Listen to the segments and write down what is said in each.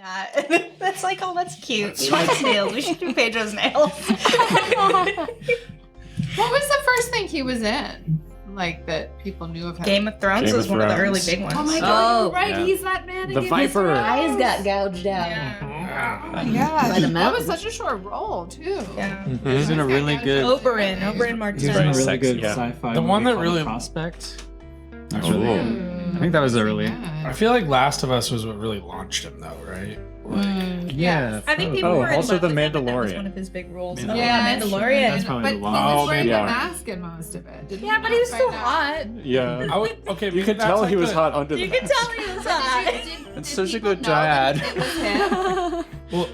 that. That's like, oh, that's cute. He likes nails. We should do Pedro's nails. What was the first thing he was in? Like that people knew of him? Game of Thrones was one of the early big ones. Oh my god, you're right. Yeah. He's that man The again. Viper. Eyes got gouged out. Yeah. Oh my god. By the That was mountains. such a short role, too. Yeah. He's in a really good. Oberyn Martell. He's in a really Sexy, good yeah. sci-fi. The one movie that called really- Prospect. That's Ooh. really I think that was early. I feel like Last of Us was what really launched him, though, right? Yeah. I think people were in also love The with him, and that was Mandalorian. one of his big roles. Yeah. Yeah, Mandalorian. That's probably But the he longest. was wearing yeah. the mask in most of it. Did Yeah, but he was still hot. Yeah. Okay, You could tell he was hot under the You could mask. tell he was hot. It's such a good dad. Well,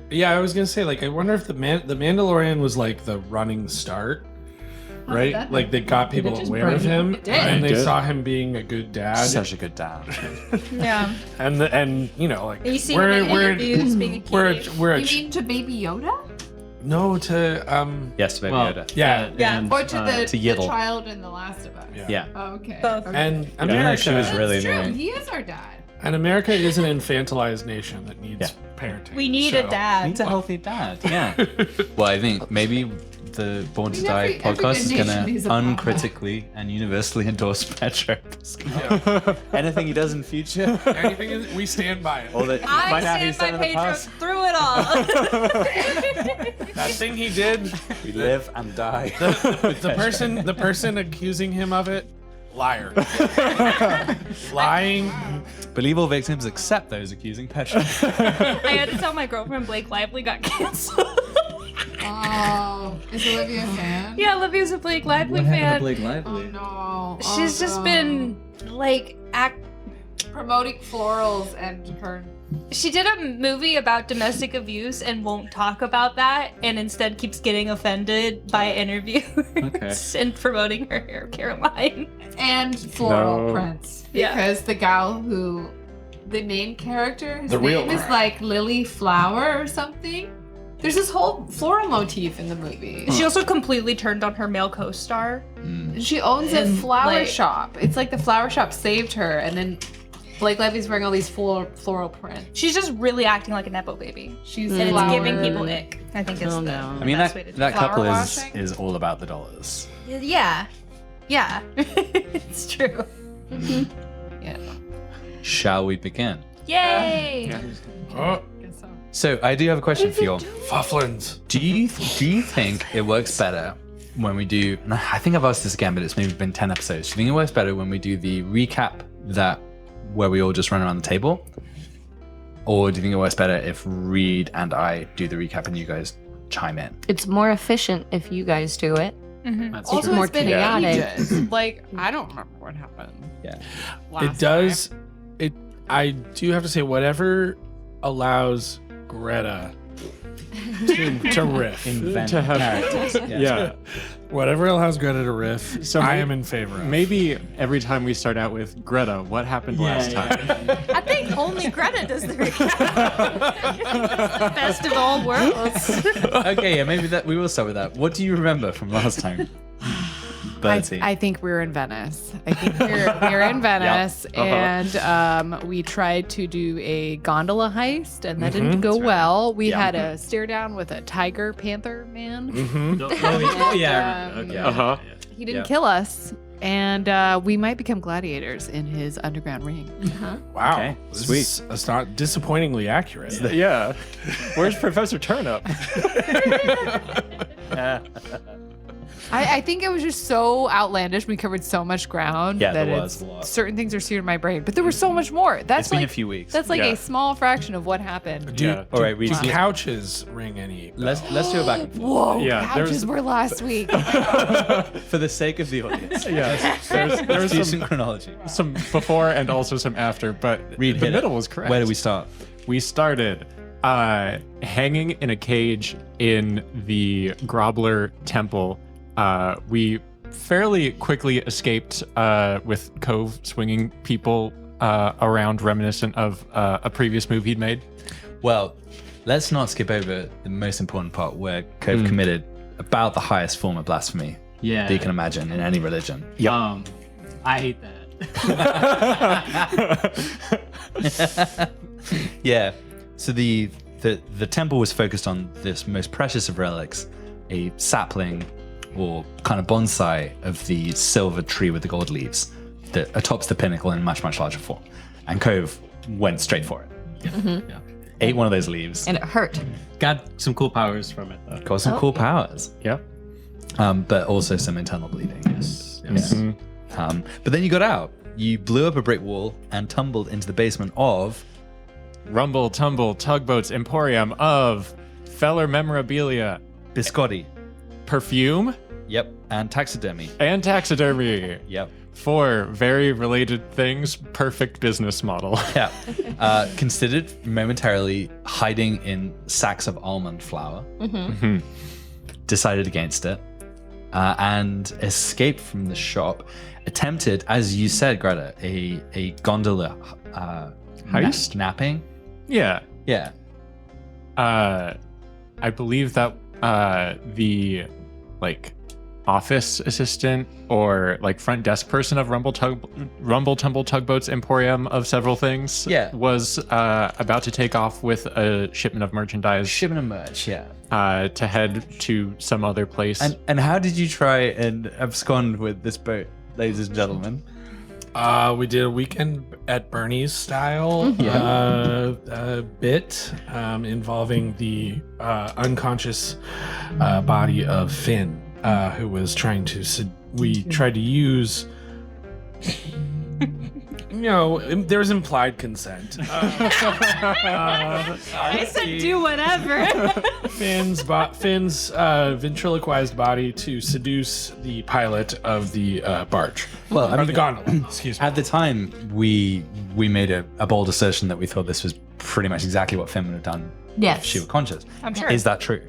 yeah, I was gonna say, like, I wonder if the Mandalorian was like the running start, right? that Like they got people just aware of bring- him, It did. and they It did. saw him being a good dad, Such a good dad. Yeah. and you know, like You see him in interviews being a we're kid. we're You mean to Baby Yoda? no to Yes, baby Well, Yoda. Yeah. Yeah. and, Or to the Yiddle. child in The Last of Us? Yeah. Oh, okay. Both. Okay. and Yeah, America. she was really That's true. annoying. He is our dad. And America is an infantilized nation that needs Yeah. parenting. We need so- a dad. Needs a healthy dad. Yeah. Well, I think maybe the Born to I mean, Die every podcast is good going nation to needs a father. uncritically and universally endorse Pedro. Anything he does in future, Anything is, we stand by it. or that I might have stand he's by done in the Pedro past. through it all. That thing he did, We live and die. the person accusing him of it, liar. Lying. Believe all victims except those accusing Pedro. I had to tell my girlfriend Blake Lively got canceled. Oh, is Olivia a fan? Yeah, Olivia's a Blake Lively What happened to fan. Blake Oh Lively? no. She's just been like promoting florals and her. she did a movie about domestic abuse and won't talk about that and instead keeps getting offended by interviewers and promoting her hair care line. And floral No. prints. Yeah. Because the gal who, the main character, his The real- name is like Lily Flower or something. There's this whole floral motif in the movie. She also completely turned on her male co-star. She owns a And, flower like- shop. It's like the flower shop saved her, and then Blake Lively's wearing all these floral prints. She's just really acting like a nepo baby. She's And it's flower- giving people ick. I think it's Oh, the no. I mean, best way to that do couple Flower is washing? all about the dollars. it. Yeah. Yeah. It's true. Yeah. Shall we begin? Yay! Oh, Guess so. So I do have a question for you all. Fufflins. Do you think it works better when we do? And I think I've asked this again, but it's maybe been 10 episodes. Do you think it works better when we do the recap where we all just run around the table, or do you think it works better if Reed and I do the recap and you guys chime in? It's more efficient if you guys do it. That's Also, true. more it's been chaotic. ages. Like, I don't remember what happened. Yeah. It does. It. I do have to say, whatever allows Greta to riff. Invent To have- characters. Yeah. Whatever allows Greta to riff, So I may- am in favor of. Maybe every time we start out with Greta, what happened last time? I think only Greta does the recap. Best of all worlds. Okay, yeah, maybe that we will start with that. What do you remember from last time? Bertie. I think we were in Venice. I think we were in Venice, and we tried to do a gondola heist, and that didn't go well. We had a stare down with a tiger panther man. Oh, yeah. I remember. Okay. Uh-huh. He didn't Yeah. kill us, and we might become gladiators in his underground ring. Wow. Okay, This sweet. is- It's not disappointingly accurate. Yeah. Where's Professor Turnip? I think it was just so outlandish. We covered so much ground Yeah, that there was it's a lot. certain things are seared in my brain, but there was so much more. That's It's been like a few weeks. That's like Yeah. a small fraction of what happened. Do, Yeah. All right, we do couches ring any? let's do it back and forth Whoa, Yeah, couches there's- were last week. for the sake of the audience. Yeah. There Let's was do some some chronology. before and also some after, but Reed, the hit it. middle was correct. Where do we start? We started hanging in a cage in the Grobler Temple. We fairly quickly escaped with Cove swinging people around, reminiscent of a previous move he'd made. Well, let's not skip over the most important part where Cove committed about the highest form of blasphemy Yeah. that you can imagine in any religion. I hate that. Yeah. So the temple was focused on this most precious of relics, a sapling or kind of bonsai of the silver tree with the gold leaves that attops the pinnacle in much, much larger form. And Cove went straight for it. Yeah. Ate one of those leaves. And it hurt. Got some cool powers from it, though. Got some cool powers. Yep. But also some internal bleeding. Yes. But then you got out. You blew up a brick wall and tumbled into the basement of Rumble Tumble Tugboat's Emporium of Feller Memorabilia, Biscotti. Perfume, Yep. And taxidermy. and Taxidermy. Yep. 4 very related things. Perfect business model. Yeah. Considered momentarily hiding in sacks of almond flour. Decided against it. And escaped from the shop. Attempted, as you said, Greta, a gondola Heist? napping. Yeah. Yeah. I believe that the office assistant or front desk person of Rumble Tumble Tugboat's Emporium of several things was about to take off with a shipment of merchandise. Shipment of merch, yeah. To head to some other place. And how did you try and abscond with this boat, ladies and gentlemen? We did a weekend at Bernie's style bit involving the unconscious body of Finn, who was trying to. We tried to use. There was implied consent. I said do whatever. Finn's ventriloquized body to seduce the pilot of the barge. Well, Or the gondola. Excuse me. At the time, we made a bold assertion that we thought this was pretty much exactly what Finn would have done if she were conscious. I'm sure. Is that true?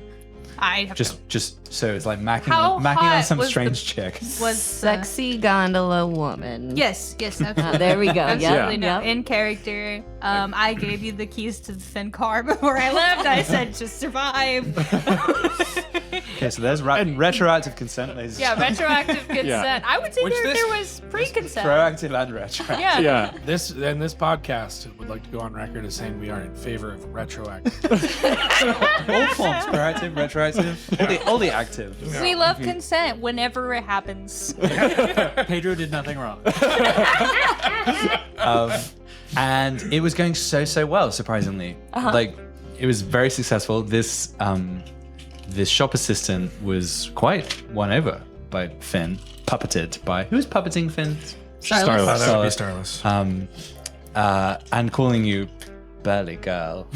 I have Just so it's like macking How on hot some was strange chick. was Sexy gondola woman. Yes, absolutely. There we go. Absolutely Yep. no. In character, I gave you the keys to the Finn car before I left. I said just survive. Okay, so there's retroactive consent, ladies. Yeah, retroactive consent. I would say there was pre-consent. Proactive and retro. Yeah. yeah. This podcast would like to go on record as saying we are in favor of retroactive. All forms, proactive, retroactive, all the active. We love consent whenever it happens. Pedro did nothing wrong. And it was going so well, surprisingly. Like, it was very successful. This shop assistant was quite won over by Finn, puppeted by who's puppeting Finn? Starless. That would be Starless. Starless. And calling you burly girl.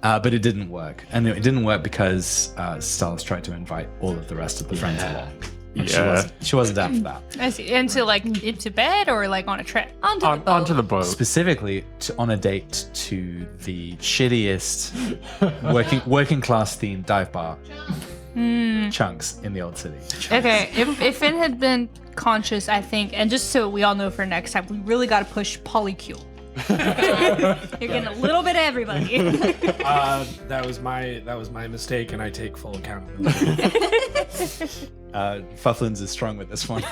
But it didn't work, and it didn't work because Starless tried to invite all of the rest of the friends along. And she wasn't down for that. I see. Into bed or on a trip? Onto the boat. Specifically on a date to the shittiest working class themed dive bar chunks in the old city. Okay, if Finn had been conscious, I think, and just so we all know for next time, we really got to push polycule. You're getting a little bit of everybody. That was my mistake, and I take full accountability. Fufflins is strong with this one.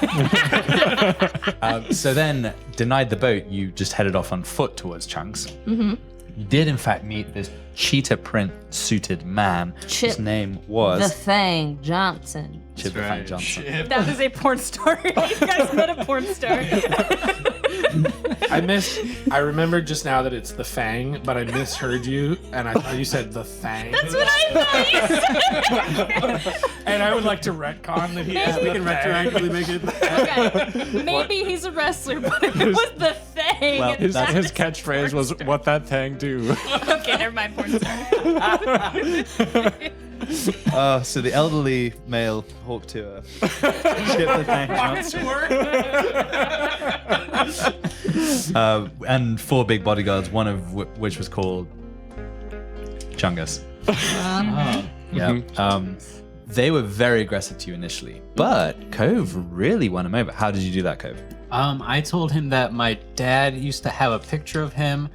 So then, denied the boat, you just headed off on foot towards Chunks. You did, in fact, meet this cheetah print suited man. Chip His name was the Fang Johnson. Chip the Fang Johnson. That was a porn star. You guys met a porn star. I remembered just now that it's the Fang, but I misheard you, and I thought you said the Fang. That's what I thought. And I would like to retcon that he is the Fang. retroactively make it. Okay. Maybe he's a wrestler, but it was the thing. Well, His catchphrase was, "What that thing do?" Okay, never mind, porn star. So the elderly male hawk tour. Chip the Fang Johnson. And 4 big bodyguards, one of which was called Chungus. They were very aggressive to you initially, but Cove really won him over. How did you do that, Cove? I told him that my dad used to have a picture of him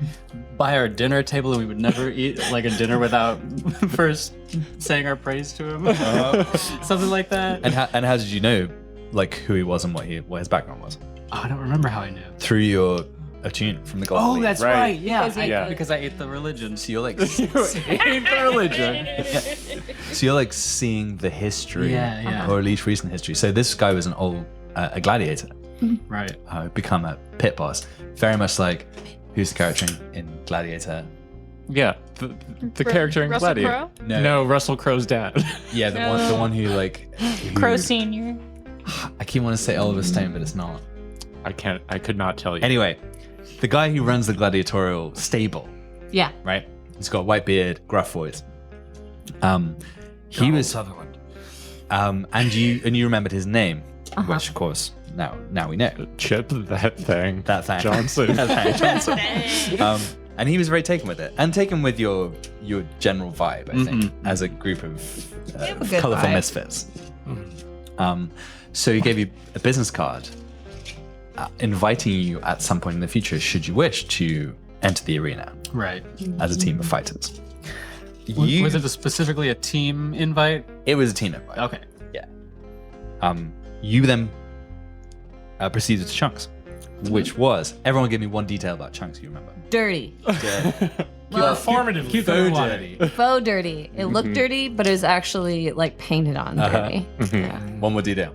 by our dinner table, and we would never eat a dinner without first saying our praise to him. Something like that. And how did you know, who he was and what his background was? Oh, I don't remember how I knew. Through your a tune from the Gold. Oh, that's Right. right. Yeah. Because Yeah. Because I ate the religion. So you're like, Ain't the religion. so you're like seeing the history, Yeah. or at least recent history. So this guy was an old a gladiator, Right. become a pit boss. Very much like who's the character in Gladiator? Yeah, the character in Russell Gladiator. Crowe? No, Russell Crowe's dad. Yeah, the one who like Crow Senior. I keep wanting to say Oliver Stone, but it's not. I could not tell you. Anyway, the guy who runs the gladiatorial stable, Yeah. right? He's got a white beard, gruff voice. He was Sutherland. and you remembered his name, which of course now we know. Chip that thing. That thing. Johnson. That thing, Johnson. And he was very taken with it, and taken with your general vibe, I think, as a group of have a good colorful vibe. misfits. So he gave you a business card, inviting you at some point in the future, should you wish, to enter the arena Right. as a team of fighters. Was it specifically a team invite? It was a team invite. Okay. Yeah. You then proceeded to Chunks, which was, everyone give me one detail about Chunks you remember. Dirty. Performative. Faux dirty. Faux dirty. It looked dirty, but it was actually like painted on dirty. One more detail.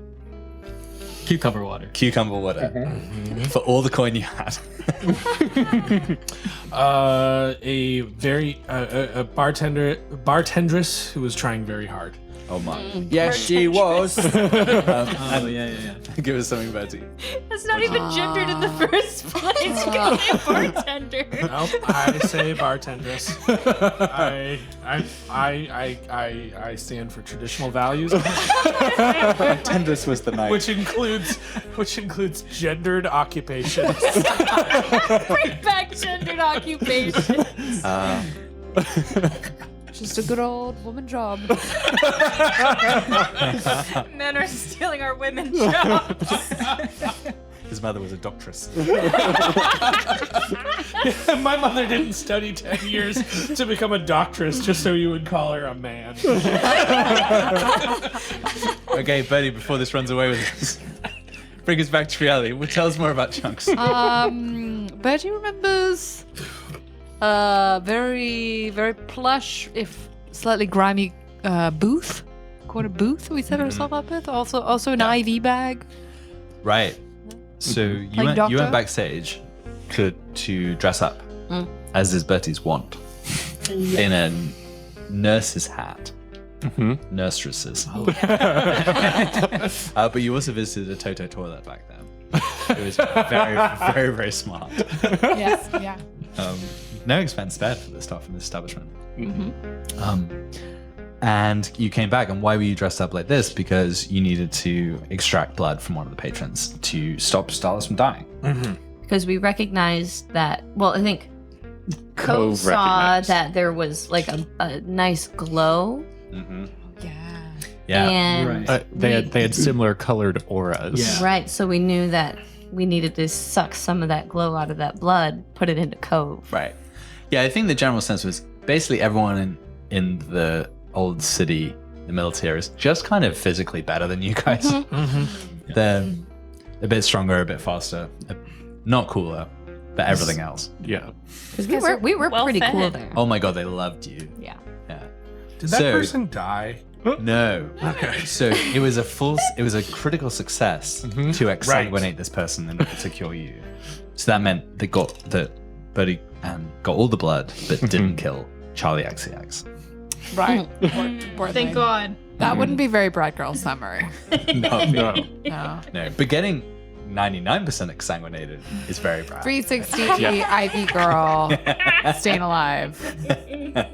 Cucumber water. Cucumber water. For all the coin you had. A very a bartendress who was trying very hard. Oh my. Yes, she was. Oh yeah. Give us something, Betty. That's not even gendered in the first place. You can say bartender. Nope, I say bartendress. I stand for traditional values, Tendress was the night. which includes gendered occupations. Bring back gendered occupation. Just a good old woman job. Men are stealing our women's jobs. His mother was a doctress. My mother didn't study 10 years to become a doctress just so you would call her a man. Okay, Betty, before this runs away with us, bring us back to reality. Tell us more about Chunks. Betty remembers very, very plush, if slightly grimy booth. Corner booth we set ourselves up with. Also an IV bag. Right. So you Like went doctor? backstage to dress up, as is Bertie's wont, in a nurse's hat. Nurseresses. But you also visited a Toto toilet back then. It was very, very, very smart. Yes, yeah. No expense spared for the stuff in this establishment. And you came back, and why were you dressed up like this? Because you needed to extract blood from one of the patrons to stop Starless from dying. Because we recognized that, well, I think Cove saw recognized. that there was like a nice glow. Yeah. Yeah. And They had similar colored auras. Yeah. right, so we knew that we needed to suck some of that glow out of that blood, put it into Cove. Right. Yeah, I think the general sense was basically everyone in the old city, the military, is just kind of physically better than you guys. They're a bit stronger, a bit faster, not cooler, but everything else. Yeah. Because we were well pretty fed. cool there. Oh my god, they loved you. Yeah. Yeah. Did that person die? No. Okay. So it was a critical success to exsanguinate this person in order to cure you. So that meant that Bertie got all the blood, but didn't kill Charlie XCX. Right. Thank God. That wouldn't be very bright girl summer. No. No. No. But getting 99% exsanguinated is very bad. 360 IV girl, staying alive,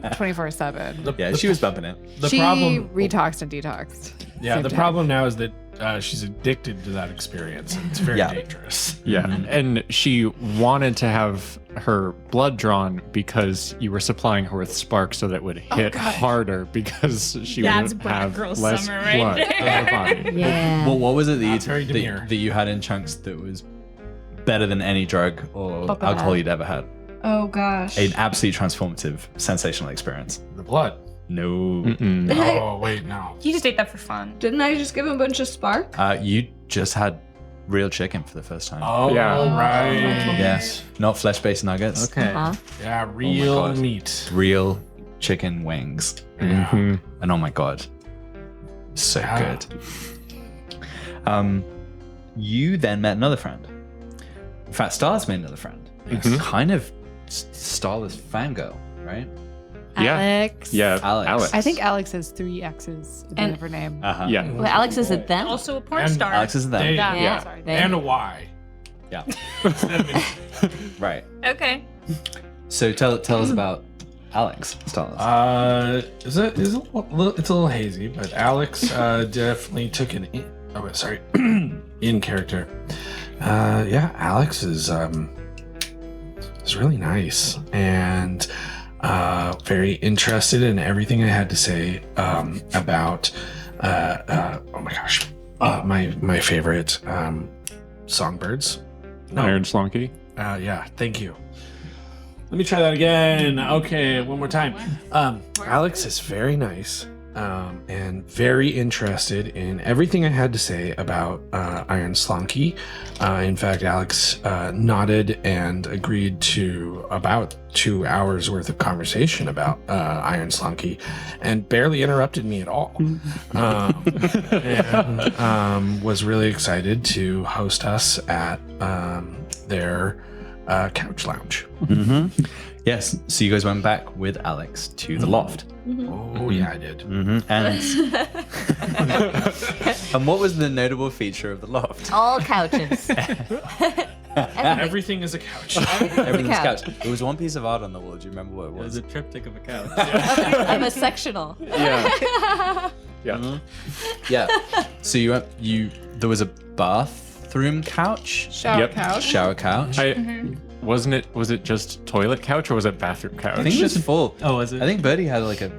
24/7. Yeah, she was bumping it. She problem. retoxed and detoxed. Yeah, Same the time. problem now is that she's addicted to that experience. It's very Yeah. dangerous. Yeah. And she wanted to have her blood drawn because you were supplying her with sparks so that it would hit harder because she That's would Black have Girl less Summer right blood in there. her body. Yeah. Well, what was it That's very demure. that you had in Chunks that was better than any drug or Bubba alcohol bath. you'd ever had? Oh gosh. An absolutely transformative, sensational experience. The blood. No. Oh, wait, no. You just ate that for fun. Didn't I just give him a bunch of spark? You just had real chicken for the first time. Oh, Yeah. right. Yeah, not flesh-based nuggets. Okay. Yeah, real God. meat. Real chicken wings. Mhm. And oh my god, so Yeah. good. You then met another friend. In fact, Star's made another friend. It's kind of Starless fangirl, right? Yeah. Alex. Yeah. Alex. I think Alex has 3 X's at the end of her name. Uh-huh. Yeah. Well, Alex is it them? Also a porn And star. Alex is them. They- Yeah. Yeah. Sorry. They- And a Y. Yeah. Instead of me. Right. Okay. So tell us about Alex Starless. It's a little hazy, but Alex definitely took an in character. Alex is really nice and very interested in everything I had to say about oh my gosh, my favorite songbirds. Iron Slonky. Yeah, thank you. Let me try that again. Okay, one more time. Alex is very nice and very interested in everything I had to say about Iron Slonky. In fact, Alex nodded and agreed to about 2 hours worth of conversation about Iron Slonky and barely interrupted me at all. And was really excited to host us at their couch lounge. Yes. So you guys went back with Alex to the loft. Oh yeah, I did. And what was the notable feature of the loft? All couches. Everything is a couch. Everything's couch. couch. It was one piece of art on the wall. Do you remember what it It was was? a triptych of a couch. I'm a sectional. Yeah. Yeah. Yeah. So there was a bathroom couch, Shower Yep. couch. shower couch. Was it just toilet couch or was it bathroom couch? I think it was full. Oh, was it? I think Birdie had like a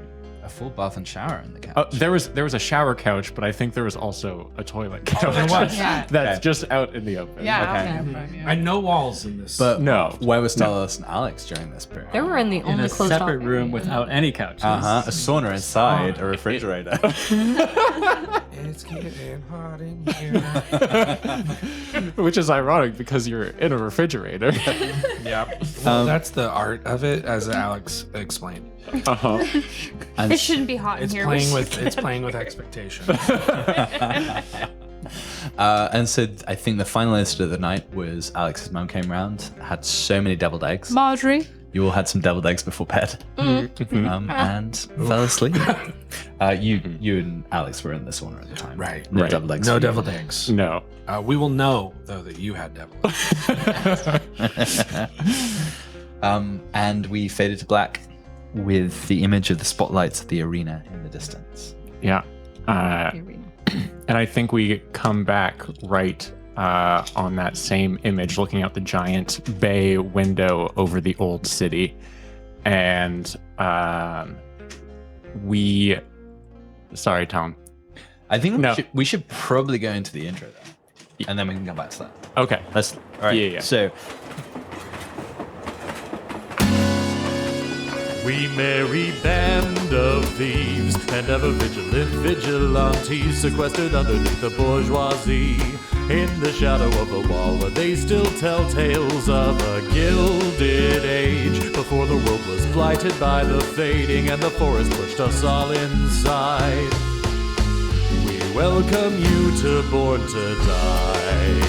full bath and shower in the couch. There was a shower couch, but I think there was also a toilet couch. there was. Yeah. That's Okay. just out in the open. Yeah. Okay. Okay. I know walls in this. But No. where was Starless and Alex during this period? They were in the In only a closed separate off room area. without any couches. A sauna inside a refrigerator. it's getting hot in here. Which is ironic because you're in a refrigerator. Yeah. Well, that's the art of it, as Alex explained. Uh-huh. And It shouldn't be hot in It's here. playing with expectations. and so I think the finalist of the night was Alex's mum came around, had so many deviled eggs. Marjorie. You all had some deviled eggs before bed, and fell asleep. You and Alex were in the sauna at the time, Right. No Right. deviled eggs. No for you. deviled eggs. No. We will know though that you had deviled eggs. And we faded to black with the image of the spotlights of the arena in the distance. Yeah. And I think we come back right on that same image, looking out the giant bay window over the old city. And sorry, Tom. I think No. we should probably go into the intro though, and then we can come back to that. Okay. All right. Yeah. So We merry band of thieves and ever vigilant vigilantes sequestered underneath the bourgeoisie. In the shadow of the wall where they still tell tales of a gilded age before the world was blighted by the fading and the forest pushed us all inside. We welcome you to Born to Die.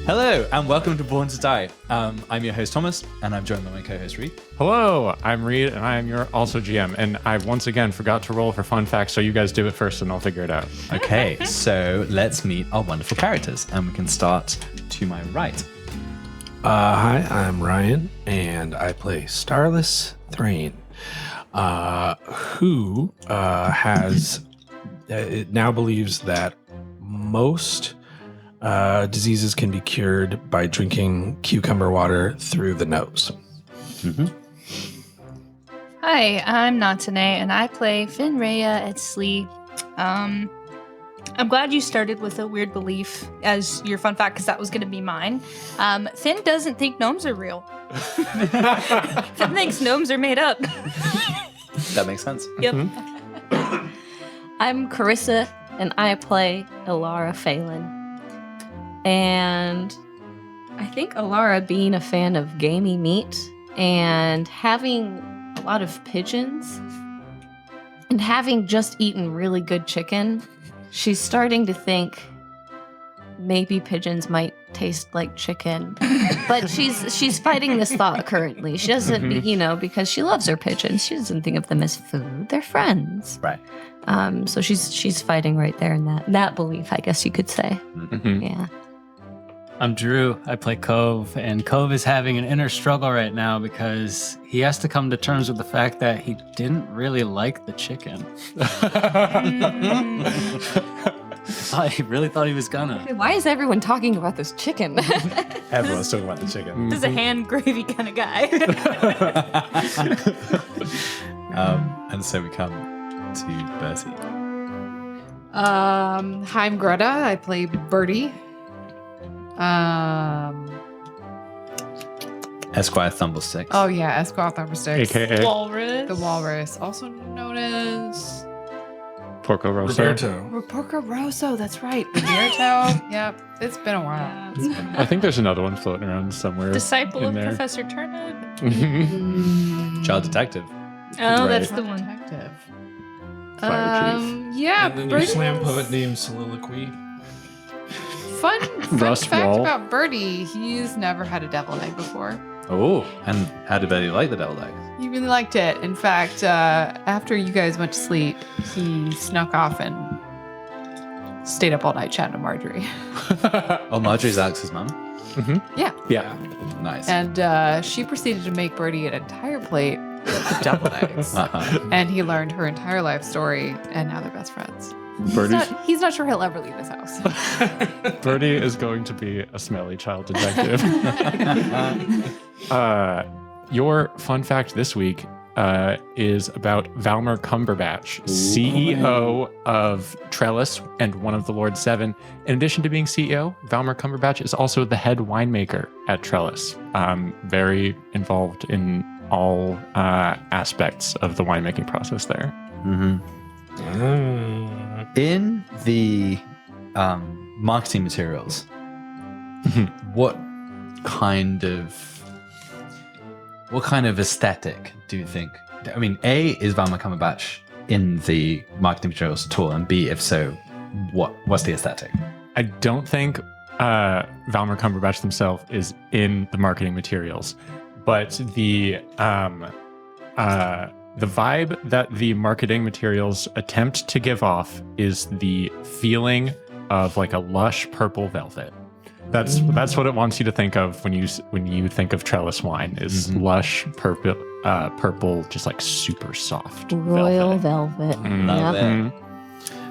hello and welcome to Born to Die. I'm your host Thomas, and I'm joined by my co-host Reed. Hello, I'm Reed, and I am your also GM. And I once again forgot to roll for fun facts, so you guys do it first, and I'll figure it out. Okay, so let's meet our wonderful characters, and we can start to my right. Hi, I'm Ryan, and I play Starless Thrain, who has it now believes that most diseases can be cured by drinking cucumber water through the nose. Hi, I'm Natane, and I play Finraya at Slee. I'm glad you started with a weird belief as your fun fact, because that was going to be mine. Finn doesn't think gnomes are real. Finn thinks gnomes are made up. That makes sense. Yep. I'm Carissa, and I play Ilara Phelan. And I think Ilara, being a fan of gamey meat and having a lot of pigeons and having just eaten really good chicken, she's starting to think maybe pigeons might taste like chicken. But she's fighting this thought currently. She doesn't, because she loves her pigeons. She doesn't think of them as food. They're friends. Right. So she's fighting right there in that belief, I guess you could say. Mm-hmm. Yeah. I'm Drew. I play Cove, and Cove is having an inner struggle right now because he has to come to terms with the fact that he didn't really like the chicken. I really thought he was gonna. Why is everyone talking about this chicken? Everyone's talking about the chicken. This is a hand gravy kind of guy. And so we come to Bertie. Hi, I'm Greta. I play Birdie. Esquire Thumblesticks. Oh yeah, Esquire Thumbersticks. AKA Walrus. The Walrus, also known as Porco Rosso. Roberto. Porco Rosso. That's right, Roberto. Yep, it's been a while. I think there's another one floating around somewhere. Disciple in of there. Professor Turnip. Child Detective. Oh, Right. that's the one. Detective. Fire Yeah, And then your Birdie slam was- poet named Soliloquy. Fun Rust fact Wall. about Birdie, he's never had a devil egg before. Oh, and how did Bertie like the deviled eggs? He really liked it. In fact, after you guys went to sleep, he snuck off and stayed up all night chatting to Marjorie. Oh, Marjorie's Alex's mum? Yeah. Yeah. Nice. And she proceeded to make Birdie an entire plate of deviled eggs. Uh-huh. And he learned her entire life story, and now they're best friends. He's not sure he'll ever leave this house. Birdie is going to be a smelly child detective. Your fun fact this week is about Valmer Cumberbatch, CEO of Trellis and one of the Lord Seven. In addition to being CEO, Valmer Cumberbatch is also the head winemaker at Trellis. Very involved in all aspects of the winemaking process there. Mm-hmm. In the marketing materials, what kind of aesthetic do you think? I mean, A, is Valmer Cumberbatch in the marketing materials at all, and B, if so, what's the aesthetic? I don't think Valmer Cumberbatch himself is in the marketing materials, but the vibe that the marketing materials attempt to give off is the feeling of like a lush purple velvet. That's what it wants you to think of when you think of Trellis wine is lush purple, just like super soft Royal velvet. Love Yep. it.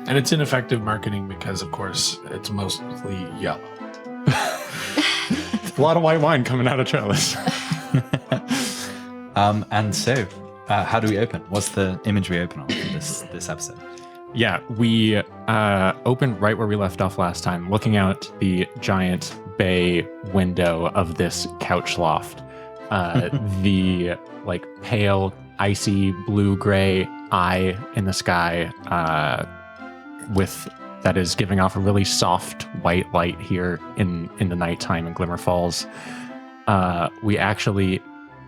And it's ineffective marketing because, of course, it's mostly yellow. A lot of white wine coming out of Trellis. And so, how do we open? What's the image we open on for this episode? Yeah, we opened right where we left off last time, looking out the giant bay window of this couch loft. The like pale, icy blue-gray eye in the sky, with that is giving off a really soft white light here in the nighttime in Glimmer Falls. We actually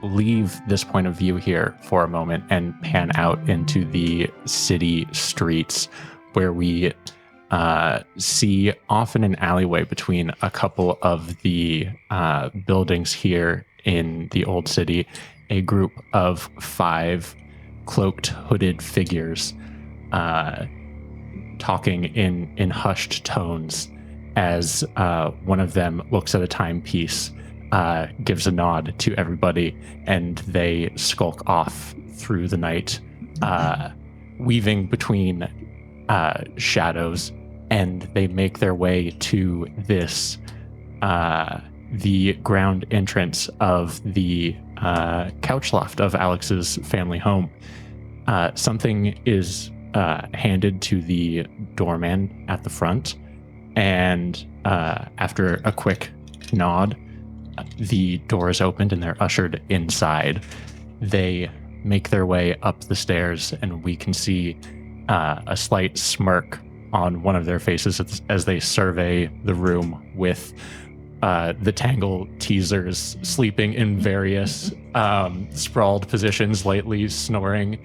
leave this point of view here for a moment and pan out into the city streets where we see off in an alleyway between a couple of the buildings here in the old city, a group of 5 cloaked, hooded figures talking in hushed tones as one of them looks at a timepiece, gives a nod to everybody, and they skulk off through the night, weaving between shadows, and they make their way to this, the ground entrance of the couch loft of Alex's family home. Something is handed to the doorman at the front, and after a quick nod, the door is opened and they're ushered inside. They make their way up the stairs, and we can see a slight smirk on one of their faces as they survey the room with the Tangle Teasers sleeping in various sprawled positions, lightly snoring.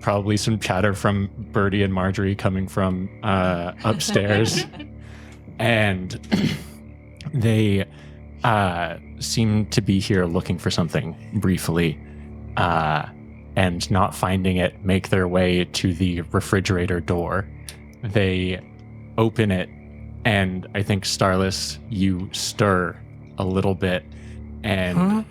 Probably some chatter from Birdie and Marjorie coming from upstairs. And they seem to be here looking for something briefly, and not finding it, make their way to the refrigerator door. They open it, and I think, Starless, you stir a little bit, and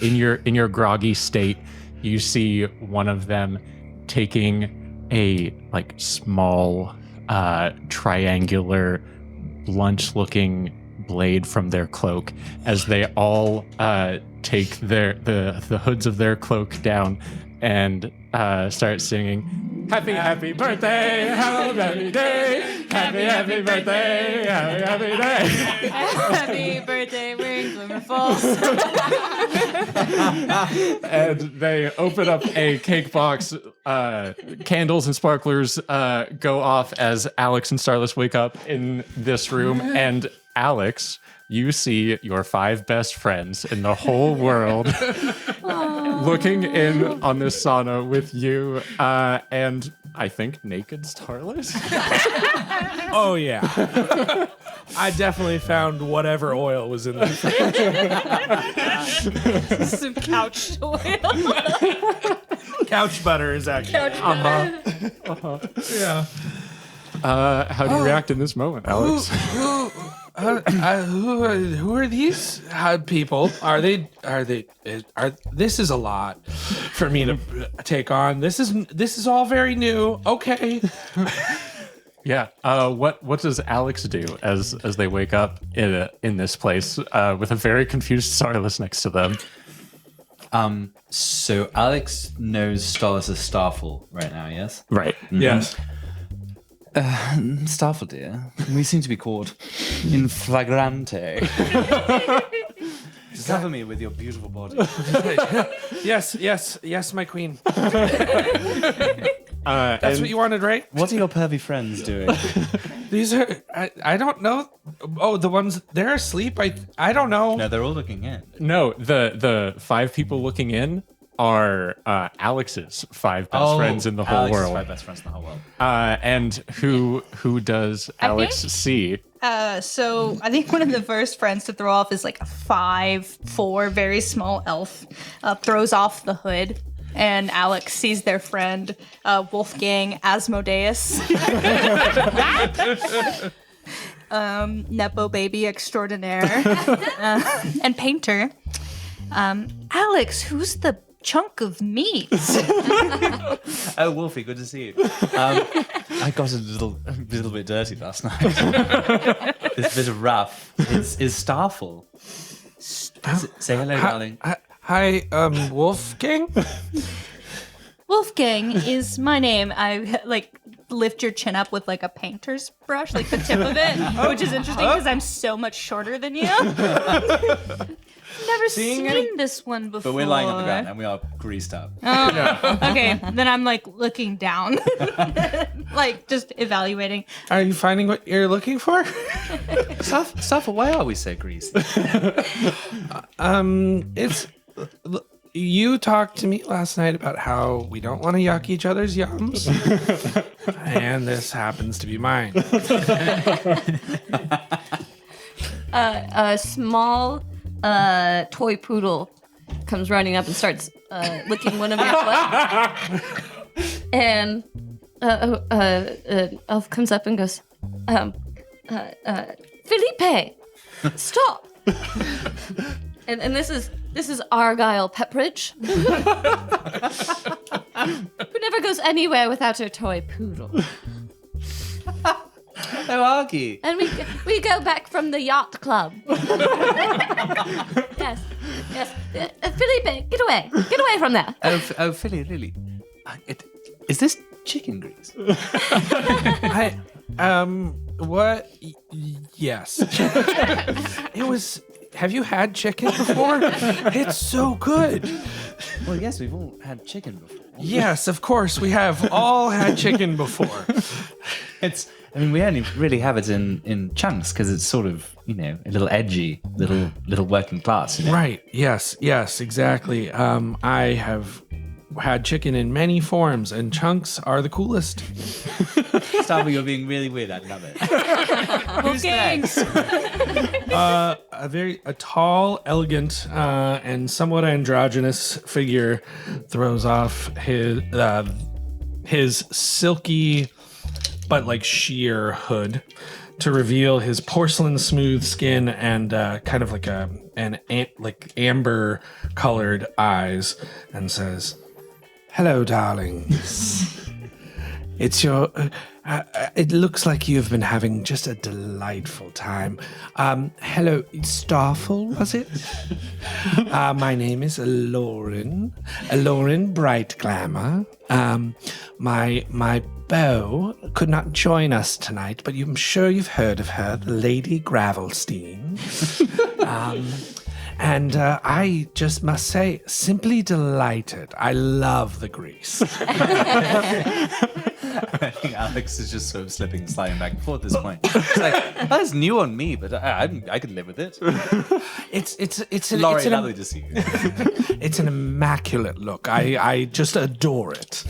in your groggy state, you see one of them taking a small triangular blunt-looking blade from their cloak as they all take the hoods of their cloak down and start singing, happy birthday, happy day, happy birthday, happy day. Happy birthday, we're in Glimmer Falls. And they open up a cake box. Candles and sparklers go off as Alex and Starless wake up in this room. And Alex, you see your 5 best friends in the whole world looking in on this sauna with you and I think naked Starless. Oh, yeah. I definitely found whatever oil was in the fridge. Some couch oil. Couch butter is actually. Yeah. How do you react in this moment, Alex? Who are these people? This is a lot for me to take on. This is all very new. Okay. Yeah. What does Alex do as they wake up in this place with a very confused Starless next to them? So Alex knows Starless is Starfall right now, yes? Right. Mm-hmm. Yes. Starfall, dear. We seem to be caught in flagrante. Cover me with your beautiful body. Yes, my queen. That's what you wanted, right? What are your pervy friends doing? These are, I don't know. Oh, the ones, they're asleep. I don't know. No, they're all looking in. No, the 5 people looking in are Alex's 5 best friends in the whole Alex's world. 5 best friends in the whole world. And who does Alex see? So I think one of the first friends to throw off is like a 5'4", very small elf. Throws off the hood, and Alex sees their friend Wolfgang Asmodeus. Nepo baby extraordinaire and painter. Alex, who's the chunk of meat? Oh, Wolfie, good to see you. I got a little bit dirty last night. This bit of rough is Starfall. Say hello, darling. Hi, Wolfgang? Wolfgang is my name. I lift your chin up with like a painter's brush, like the tip of it, which is interesting because I'm so much shorter than you. Never seen this one before. But we're lying on the ground and we are greased up. Okay, then I'm like looking down, like just evaluating. Are you finding what you're looking for? Starfall, why are we so greasy? It's... You talked to me last night about how we don't want to yuck each other's yums. And this happens to be mine. A small toy poodle comes running up and starts licking one of your foot. And Elf comes up and goes, Felipe, stop. And this is Argyle Pepperidge, who never goes anywhere without her toy poodle. Oh, Argy. And we go back from the yacht club. Yes. Felipe, get away from there. Oh, Philly, really? Is this chicken grease? What? Yes. It was... Have you had chicken before? It's so good. Well, yes, we've all had chicken before. Yes, of course. We have all had chicken before. I mean, we only really have it in chunks because it's sort of, a little edgy, little working class. Right. Yes, exactly. I have had chicken in many forms, and chunks are the coolest. Starby, you're being really weird. I love it. Who's next? A tall, elegant, and somewhat androgynous figure throws off his silky but like sheer hood to reveal his porcelain smooth skin and kind of like like amber colored eyes, and says, "Hello, darlings. It's your. It looks like you've been having just a delightful time. Hello, Starful, was it? My name is Lauren Bright Glimmer. My beau could not join us tonight, but I'm sure you've heard of her, the Lady Gravelstein. And I just must say, simply delighted. I love the grease." I think Alex is just sort of sliding back and forth at this point. It's like, that's new on me, but I could live with it. Laurie, lovely to see you. It's an immaculate look. I just adore it.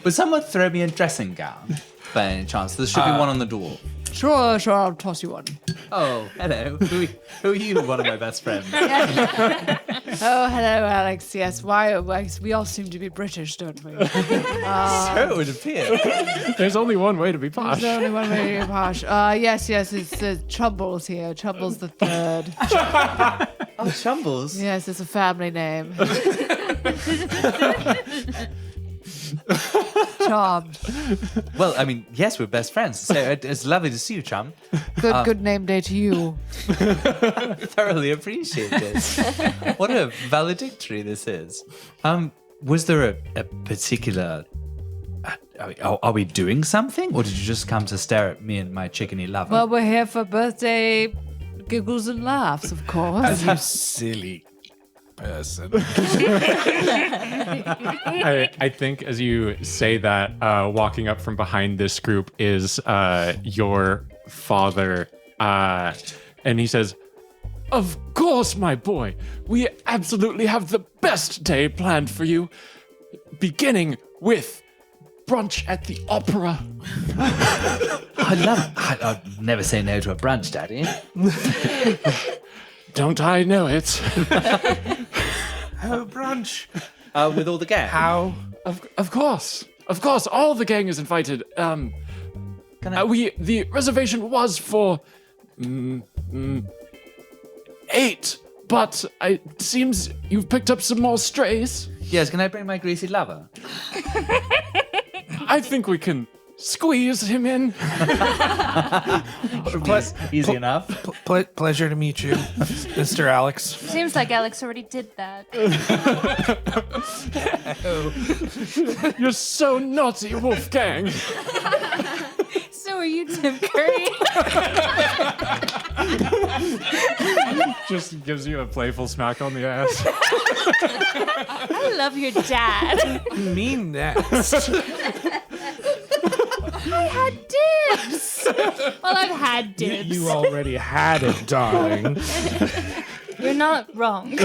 Would someone throw me a dressing gown by any chance? There should be one on the door. Sure, I'll toss you one. Oh, hello. Who are you? One of my best friends. Oh, hello, Alex. Yes, why? We all seem to be British, don't we? So it would appear. There's only one way to be posh. There's only one way to be posh. Yes, it's Chumbles here. Chumbles the third. Oh, Chumbles? Yes, it's a family name. Charmed. Well, I mean, yes, we're best friends. So it's lovely to see you, chum. Good name day to you. Thoroughly appreciate this. What a valedictory this is. Was there a particular... Are we doing something? Or did you just come to stare at me and my chickeny lover? Well, we're here for birthday giggles and laughs, of course. You silly person. I think as you say that, walking up from behind this group is your father. And he says, "Of course, my boy. We absolutely have the best day planned for you. Beginning with brunch at the opera." I'd never say no to a brunch, Daddy. Don't I know it? Oh, brunch. With all the gang. How? Of course, all the gang is invited. The reservation was for 8, but it seems you've picked up some more strays. Yes, can I bring my greasy lover? I think we can squeeze him in. Easy enough. Pleasure to meet you, Mr. Alex. Seems like Alex already did that. You're so naughty, Wolfgang. So are you, Tim Curry. Just gives you a playful smack on the ass. I love your dad. Mean next. I had dibs. Well, I've had dibs. You already had it, darling. You're not wrong.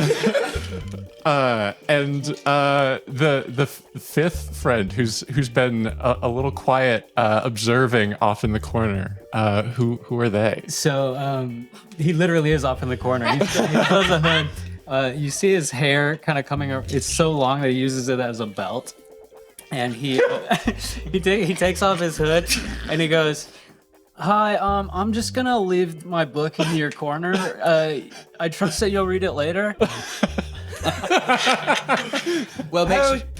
And the fifth friend who's been a little quiet, observing off in the corner. Who are they? So he literally is off in the corner. He does a hood. You see his hair kind of coming up. It's so long that he uses it as a belt. And he takes off his hood and he goes, "Hi, I'm just gonna leave my book in your corner. I trust that you'll read it later." Well,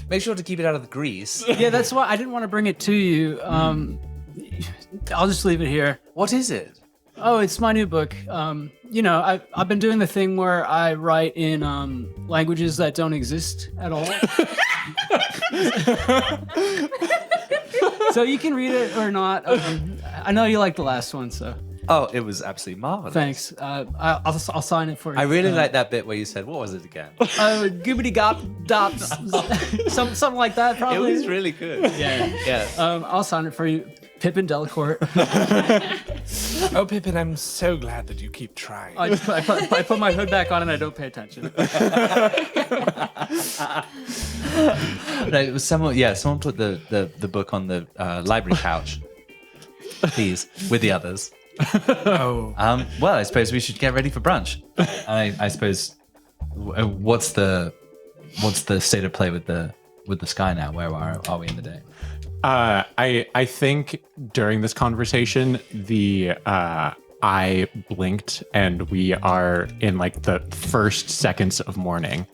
make sure to keep it out of the grease. Yeah, that's why I didn't want to bring it to you. I'll just leave it here. What is it? Oh, it's my new book. I've been doing the thing where I write in languages that don't exist at all. So you can read it or not. I know you like the last one, so. Oh, it was absolutely marvelous. Thanks. I'll sign it for you. I really like that bit where you said, what was it again? Gibbity gop dops, something like that. Probably. It was really good. Yeah. Yeah. I'll sign it for you. Pippin Delacourt. Oh, Pippin, I'm so glad that you keep trying. I put my hood back on and I don't pay attention. No, it was someone. Yeah, someone put the book on the library couch, please, with the others. Oh, Well, I suppose we should get ready for brunch. I suppose. What's the state of play with the sky now? Where are we in the day? I think during this conversation, the eye blinked and we are in like the first seconds of morning.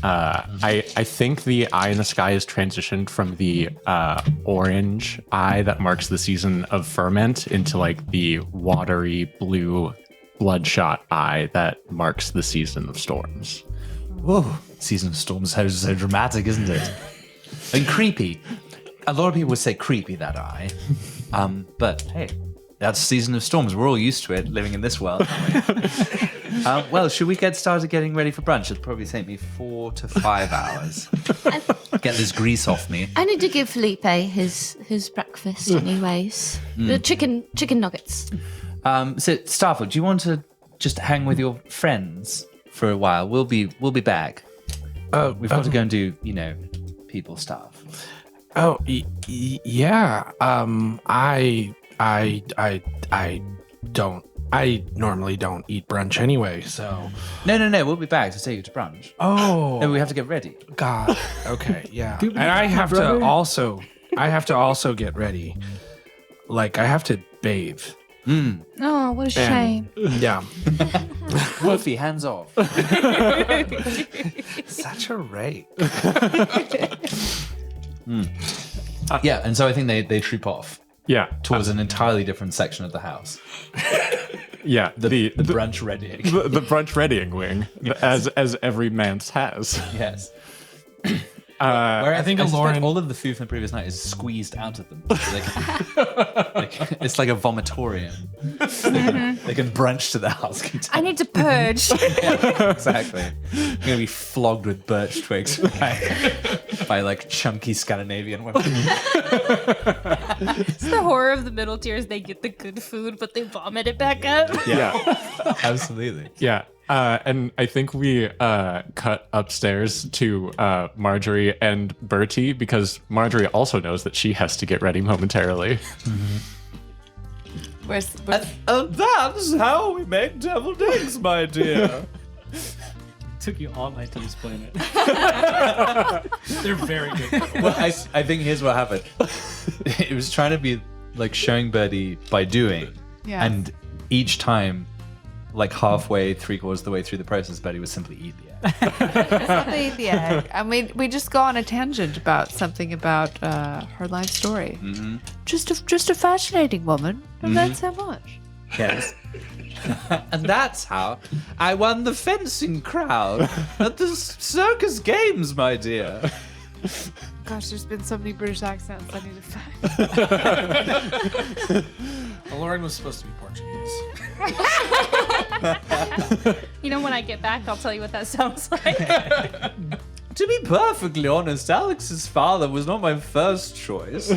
I think the eye in the sky has transitioned from the orange eye that marks the season of ferment into like the watery blue bloodshot eye that marks the season of storms. Whoa, season of storms is so dramatic, isn't it? And creepy. A lot of people would say creepy, that eye. But hey, that's season of storms. We're all used to it, living in this world. Well, should we get started getting ready for brunch? It'll probably take me 4 to 5 hours. Get this grease off me. I need to give Felipe his breakfast, anyways. The chicken nuggets. So, Starford, do you want to just hang with your friends for a while? We'll be back. We've got to go and do, people stuff. Oh, yeah. I normally don't eat brunch anyway, so. No. We'll be back to take you to brunch. Oh. No, we have to get ready. God. Okay, yeah. And I have to also get ready. Like, I have to bathe. Oh, what a shame. Yeah. Wolfie, hands off. Such a rape. Yeah, and so I think they troop off Yeah, towards an entirely different section of the house. yeah. The brunch readying. The brunch readying wing, as every manse has. Yes. Where I think Lauren- all of the food from the previous night is squeezed out of them. It's like a vomitorium. They can brunch to the house. I need to purge. Exactly. You're gonna be flogged with birch twigs by like chunky Scandinavian women. It's the horror of the middle tiers. They get the good food, but they vomit it back up. Yeah, Absolutely. yeah. And I think we cut upstairs to Marjorie and Bertie because Marjorie also knows that she has to get ready momentarily. Where's And that's how we make deviled eggs, my dear. Took you all night to explain it. They're very good. Well, I think here's what happened. It was trying to be like showing Birdie by doing. Yeah. And each time, like halfway, 3/4 of the way through the process, Birdie would simply eat the egg. They eat the egg. I mean, we just go on a tangent about something about her life story. Mm-hmm. Just a fascinating woman, and that's how much. Yes. And that's how I won the fencing crowd at the circus games, my dear. Gosh, there's been so many British accents I need to find. Lauren was supposed to be Portuguese. When I get back, I'll tell you what that sounds like. To be perfectly honest, Alex's father was not my first choice.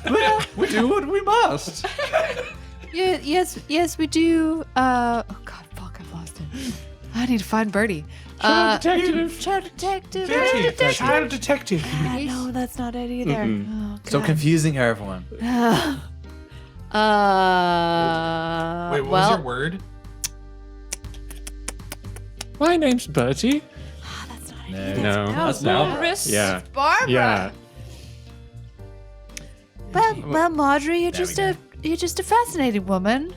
But we do what we must. Yes, we do. Oh God, fuck, I've lost it. I need to find Bertie. Child detective. Child detective. No, that's not it either. Oh, Stop confusing her, everyone. Wait, what was your word? My name's Bertie. No. No. Barbara. Yeah. Barbara. Yeah. Well, Marjorie, you're just a fascinating woman.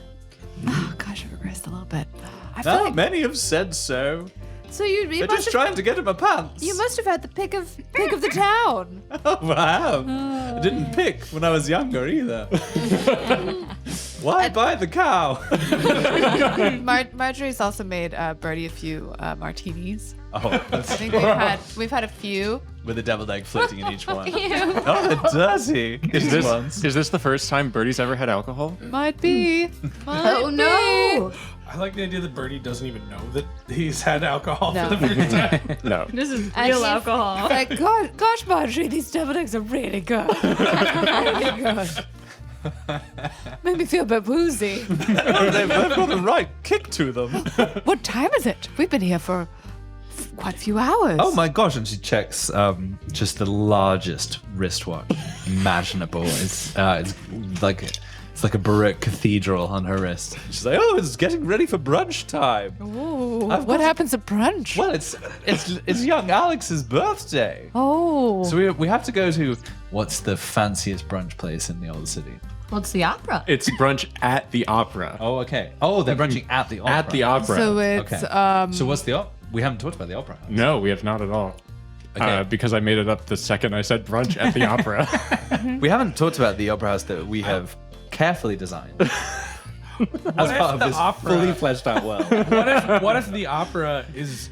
Oh gosh, I've regressed a little bit. I feel like Many have said so. so. You They're must just have, trying to get in my pants. you must have had the pick of the town. Oh, I have. I didn't pick when I was younger either. Why buy the cow? Marjorie's also made Bertie a few martinis. Oh, I that's think we've had a few. with a deviled egg floating in each one. Oh, they're dirty. Is this the first time Bertie's ever had alcohol? Might be. Oh no! I like the idea that Bertie doesn't even know that he's had alcohol No. for the first time. No. This is And real she- alcohol. Like, gosh, Marjorie, these deviled eggs are really good. Really good. Made me feel a bit woozy. They've got the right kick to them. What time is it? We've been here for quite a few hours. Oh my gosh! And she checks just the largest wristwatch imaginable. It's like a Baroque cathedral on her wrist. She's like, "Oh, it's getting ready for brunch time." Ooh, I've what got- happens at brunch? Well, it's young Alex's birthday. Oh. So we have to go to what's the fanciest brunch place in the old city? What's the opera? It's brunch at the opera. Oh, okay. Oh, they're brunching at the opera. At the opera. So it's Okay. So what's the opera? We haven't talked about the opera. No, we have not at all. Okay. Because I made it up the second I said brunch at the opera. We haven't talked about the opera house that we have carefully designed as part of this fully fleshed out world. What if the opera is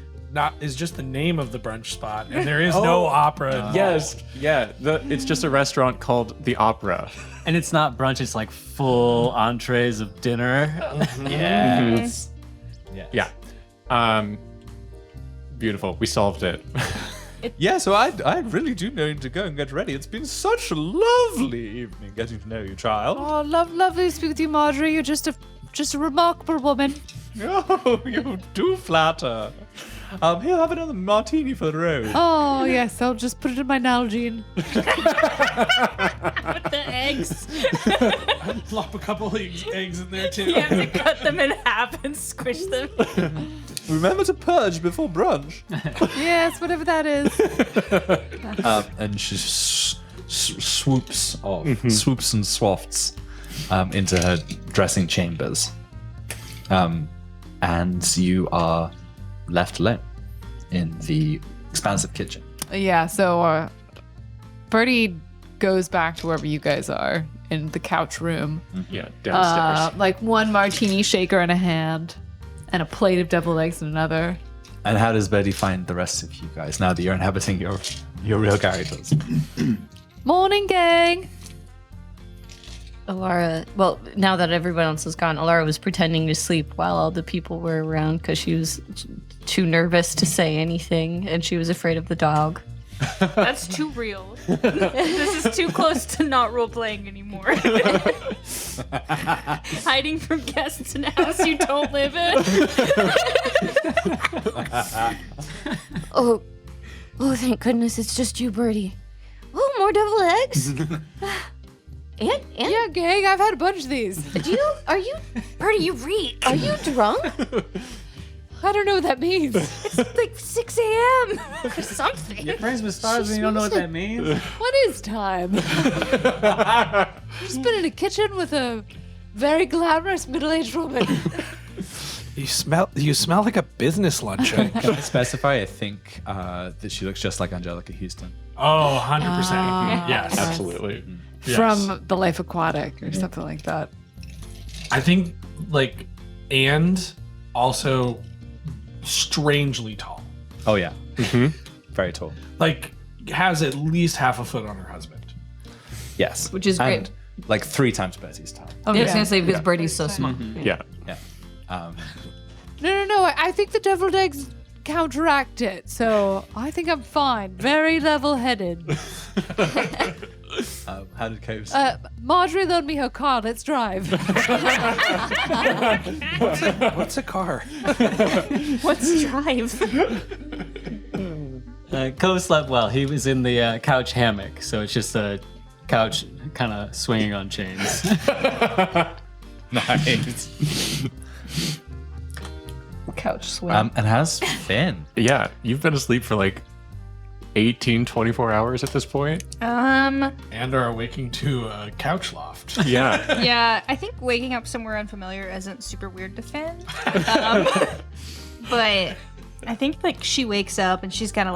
just the name of the brunch spot and there is no opera involved? Yes, yeah. It's just a restaurant called the Opera. And it's not brunch, it's like full entrees of dinner. Yes. Yeah. Beautiful. We solved it. Yeah, so I really do need to go and get ready. It's been such a lovely evening getting to know you, child. Oh, lovely to speak with you, Marjorie. You're just a remarkable woman. Oh, you do flatter. Here, have another martini for the road. Oh, yes, I'll just put it in my Nalgene. With the eggs. Plop a couple of eggs in there too. You have to cut them in half and squish them. Remember to purge before brunch. Yes, whatever that is. And she swoops off, swoops and swafts into her dressing chambers. And you are left alone in the expansive kitchen. Yeah, so Birdie goes back to wherever you guys are in the couch room. Yeah, downstairs. Like one martini shaker in a hand and a plate of deviled eggs in another. And how does Birdie find the rest of you guys now that you're inhabiting your real characters? Morning, gang. Alara, well, now that everyone else is gone, Alara was pretending to sleep while all the people were around because she was too nervous to say anything and she was afraid of the dog. That's too real. This is too close to not role playing anymore. Hiding from guests in a house you don't live in. Oh, thank goodness it's just you, Birdie. Oh, more deviled eggs? And Yeah, gang, I've had a bunch of these. Birdie, are you drunk? I don't know what that means. It's like 6 a.m. or something. You're friends with stars and you don't know what that means? What is time? Just been in a kitchen with a very glamorous middle-aged woman. You smell like a business lunch. Can I specify? I think that she looks just like Angelica Houston. Oh, 100%. Yes. Absolutely. Yes. From The Life Aquatic or something like that. I think and also strangely tall. Oh yeah, very tall. Has at least half a foot on her husband. Yes, Which is and, like 3 times Bertie's tall. I was gonna say because Birdie's so small. Yeah. Yeah. No. I think the deviled eggs counteract it, so I think I'm fine. Very level-headed. How did Cove say? Marjorie loaned me her car. Let's drive. What's a car? What's drive? Cove slept well. He was in the couch hammock, so it's just a couch kind of swinging on chains. Nice. Couch swing. And how's Finn? Yeah, you've been asleep for like 18, 24 hours at this point. And are waking to a couch loft. Yeah. Yeah, I think waking up somewhere unfamiliar isn't super weird to Finn. But I think she wakes up and she's kind of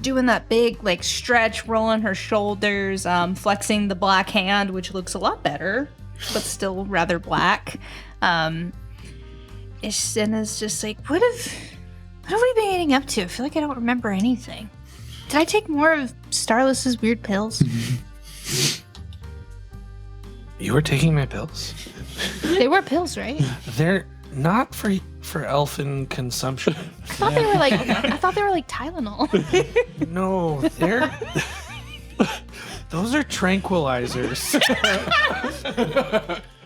doing that big stretch, rolling her shoulders, flexing the black hand, which looks a lot better, but still rather black. And is just like, what have we been getting up to? I feel like I don't remember anything. Did I take more of Starless's weird pills? You were taking my pills? They were pills, right? They're not for elfin consumption. I thought they were like Tylenol. No, Those are tranquilizers.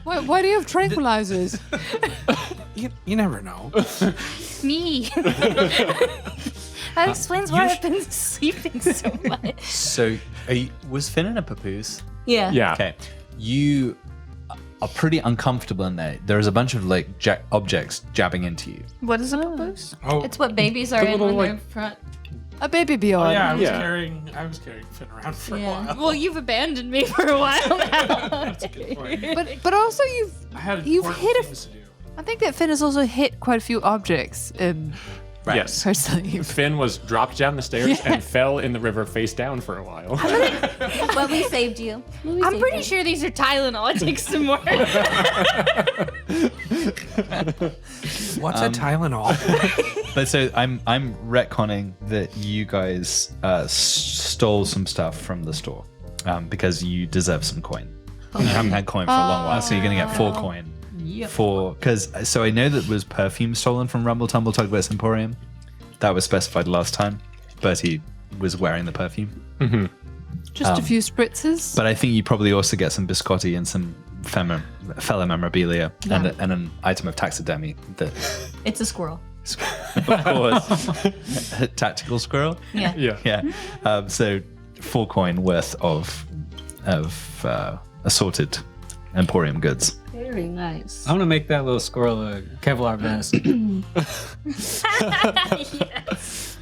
Why do you have tranquilizers? you never know. Me. That explains why I've been sleeping so much. So, was Finn in a papoose? Yeah. Yeah. Okay. You are pretty uncomfortable in there. There's a bunch of like objects jabbing into you. What is a papoose? Oh, It's what babies are The in little, when like- they're front. A baby Bjorn. yeah, Yeah. I was carrying Finn around for a Yeah. while. Well, you've abandoned me for a while now. That's a good point. But also I had you've important hit a- things to do. I think that Finn has also hit quite a few objects in Yes. her sleep. Finn was dropped down the stairs and fell in the river face down for a while. But we saved you. I'm pretty sure these are Tylenol. It takes some more. What's a Tylenol? But so I'm retconning that you guys stole some stuff from the store because you deserve some coin. You haven't had coin for a long while, so you're gonna get 4 coin. So I know that was perfume stolen from Rumble Tumble Tugboat's Emporium. That was specified last time. Bertie was wearing the perfume. Just a few spritzes. But I think you probably also get some biscotti and some fellow memorabilia and an item of taxidermy that, It's a squirrel. of course, a tactical squirrel. Yeah. Yeah. So 4 coin worth of assorted Emporium goods. Very nice. I'm gonna make that little squirrel a Kevlar vest. Yes.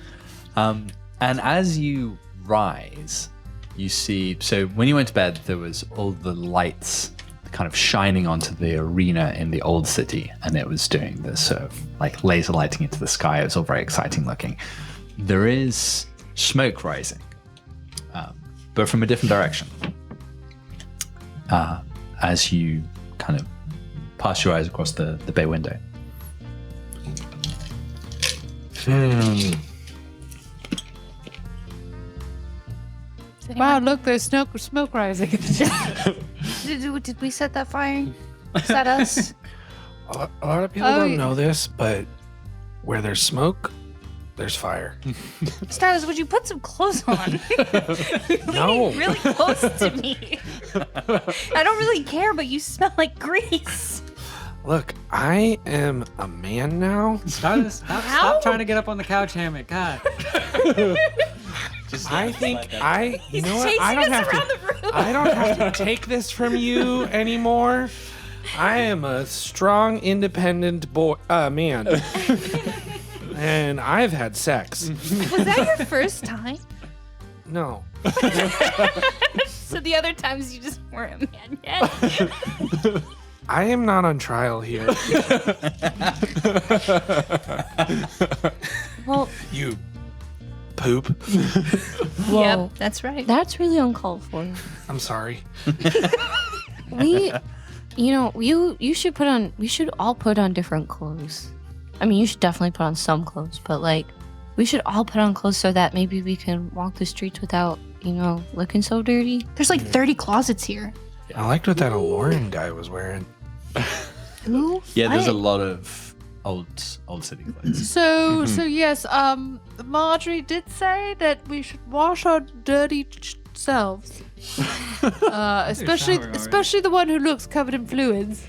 And as you rise, you see. So when you went to bed, there was all the lights kind of shining onto the arena in the old city, and it was doing this sort of like laser lighting into the sky. It was all very exciting looking. There is smoke rising, but from a different direction. As you kind of pass your eyes across the bay window. Wow, look, there's smoke rising. Did we set that fire? Is that us? A lot of people don't know this, but where there's smoke, there's fire. Starless, would you put some clothes on? No. Really close to me. I don't really care, but you smell like grease. Look, I am a man now. Stop trying to get up on the couch hammock. God. I think you know what? Chasing I don't us have around to. the room. I don't have to take this from you anymore. I am a strong, independent man, and I've had sex. Was that your first time? No, So the other times you just weren't a man yet? I am not on trial here. Well, You poop. Yep, that's right. that's really uncalled for. I'm sorry. You should put on. We should all put on different clothes. I mean, you should definitely put on some clothes, but like, we should all put on clothes so that maybe we can walk the streets without, looking so dirty. There's like 30 closets here. I liked what that Aloran guy was wearing. Who? Yeah, there's a lot of old city clothes. So yes, Marjorie did say that we should wash our dirty selves, especially the one who looks covered in fluids.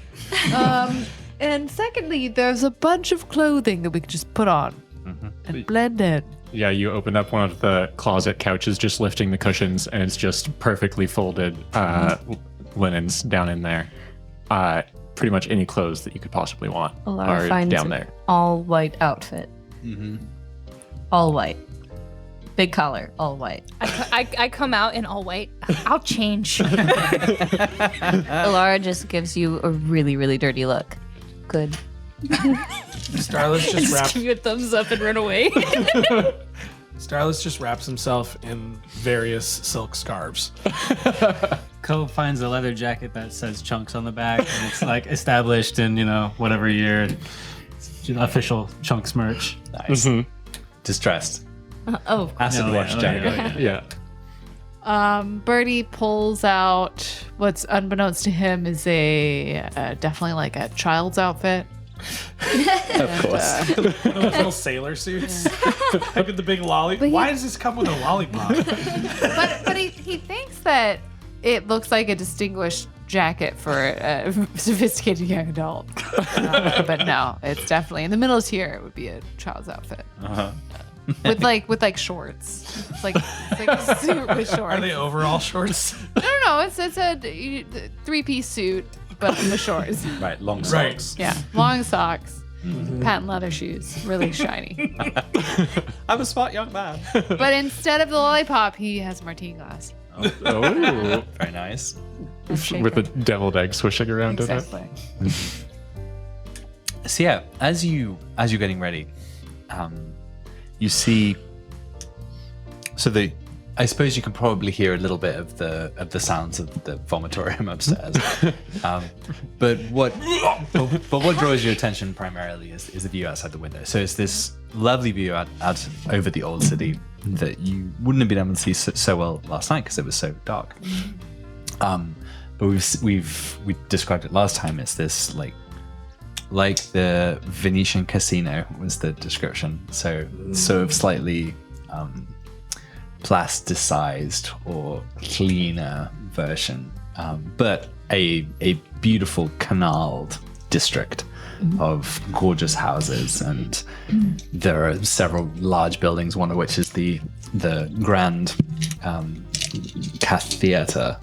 And secondly, there's a bunch of clothing that we can just put on and blend in. Yeah, you open up one of the closet couches, just lifting the cushions, and it's just perfectly folded linens down in there. Pretty much any clothes that you could possibly want Alara are finds down an there. all white outfit. All white. Big collar, all white. I come out in all white. I'll change. Alara just gives you a really, really dirty look. Good. Starless just Give you a thumbs up and run away. Starless just wraps himself in various silk scarves. Cove finds a leather jacket that says chunks on the back, and it's like established in, whatever year. It's official chunks merch. Nice. Distressed. Oh, Acid wash jacket. Yeah. Birdie pulls out what's unbeknownst to him is definitely like a child's outfit. Of course. Those little sailor suits. Like with the big lollipop. Why does this come with a lollipop? But he thinks that It looks like a distinguished jacket for a sophisticated young adult. But no, it's definitely in the middle tier. It would be a child's outfit. With like shorts. It's like a suit with shorts. Are they overall shorts? No. It's a 3-piece suit, but with shorts. Right, long Right. socks. Yeah, long socks, patent leather shoes, really shiny. I'm a smart young man. But instead of the lollipop, he has a martini glass. Oh, Very nice. with the deviled egg swishing around in it. Exactly. So yeah, as you're getting ready, you see. So I suppose you can probably hear a little bit of the sounds of the vomitorium upstairs. But what draws your attention primarily is the view outside the window. So it's this lovely view out over the old city that you wouldn't have been able to see so well last night because it was so dark. But we described it last time. It's this like the Venetian casino was the description. So sort of slightly plasticized or cleaner version, but a beautiful canaled district of gorgeous houses, and there are several large buildings, one of which is the grand theatre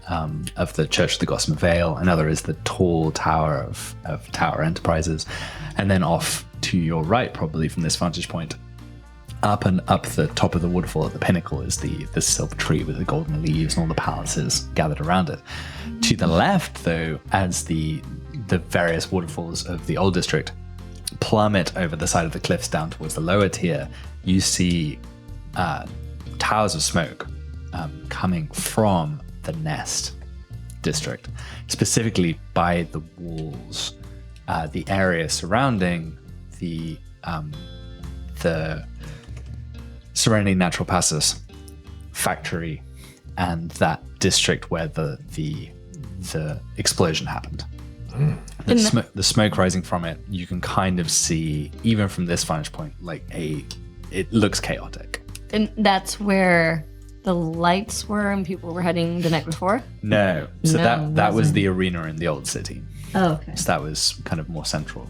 of the Church of the Gossamer Vale. Another is the tall tower of Tower Enterprises, and then off to your right, probably from this vantage point, up the top of the waterfall at the pinnacle is the silver tree with the golden leaves and all the palaces gathered around it. To the left, though, as the various waterfalls of the old district plummet over the side of the cliffs down towards the lower tier, you see towers of smoke coming from the Nest district, specifically by the walls, the area surrounding the Serenity Natural Passes factory and that district where the explosion happened. The smoke rising from it, you can kind of see, even from this vantage point, like it looks chaotic. And that's where the lights were and people were heading the night before? No. So No, that was wasn't. the arena in the old city. Oh, okay. So that was kind of more central.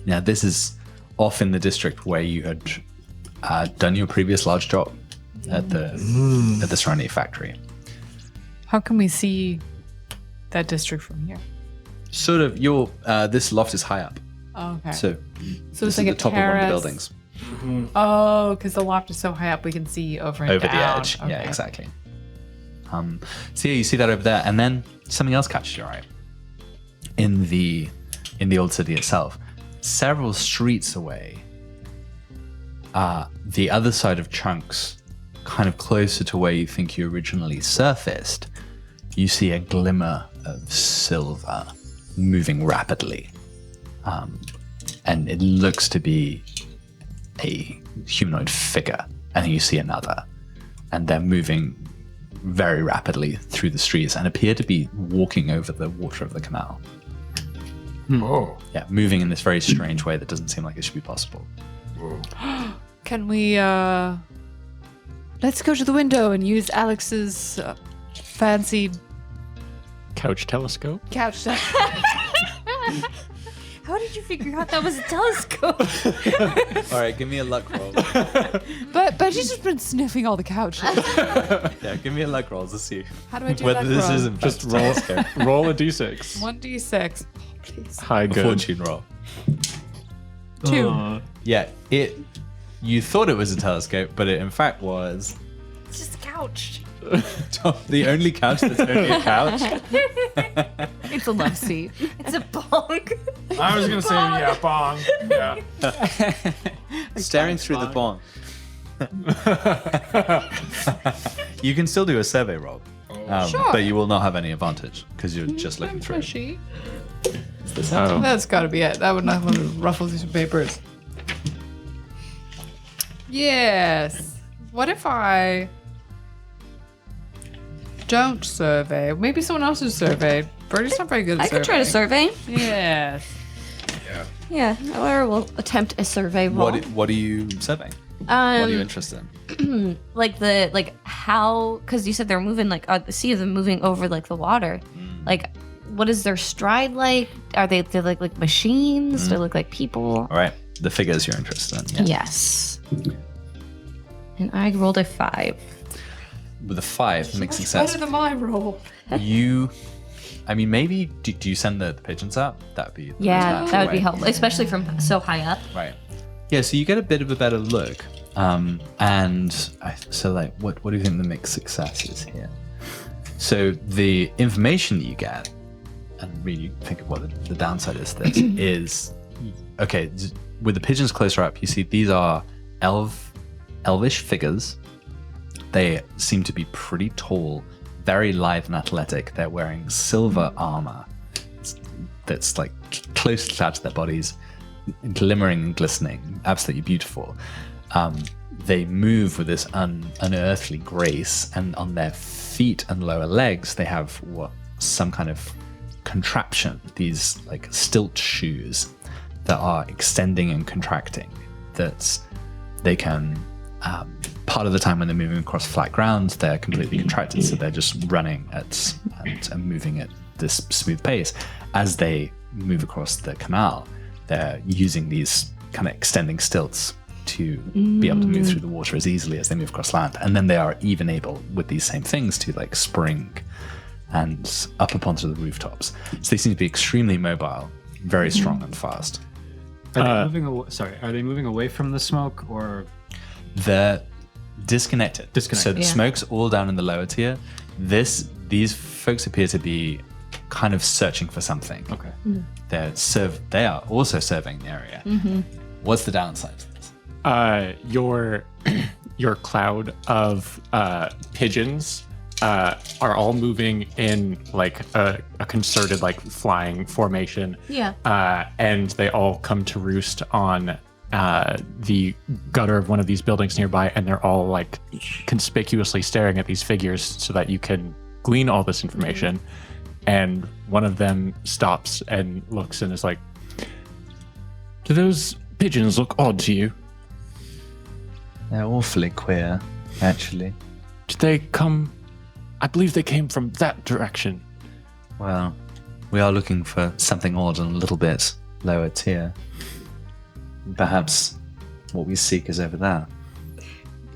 Now, this is off in the district where you had done your previous large job at the Serenity factory. How can we see that district from here? Sort of, this loft is high up. Oh, okay. So So this it's like is a the top terrace. of one of the buildings. Oh, because the loft is so high up, we can see over and Over down. the edge. Yeah, Okay. exactly. So yeah, you see that over there, and then something else catches your eye. In the old city itself, several streets away, the other side of Chunks, kind of closer to where you think you originally surfaced, you see a glimmer of silver moving rapidly. And it looks to be a humanoid figure. And then you see another. And they're moving very rapidly through the streets and appear to be walking over the water of the canal. Oh. Yeah, moving in this very strange way that doesn't seem like it should be possible. Can we, let's go to the window and use Alex's fancy Couch telescope. couch. How did you figure out that was a telescope? All right, give me a luck roll. But she's just been sniffing all the couches. Yeah, give me a luck roll to see How do I do whether that? this roll? is in fact Just roll a d6. 1d6. Oh, please. High a good. fortune roll. 2. Yeah, you thought it was a telescope, but it in fact was It's just a couch. the only couch that's only a couch. It's a love seat. It's a bong. I was gonna say, yeah, bong. Yeah. Staring through the bong. You can still do a survey roll, Sure. but you will not have any advantage because you're just looking through. it. Fishy. Oh. That's got to be it. That would not want to ruffle through some papers. Yes. What if I don't survey? Maybe someone else has surveyed. Birdie's not very good at I could try to surveying. survey. Yes. Yeah, Laura will attempt a survey roll. What are you serving? What are you interested in? How, because you said they're moving see them moving over the water. Like, what is their stride like? Are they like machines? Do they look like people? All right, the figures you're interested in. Yeah. Yes. And I rolled a 5. With a 5, makes success. Better than my roll. Maybe do you send the pigeons up? That'd be Yeah, that would be way. helpful, especially from so high up. Right. Yeah, so you get a bit of a better look. What do you think the mixed success is here? So the information that you get, and really think of what the downside is to this, is, okay, with the pigeons closer up, you see these are elvish figures. They seem to be pretty tall, very lithe and athletic. They're wearing silver armor that's like closely attached to their bodies, glimmering and glistening, absolutely beautiful. They move with this unearthly grace, and on their feet and lower legs, they have some kind of contraption, these like stilt shoes that are extending and contracting, that they can, part of the time when they're moving across flat ground, they're completely contracted, so they're just running and moving at this smooth pace. As they move across the canal, they're using these kind of extending stilts to be able to move through the water as easily as they move across land. And then they are even able, with these same things, to like spring and up onto the rooftops. So they seem to be extremely mobile, very strong and fast. Are they moving away from the smoke, or They're disconnected. So the Yeah. smoke's all down in the lower tier. These folks appear to be kind of searching for something. okay? They are also surveying the area. What's the downside to this? Your cloud of pigeons are all moving in like a concerted like flying formation. Yeah. And they all come to roost on the gutter of one of these buildings nearby, and they're all like conspicuously staring at these figures so that you can glean all this information. And one of them stops and looks and is like, "Do those pigeons look odd to you? They're awfully queer, actually. Did they come? I believe they came from that direction." Well, we are looking for something odd and a little bit lower tier. Perhaps what we seek is over there.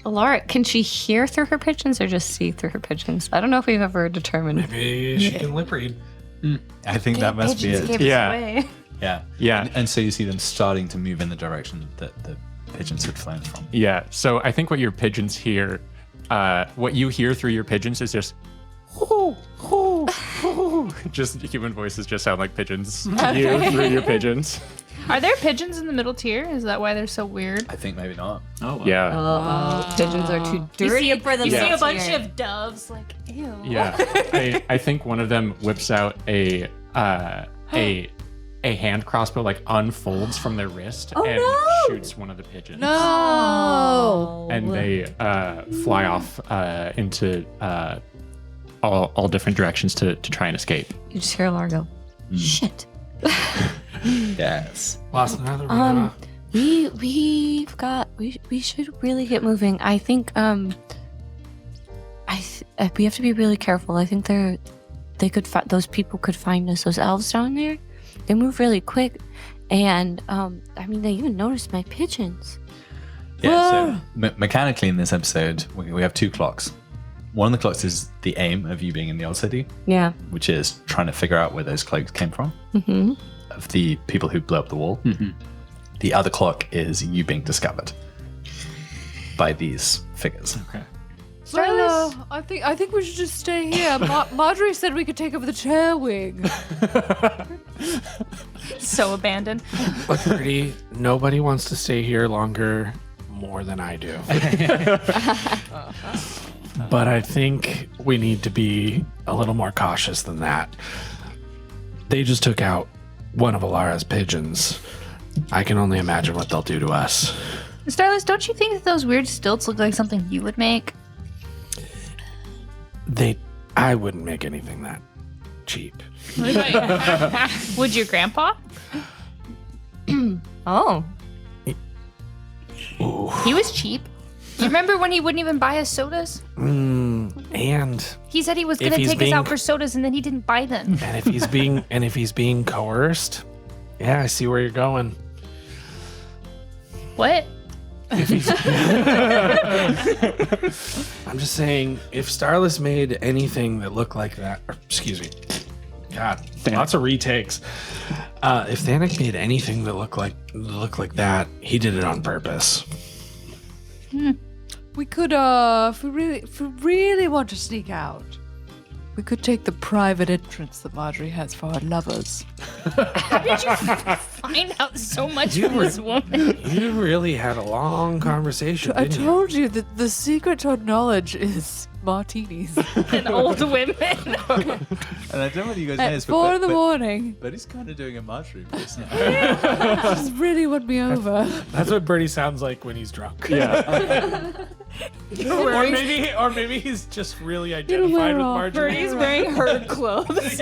Laura, can she hear through her pigeons or just see through her pigeons? I don't know if we've ever determined. Maybe she can lip read. I think that must be it. Yeah. Yeah. Yeah. And so you see them starting to move in the direction that the pigeons had flown from. Yeah. So I think what your pigeons hear, what you hear through your pigeons is just, hoo, hoo, hoo. Just human voices just sound like pigeons to you through your pigeons. Are there pigeons in the middle tier? Is that why they're so weird? I think maybe not. Oh, wow. Yeah. Pigeons are too dirty for them. You see Yeah. a bunch of doves, like, ew. Yeah. I think one of them whips out a hand crossbow, like unfolds from their wrist and shoots one of the pigeons. No. And they fly off into all different directions to try and escape. You just hear Laura go, shit. Yes. Lost another one. We should really get moving. I think we have to be really careful. I think those people could find us. Those elves down there, they move really quick, and they even noticed my pigeons. Yeah, so mechanically in this episode, we have 2 clocks. One of the clocks is the aim of you being in the old city, Yeah. which is trying to figure out where those cloaks came from, Mm-hmm. of the people who blew up the wall. The other clock is you being discovered by these figures. Okay. Well, I think we should just stay here. Marjorie said we could take over the chair wing. So abandoned. Look, Birdie, nobody wants to stay here longer more than I do. But I think we need to be a little more cautious than that. They just took out one of Alara's pigeons. I can only imagine what they'll do to us. Starless, don't you think that those weird stilts look like something you would make? I wouldn't make anything that cheap. Would your grandpa? Oh. He was cheap. You remember when he wouldn't even buy us sodas? And He said he was If going to he's take us being- out for sodas, and then he didn't buy them. if he's being coerced, yeah, I see where you're going. What? I'm just saying, if Starless made anything that looked like that, or, excuse me, God, lots of retakes. If Thanik made anything that looked like that, he did it on purpose. We could, if we really want to sneak out, we could take the private entrance that Marjorie has for our lovers. How did you find out so much from this woman? You really had a long conversation. I Didn't you? told you that the secret to knowledge is martinis. And old women. And I don't know whether you guys At noticed, 4 in the morning. but he's kind of doing a Marjorie voice now. Just really won me over. That's what Birdie sounds like when he's drunk. Yeah. or maybe he's just really identified wear with off. Marjorie. Bernie's wearing herd clothes.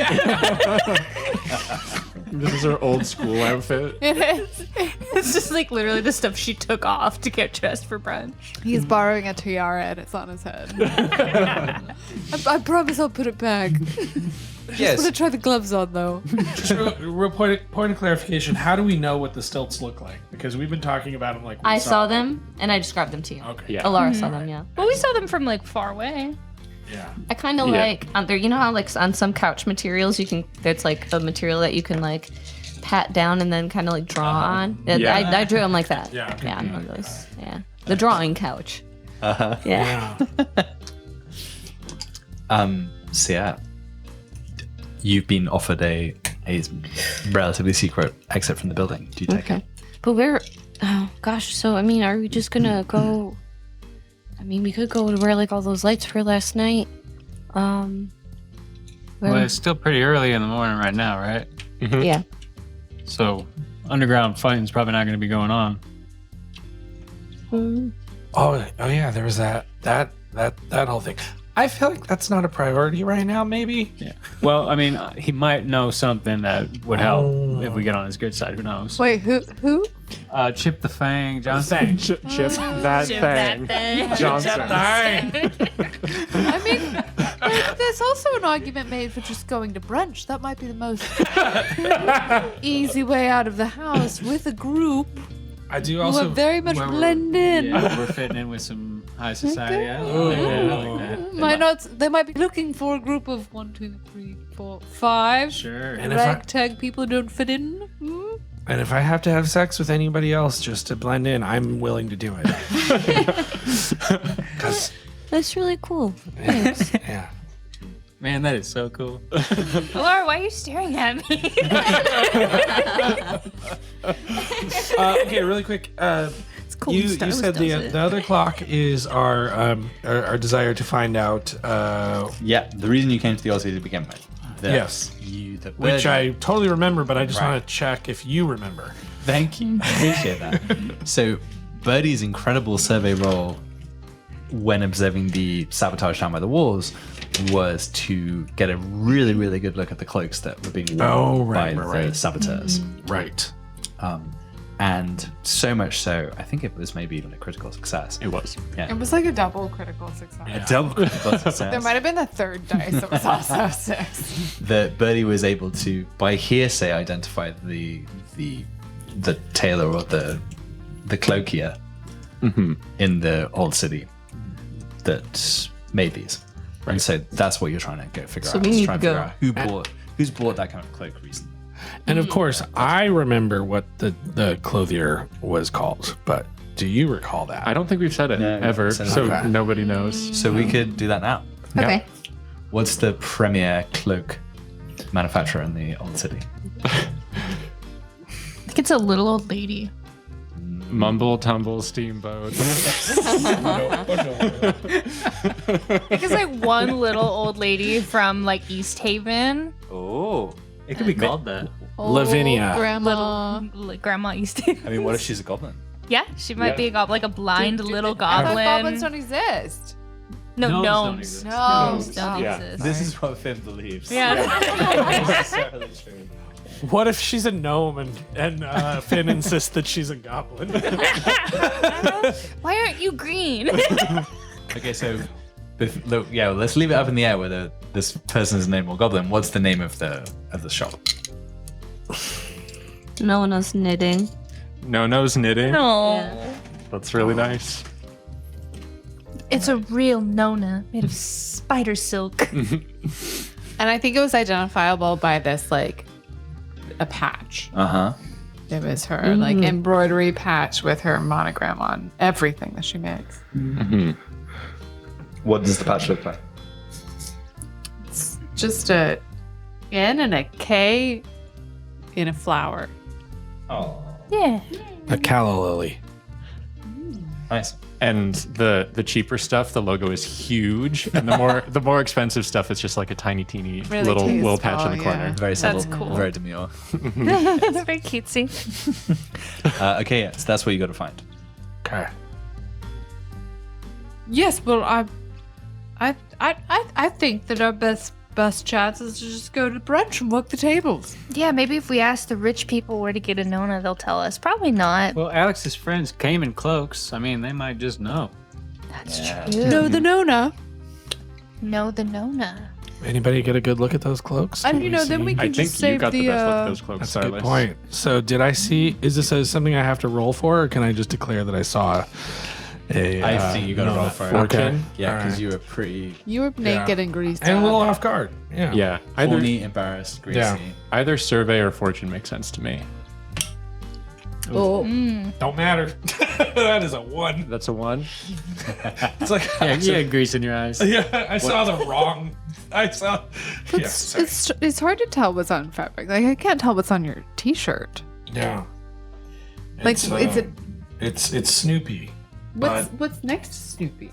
This is her old school outfit. It's just like literally the stuff she took off to get dressed for brunch. He's borrowing a tiara and it's on his head. I promise I'll put it back. I'm gonna try the gloves on though. Just real point of clarification. How do we know what the stilts look like? Because we've been talking about them like we I saw them and I described them to you. Okay. Yeah. Alara saw them, yeah. Well, we saw them from like far away. Yeah. I kind of like there. You know how like on some couch materials you can. There's like a material that you can like pat down and then kind of like draw on. Yeah. I drew them like that. Yeah, okay. Yeah, on one of those. Yeah. The drawing couch. Yeah. Yeah. So yeah, you've been offered a relatively secret exit from the building. Do you take it? But we're. Oh gosh. So I mean, are we just gonna go? I mean, we could go to where like all those lights were last night. Well, it's still pretty early in the morning right now, right? Yeah. So underground fighting's probably not going to be going on. Oh yeah. There was that whole thing. I feel like that's not a priority right now. Maybe. Yeah. Well, I mean, he might know something that would help if we get on his good side. Who knows? Wait, who? Chip the Fang Johnson. Chip that thing. Johnson. I mean, there's also an argument made for just going to brunch. That might be the most easy way out of the house with a group I do who also. are very much Where we're- blend in. Yeah, we're fitting in with some high society. I like that. I like that. Might not. They might be looking for a group of 1, 2, 3, 4, 5 Sure. And if I- ragtag people who don't fit in. Hmm? And if I have to have sex with anybody else just to blend in, I'm willing to do it. Because That's really cool. yeah. Man, that is so cool. Laura, why are you staring at me? Okay, really quick. cool. You Starless said the does it. other clock is our desire to find out. Yeah, the reason you came to the Aussie to begin with. that Yes. the Which I totally remember, but I just Right. want to check if you remember. Thank you. Appreciate that. So, Birdie's incredible survey role when observing the sabotage down by the walls was to get a really, really good look at the cloaks that were being worn by the saboteurs. Right. And so much so, I think it was maybe even a critical success. It was. Yeah. It was like a double critical success. A double critical success. There might have been a third dice that was also 6. That Birdie was able to, by hearsay, identify the tailor or the cloakier in the old city that made these. And so that's what you're trying to go figure So out. we is need trying to to go. figure out who's bought that kind of cloak recently. And of course, I remember what the clothier was called, but do you recall that? I don't think we've said it No, ever, said it. so Okay. nobody knows. So we could do that now. Okay. What's the premier cloak manufacturer in the old city? I think it's a little old lady. Mumble, tumble, steamboat. I think it's like one little old lady from like East Haven. Oh. It could be called that. Lavinia. Grandma. Like Grandma East Haven. I mean, what if she's a goblin? Yeah, she might be a goblin, like a blind little I thought goblin. goblins don't exist. No, Gnomes don't gnomes. exist. No. Gnomes don't Yeah. exist. This is what Finn believes. Yeah. Not necessarily true. What if she's a gnome and Finn insists that she's a goblin? Why aren't you green? Okay, so let's leave it up in the air whether this person's name or goblin. What's the name of the shop? Nona's knitting. Nono's knitting. No. That's really nice. It's a real Nona made of spider silk. And I think it was identifiable by this, like, a patch. Uh-huh. It was her, like, embroidery patch with her monogram on everything that she makes. What does the patch look like? It's just a N and a K in a flower. Oh. Yeah. A calla lily. Nice. And the cheaper stuff, the logo is huge, and the more expensive stuff, it's just like a tiny, teeny Really little cute. patch in the Oh, corner. yeah. Very subtle. That's cool. Very demure. Very cutesy. Okay, yeah, so that's what you got to find. Okay. Yes, well, I think that our best chance is to just go to brunch and work the tables. Yeah, maybe if we ask the rich people where to get a Nona, they'll tell us. Probably not. Well, Alex's friends came in cloaks. I mean, they might just know. That's Yeah. true. No, the Nona. No, the Nona. Anybody get a good look at those cloaks? And, Can you we know, then see? we I can think just you save got the best look at the, those cloaks, That's a good Silas. point. So did I see, is this something I have to roll for, or can I just declare that I saw I think you got to roll for it. Okay. Yeah, because Alright. you were pretty you were naked and greased And a little out. off guard. Yeah. Yeah, either horny, embarrassed, greasy. Yeah. either survey or fortune makes sense to me. Oh, Don't matter. That is a 1. That's a 1. It's like Yeah, you had grease in your eyes. yeah, I saw the wrong. I saw. Yeah, sorry. it's hard to tell what's on fabric. Like, I can't tell what's on your T-shirt. Yeah. Like, it's a- it's Snoopy. What's next to Snoopy?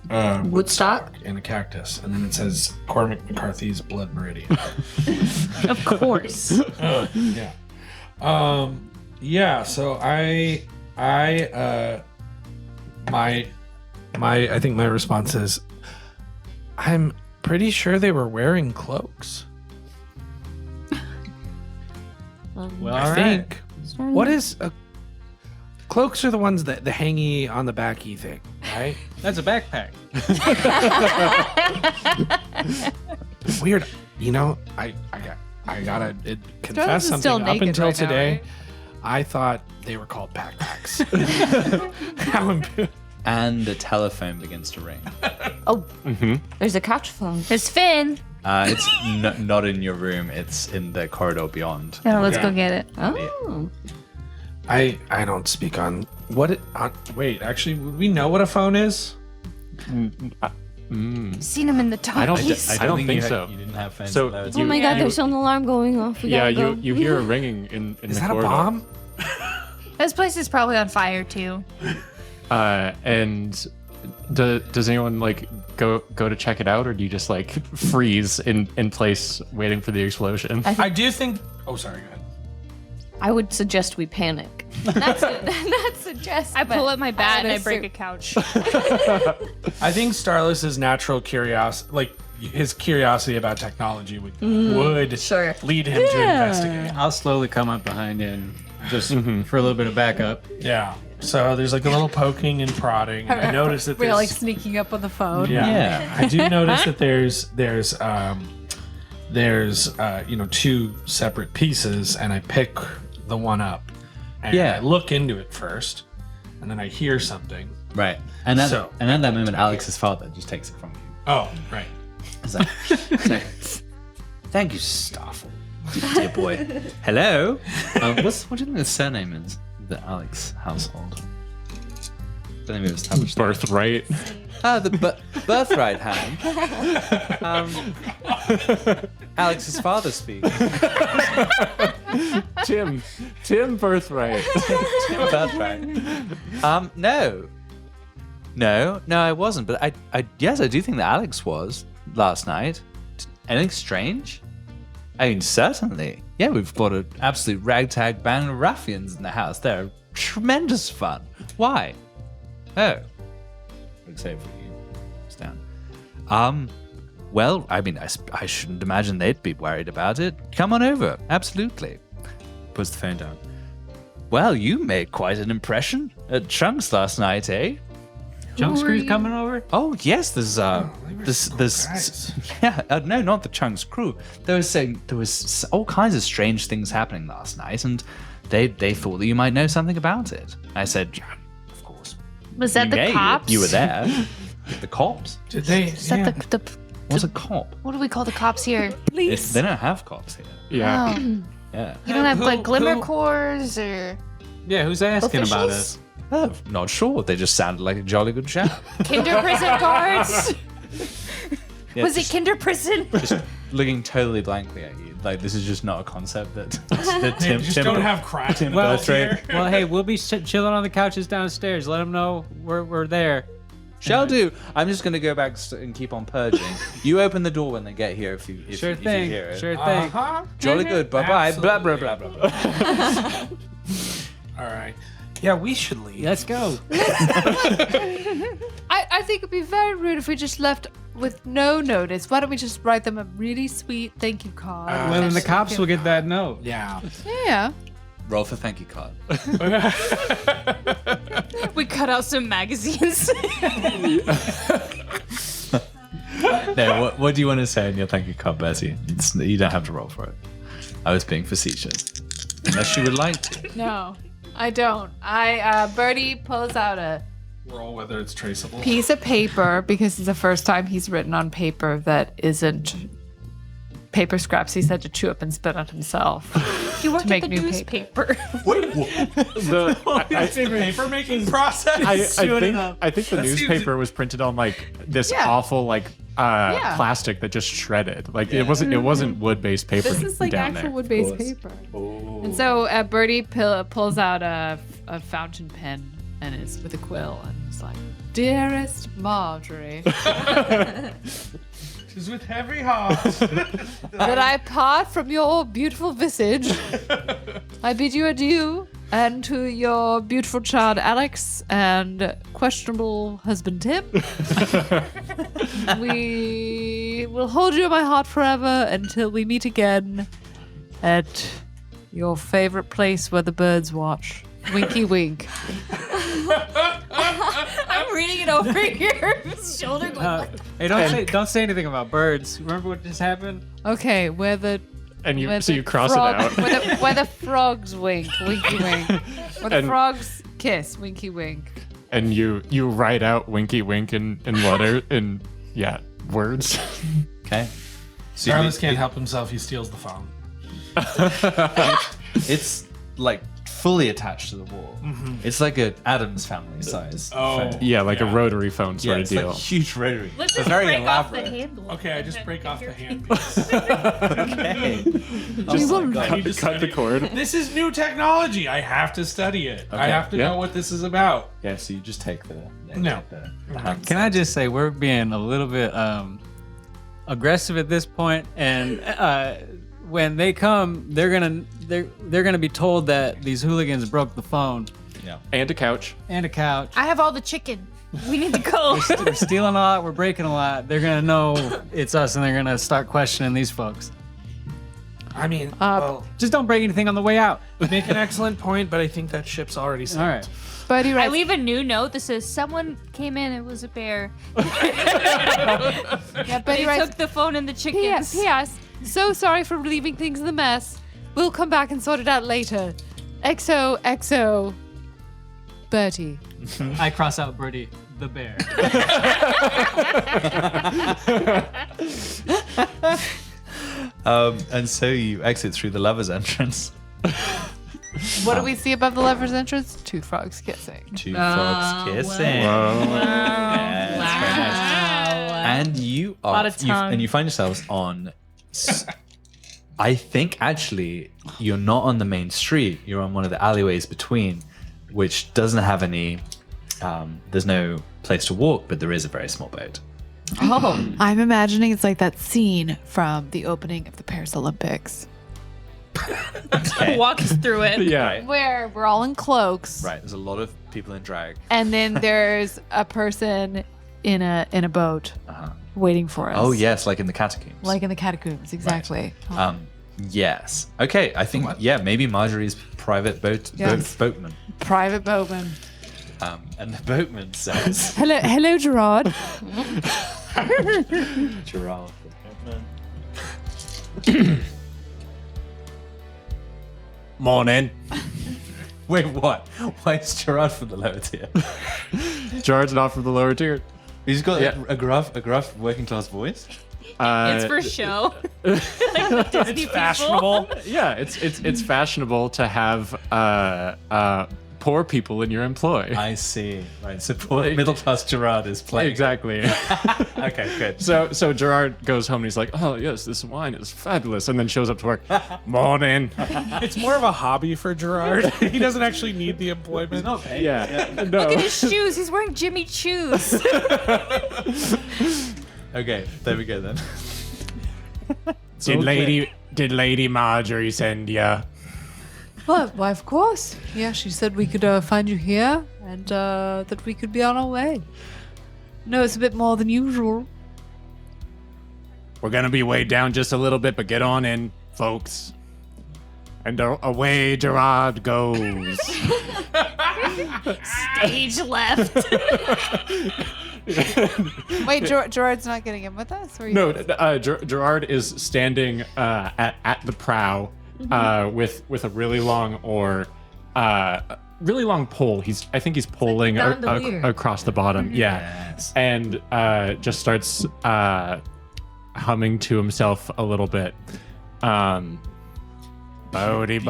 Woodstock? And a cactus, and then it says Cormac McCarthy's Blood Meridian. Of course. Yeah. Yeah. So I think my response is, I'm pretty sure they were wearing cloaks. Well, I all right. think. What is a cloaks are the ones that the hangy on the backy thing, right? That's a backpack. Weird. You know, I gotta confess is something. still Up naked until right now, today, right? I thought they were called backpacks. How And the telephone begins to ring. Oh, there's a couch phone. There's Finn. It's not in your room. It's in the corridor beyond. Oh, let's go get it. Oh. I don't speak on what it. Wait, actually, would we know what a phone is? Seen him in the I don't toys. I don't think you so. You didn't have phones. So- loads. Oh my You- god, you- there's an alarm going off. We Yeah, gotta go. you hear a ringing in Is the that a corridor. bomb? This place is probably on fire too. And does anyone like go to check it out, or do you just like freeze in place waiting for the explosion? I do think. Oh, sorry. Go ahead. I would suggest we panic. That's suggest. I pull up my bat and I break assume- a couch. I think Starless's natural curiosity, like his curiosity about technology, would Sure. lead him to investigate. I'll slowly come up behind him just for a little bit of backup. Yeah. So there's like a little poking and prodding. And I noticed that We're there's like sneaking up on the phone. Yeah. I do notice that there's two separate pieces, and I pick the one up. And Yeah. I look into it first, and then I hear something. Right. And at So- that moment, Alex's father just takes it from you. Oh, right. It's like, thank you, Starfall, dear boy. Hello. What do you think the surname is? The Alex household. I don't think we've established that. Birthright. The birthright hand. Alex's father speaks. Tim Birthright. Birthright. No, I wasn't. But I yes, I do think that Alex was last night. Anything strange? I mean, certainly. Yeah, we've got an absolute ragtag band of ruffians in the house. They're tremendous fun. Why? Oh. Except for you, Stan. Well, I mean, I shouldn't imagine they'd be worried about it. Come on over. Absolutely. puts the phone down. Well, you made quite an impression at Chunks last night, eh? Chunks crew's coming over? Oh yes, there's no, not the Chunks crew. There was all kinds of strange things happening last night, and they thought that you might know something about it. I said, yeah, of course. Was that the cops? You were there. The cops? Did they? Is that the What's a cop? what do we call the cops here? They don't have cops here. Yeah. Oh. Yeah. You don't have like Glimmer cores or Yeah, who's asking about officials? us? Oh, not sure. They just sounded like a jolly good chat. Kinder prison guards? Yeah, Was it Kinder prison? just looking totally blankly at you? Like this is just not a concept that They just don't have cracks in Well, both here. Well, hey, we'll be chilling on the couches downstairs. Let them know we're there. Shall do. I'm just going to go back and keep on purging. You open the door when they get here if you Sure if you thing. hear it. Sure thing. Uh-huh. Jolly good. Bye bye. Blah blah blah blah blah. All right. Yeah, we should leave. Let's go. I think it'd be very rude if we just left with no notice. Why don't we just write them a really sweet thank you card? Well, then the cops will get that note. Yeah. Yeah. Roll for thank you card. We cut out some magazines. No, what do you want to say in your thank you card, Bertie? You don't have to roll for it. I was being facetious. Unless you would like to. No, I don't. Bertie pulls out a Roll whether it's traceable. piece of paper because it's the first time he's written on paper that isn't paper scraps he's had to chew up and spit on himself. You work make at the new newspaper. That's the paper making process. I think the That seems- newspaper was printed on like this Yeah. awful like plastic that just shredded. Like it wasn't wood-based paper. This is like down actual there. wood-based paper. And so Bertie pulls out a fountain pen and it's with a quill and it's like, dearest Marjorie, She's with heavy heart. that I part from your beautiful visage. I bid you adieu, and to your beautiful child Alex and questionable husband Tim. We will hold you in my heart forever until we meet again at your favorite place where the birds watch. Winky wink. I'm reading it over your shoulder going, Hey, don't say anything about birds. Remember what just happened? Okay, where the And where you the cross frog- it out. where the frogs wink, winky wink. Where the And- frogs kiss, winky wink. And you write out winky wink in letter in words. Okay. So Carlos can't help himself. He steals the phone. it's like fully attached to the wall. It's like an Adams family size. phone. Yeah, like a rotary phone Yeah, sort of it's deal. like huge rotary. let's It's just very break off the elaborate. handle. Okay, I just break off the handpiece. Okay. Cut the cord. This is new technology. I have to study it. I Okay, have to know what this is about. Yeah, so you just take the No. the hand. Can I just say we're being a little bit aggressive at this point, and when they come, they're gonna be told that these hooligans broke the phone Yeah. And a couch. and a couch. I have all the chicken. We need to go. We're stealing a lot. We're breaking a lot. They're gonna know it's us, and they're gonna start questioning these folks. I mean, well, Just don't break anything on the way out. make an excellent point, but I think that ship's already sailed. All right. Bertie I writes, leave a new note that says someone came in. It was a bear. yeah, They Bertie writes, took the phone and the chickens. P.S. So sorry for leaving things in the mess. We'll come back and sort it out later. XOXO. Bertie. I cross out Birdie the bear. And so you exit through the lover's entrance. What do we see above the lover's entrance? Two frogs kissing. Two frogs kissing. Yeah, it's very nice. And you are, Lot of tongue. and you find yourselves on. I think actually you're not on the main street. You're on one of the alleyways between, which doesn't have any. There's no place to walk, but there is a very small boat. Oh. I'm imagining it's like that scene from the opening of the Paris Olympics. Walk us through it. Yeah. Where we're all in cloaks. Right. There's a lot of people in drag. And then there's a person in a boat Uh-huh. waiting for us. Oh yes, like in the catacombs. Like in the catacombs, exactly. Yeah, Yes. Okay, I think, maybe Marjorie's private boatman. Private boatman. And the boatman says... Hello, Gerard. Gerard. Morning. Wait, what? Why is Gerard from the lower tier? Gerard's not from the lower tier. He's got a gruff working class voice. It's for show. Like the Disney people. Fashionable. Yeah, it's fashionable to have poor people in your employ. I see. Right, so poor middle class Gerard is playing. Exactly. Okay, good. So Gerard goes home and he's like, "Oh yes, this wine is fabulous," and then shows up to work. Morning. It's more of a hobby for Gerard. He doesn't actually need the employment. Yeah. No. Look at his shoes. He's wearing Jimmy Choos. Okay, there we go then. Did Lady Marjorie send ya? Well, why, of course. Yeah, she said we could find you here and that we could be on our way. No, it's a bit more than usual. We're gonna be weighed down just a little bit, but get on in, folks. And away Gerard goes. Stage left. Wait, Gerard's not getting in with us? Or No, Gerard is standing at the prow with a really long oar, really long pole. I think he's pulling across the bottom. Yes. And just starts humming to himself a little bit. Boaty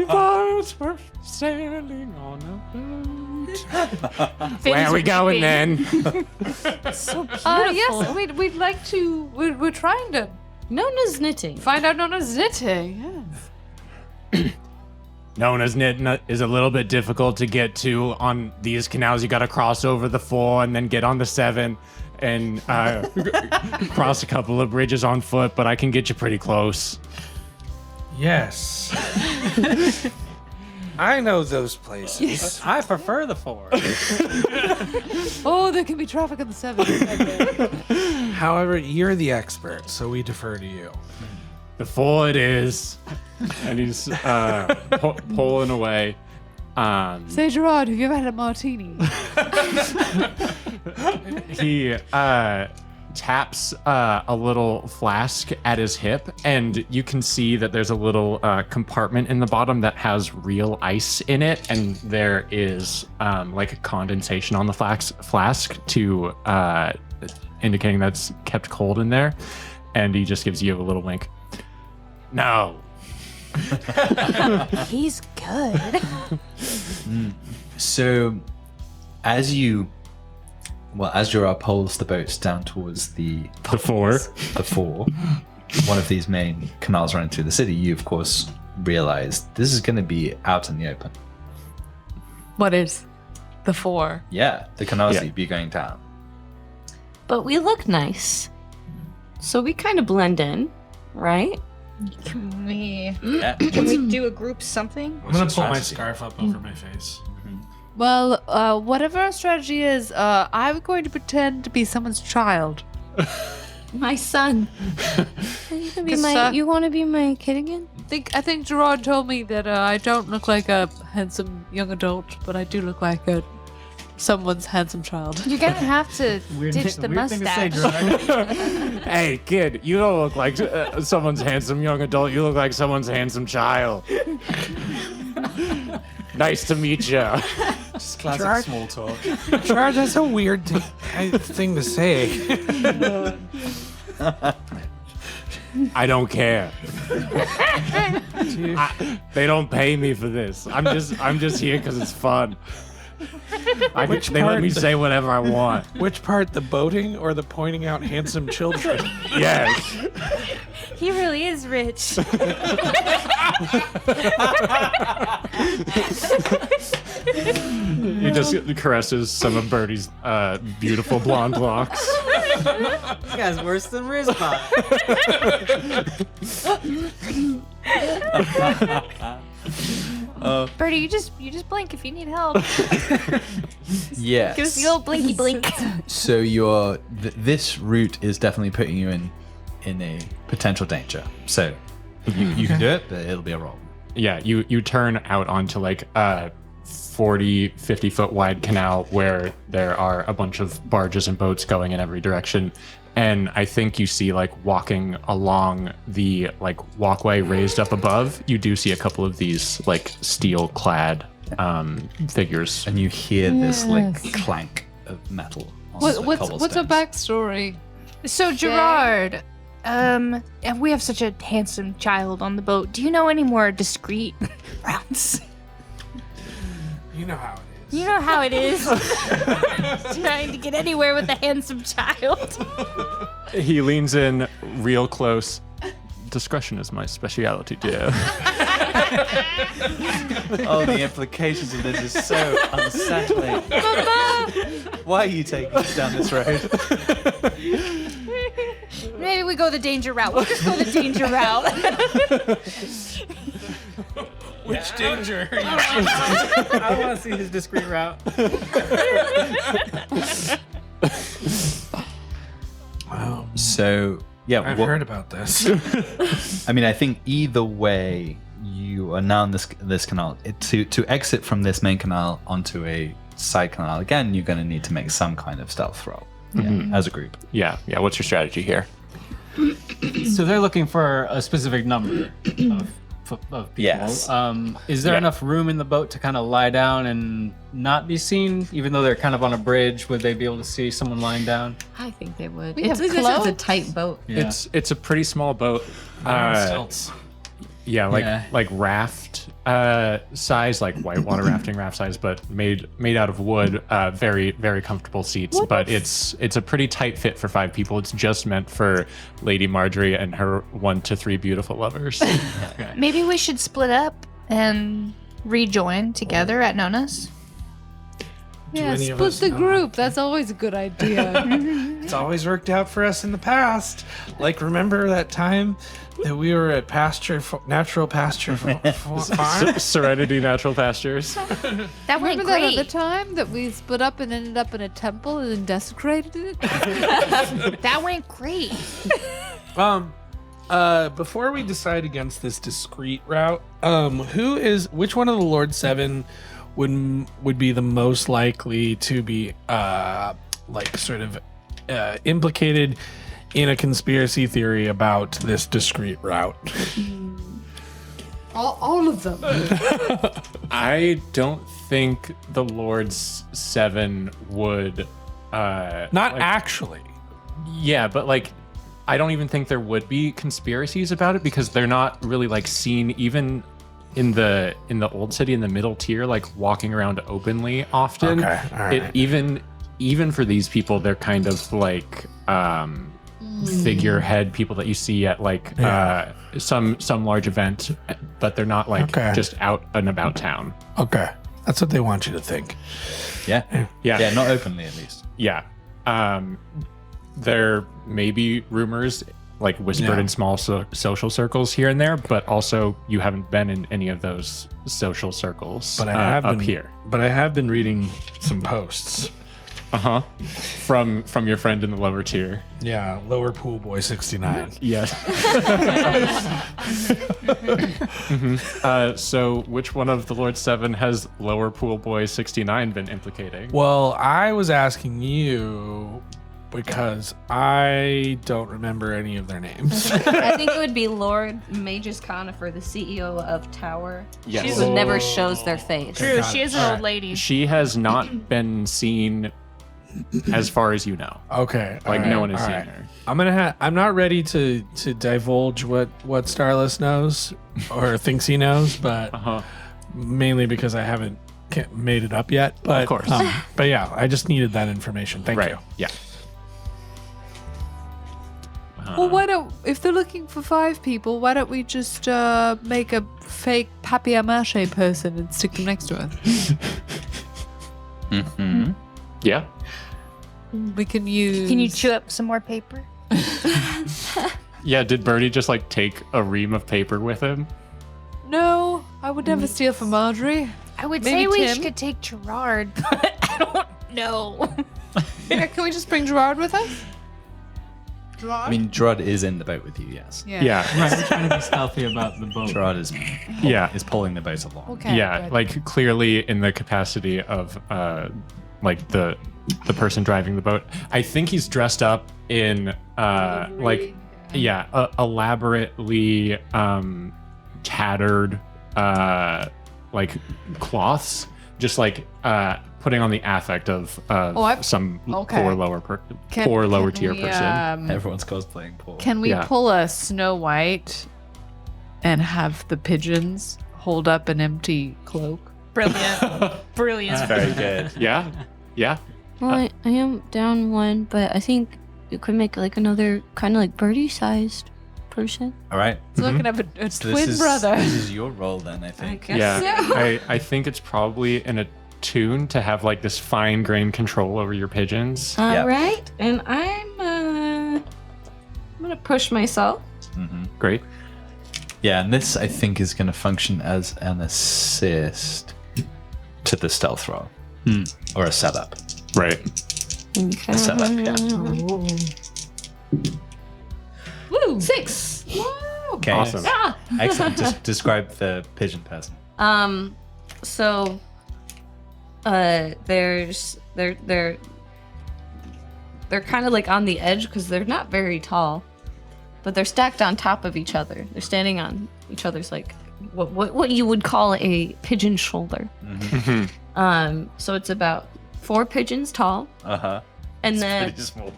boats, we're sailing on a boat. Where are we going then? So beautiful. Yes, we'd like to. We're trying to Nona's knitting. find out Nona's knitting. Yes. Nona's knitting is a little bit difficult to get to on these canals. You got to cross over the 4 and then get on the 7 and cross a couple of bridges on foot, but I can get you pretty close. Yes. I know those places. Yes. I prefer the 4. Oh, there can be traffic on the 7. However, you're the expert, so we defer to you. The 4 it is. And he's pulling away. Say, Gerard, have you ever had a martini? He taps a little flask at his hip, and you can see that there's a little compartment in the bottom that has real ice in it, and there is like a condensation on the flask to indicating that's kept cold in there, and he just gives you a little wink. No. He's good. So, as Gerard pulls the boats down towards the 4, one of these main canals running through the city, you of course realize this is going to be out in the open. What is the 4? Yeah, the canals that you'd be going down. But we look nice. So we kind of blend in, right? Can we Yeah. do a group something? I'm going to pull my scarf up over my face. Well, whatever our strategy is, I'm going to pretend to be someone's child. My son. You can be Cause, you want to be my kid again? I think Gerard told me that I don't look like a handsome young adult, but I do look like someone's handsome child. You're gonna have to ditch the mustache. Hey, kid, you don't look like someone's handsome young adult. You look like someone's handsome child. Nice to meet you. Just classic small talk. Gerard, that's a weird thing to say. I don't care. They don't pay me for this. I'm just here because it's fun. They let me say whatever I want. Which part, the boating or the pointing out handsome children? Yes. He really is rich. He just caresses some of Birdie's beautiful blonde locks. This guy's worse than Rizbot. Birdie, you just blink if you need help. Yes. Give us the old blinky blink. So this route is definitely putting you in a potential danger. So you can do it, but it'll be a roll. Yeah, you turn out onto like a 40, 50 foot wide canal where there are a bunch of barges and boats going in every direction. And I think you see like walking along the like walkway raised up above, you do see a couple of these like steel clad figures. And you hear this like clank of metal. On the What's a cobblestones. backstory? So Gerard, and we have such a handsome child on the boat. Do you know any more discreet routes? You know how it is. You know how it is. Trying to get anywhere with a handsome child. He leans in real close. Discretion is my speciality, dear. Oh, the implications of this is so unsettling. Why are you taking us down this road? Maybe we go the danger route. We'll just go the danger route. Which danger are you I want to see his discreet route. Wow. So, yeah. I've heard about this. I mean, I think either way, you are now in this canal. To exit from this main canal onto a side canal, again, you're going to need to make some kind of stealth roll as a group. Yeah. What's your strategy here? So they're looking for a specific number of people. Yes. Is there Yeah. enough room in the boat to kind of lie down and not be seen? Even though they're kind of on a bridge, would they be able to see someone lying down? I think they would. We It's have because it's a cloaks? tight boat. Yeah. It's a pretty small boat. Stilts. Yeah, Yeah. like raft size, like whitewater rafting raft size, but made out of wood. Very very comfortable seats, but it's a pretty tight fit for 5 people. It's just meant for Lady Marjorie and her 1 to 3 beautiful lovers. Maybe we should split up and rejoin together at Nona's. Yeah, any of split us the know? group. That's always a good idea. It's always worked out for us in the past. Like, remember that time that we were at natural pasture farm? Serenity Natural Pastures. That went Remember that great. other time that we split up and ended up in a temple and then desecrated it? That went great. Before we decide against this discreet route, which one of the Lord Seven would be the most likely to be implicated in a conspiracy theory about this discreet route? All of them. I don't think the Lord's 7 would. Not like- actually. Yeah, but like, I don't even think there would be conspiracies about it because they're not really like seen even in the old city in the middle tier, like walking around openly often. Okay, all right. Even for these people, they're kind of like figurehead people that you see at like some large event, but they're not like just out and about town. Okay, that's what they want you to think. Yeah. Yeah. Not openly, at least. Yeah. There may be rumors like whispered in small social circles here and there, but also you haven't been in any of those social circles But I have up been here. But I have been reading some posts. From your friend in the lower tier. Yeah, Lower Pool Boy 69. Yes. So which one of the Lord 7 has Lower Pool Boy 69 been implicating? Well, I was asking you because I don't remember any of their names. I think it would be Lord Magus Conifer, the CEO of Tower. Yes. Who never shows their face. True, she is an old lady. She has not been seen as far as you know. Okay, Like all no right, one has all seen right. her. I'm not ready to divulge what Starless knows or thinks he knows, but mainly because I haven't made it up yet. But Of course. But yeah, I just needed that information. Thank Right. you. Yeah. Well, why don't, if they're looking for 5 people, why don't we just make a fake papier-mâché person and stick them next to us? Mm-hmm. Yeah. We can use... Can you chew up some more paper? Yeah, did Birdie just like take a ream of paper with him? No, I would never steal from Audrey. I would Maybe say we Tim? should take Gerard, but I don't know. Yeah, can we just bring Gerard with us? Gerard? I mean, Gerard is in the boat with you, yes. Yeah. Right, we're trying to be stealthy about the boat. Gerard is pulling the boat along. Okay. Yeah, good. like clearly in the capacity of like the person driving the boat. I think he's dressed up in elaborately tattered like cloths, just like putting on the affect of some okay. poor lower tier we, person. Everyone's cosplaying Paul. Can we Yeah. pull a Snow White and have the pigeons hold up an empty cloak? Brilliant. Brilliant. Very good. Yeah, yeah. Well, I am down one, but I think you could make like another kind of like birdie-sized person. All right. So I can have a So twin brother. This is your role then, I think. Yeah, I think it's probably in a tune to have like this fine-grained control over your pigeons. Yeah. Right, and I'm gonna push myself. Great. Yeah, and this I think is going to function as an assist to the stealth roll, or a setup. Right. Okay. A setup, yeah. Woo! 6. Okay. Awesome. Excellent. Just describe the pigeon person. So, there's they're kind of like on the edge because they're not very tall, but they're stacked on top of each other. They're standing on each other's like what you would call a pigeon shoulder. So it's about 4 pigeons tall, and then Pretty small.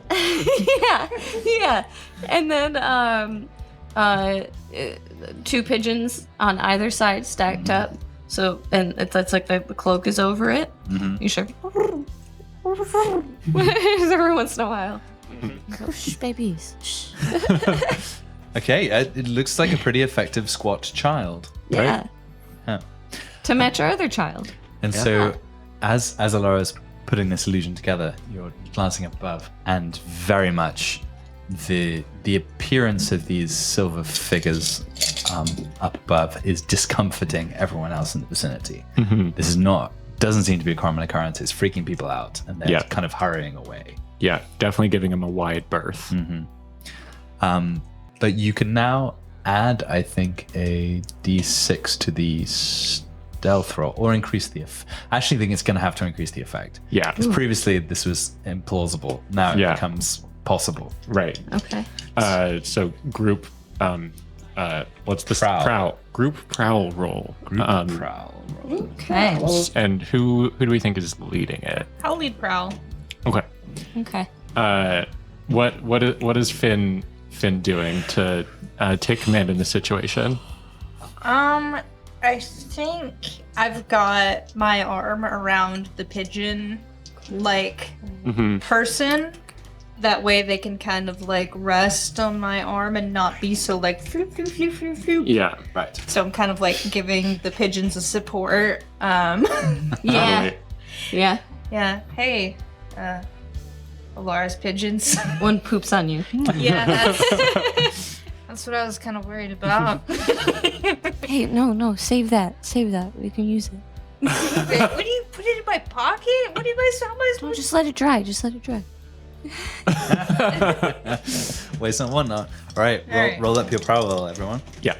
yeah, and then 2 pigeons on either side stacked up. So and that's like the cloak is over it. You sure? Every once in a while. Shh, babies. Shh. Okay, it looks like a pretty effective squat child. Yeah. Yeah. To match our other child. And so, as Alara's putting this illusion together, you're glancing up above, and very much the appearance of these silver figures up above is discomforting everyone else in the vicinity. This is doesn't seem to be a common occurrence. It's freaking people out, and they're kind of hurrying away. Yeah, definitely giving him a wide berth. But you can now add, I think, a d6 to the stealth roll, or increase the I actually think it's going to have to increase the effect. Yeah. Because previously this was implausible. Now it becomes possible. Right. Okay. So group, what's the Prowl. Group prowl roll. Prowl roll. Okay. And who do we think is leading it? I'll lead Prowl. Okay. Okay. What is Finn doing to take command in the situation? I think I've got my arm around the pigeon, person. That way they can kind of rest on my arm and not be so floop, floop, floop, floop, floop. Yeah. Right. So I'm kind of giving the pigeons a support. Yeah. Yeah. Yeah. Hey, Alara's pigeons. One poops on you. Yeah, that's what I was kind of worried about. Hey, no, save that. Save that. We can use it. What do you put it in my pocket? What do you guys? How am I No, supposed just let it dry. Just let it dry. Waste not, want not. All right, right. roll up your prowl roll, everyone. Yeah.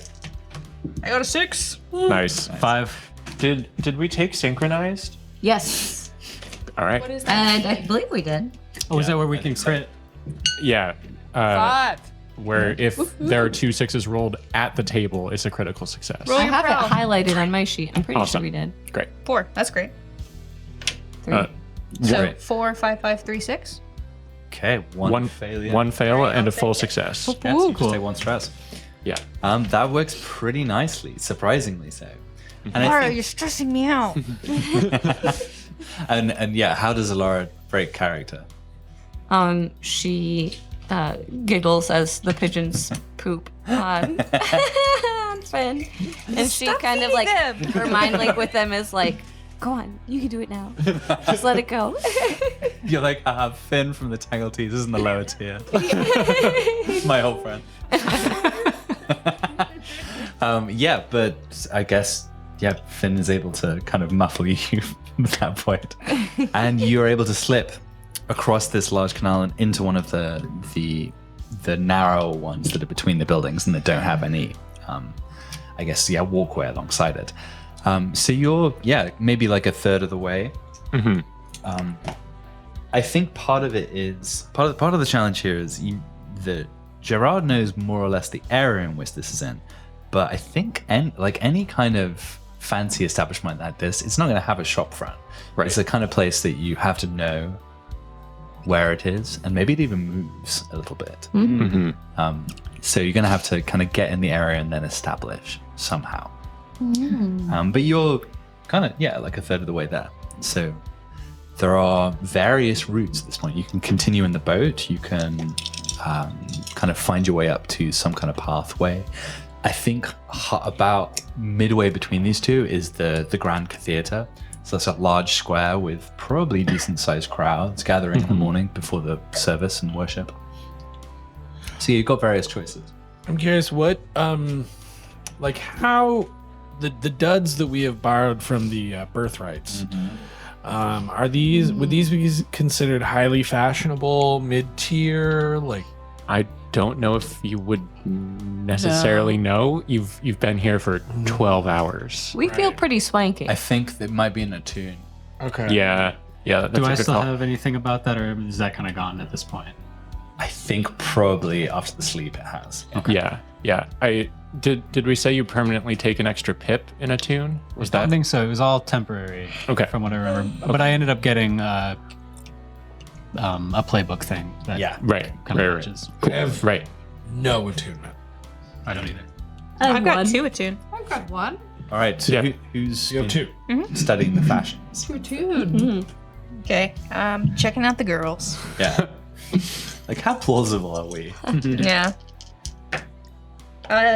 I got a 6. Nice. 5. Did we take synchronized? Yes. All right. What is that? And I believe we did. Oh, is that where we can crit? Yeah. 5. Where if there are 2 6s rolled at the table, it's a critical success. Roll I your have prowl. it highlighted on my sheet. I'm pretty Awesome. sure we did. Great. 4. That's great. 3. So Great. 4, 5, 5, 3, 6. Okay, one failure. One fail Alright, and I'll a full take it. success. Yeah, so you just take 1 stress. Yeah. That works pretty nicely, surprisingly so. And I Alara, think, you're stressing me out. and yeah, how does Alara break character? She giggles as the pigeons poop on Finn, and she kind of her mind with them is go on, you can do it now. Just let it go. You're Finn from the Tangle Teasers in the lower tier. My old friend. Yeah, but I guess Finn is able to kind of muffle you at that point, and you're able to slip across this large canal and into one of the narrow ones that are between the buildings and that don't have any, walkway alongside it. So you're maybe like a third of the way. I think part of it is part of the challenge here is that Gerard knows more or less the area in which this is in, but I think any kind of fancy establishment like this, it's not going to have a shop front. Right. It's the kind of place that you have to know where it is, and maybe it even moves a little bit. So you're going to have to kind of get in the area and then establish somehow. But you're kind of like a third of the way there. So there are various routes at this point. You can continue in the boat. You can kind of find your way up to some kind of pathway. I think about midway between these two is the Grand Theatre. So that's a large square with probably decent-sized crowds gathering in the morning before the service and worship. So you've got various choices. I'm curious what, how the duds that we have borrowed from the birthrights, would these be considered highly fashionable, mid-tier? I don't know if you would necessarily know. You've been here for 12 hours. We feel pretty swanky. I think that might be in a tune. Okay. Yeah. That's Do a I good still call. have anything about that, or is that kind of gone at this point? I think probably after the sleep it has. Yeah. I did we say you permanently take an extra pip in a tune? Was I that? think so. It was all temporary. Okay. From what I remember, but I ended up getting a playbook thing. That Right. Kind of Right. matches. I have Right. no attunement. I don't either. I've got 2 attuned. I've got one. All right, so Yeah. who's You have two. studying the fashions? Two tuned. Okay, checking out the girls. Yeah. Like, how plausible are we? Yeah.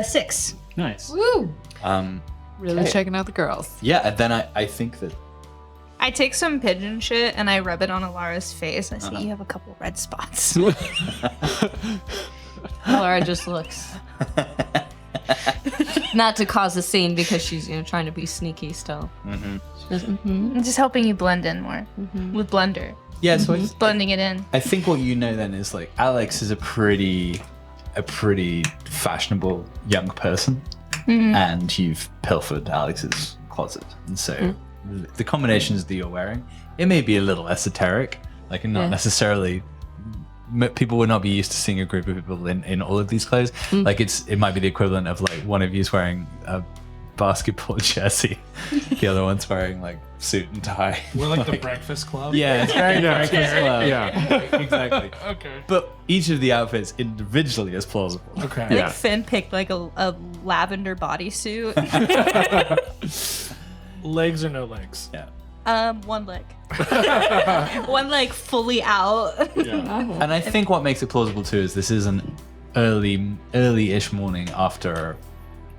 6. Nice. Woo! Really Okay. checking out the girls. Yeah, and then I think that I take some pigeon shit and I rub it on Alara's face. I see you have a couple red spots. Laura just looks. Not to cause a scene because she's trying to be sneaky still. She goes, I'm just helping you blend in more with blender. yeah. So Blending it in. I think what you know then is like Alex is a pretty fashionable young person, and you've pilfered Alex's closet, and so the combinations that you're wearing, it may be a little esoteric, like not necessarily. People would not be used to seeing a group of people in all of these clothes. Like it might be the equivalent of like one of you's wearing a basketball jersey, the other one's wearing like suit and tie. We're like the Breakfast Club. Yeah, it's very Breakfast Club. Yeah. Exactly. Okay. But each of the outfits individually is plausible. Okay. I think Finn picked like a lavender bodysuit. Legs or no legs? Yeah. One leg. One leg fully out. And I think what makes it plausible too is this is an early-ish morning after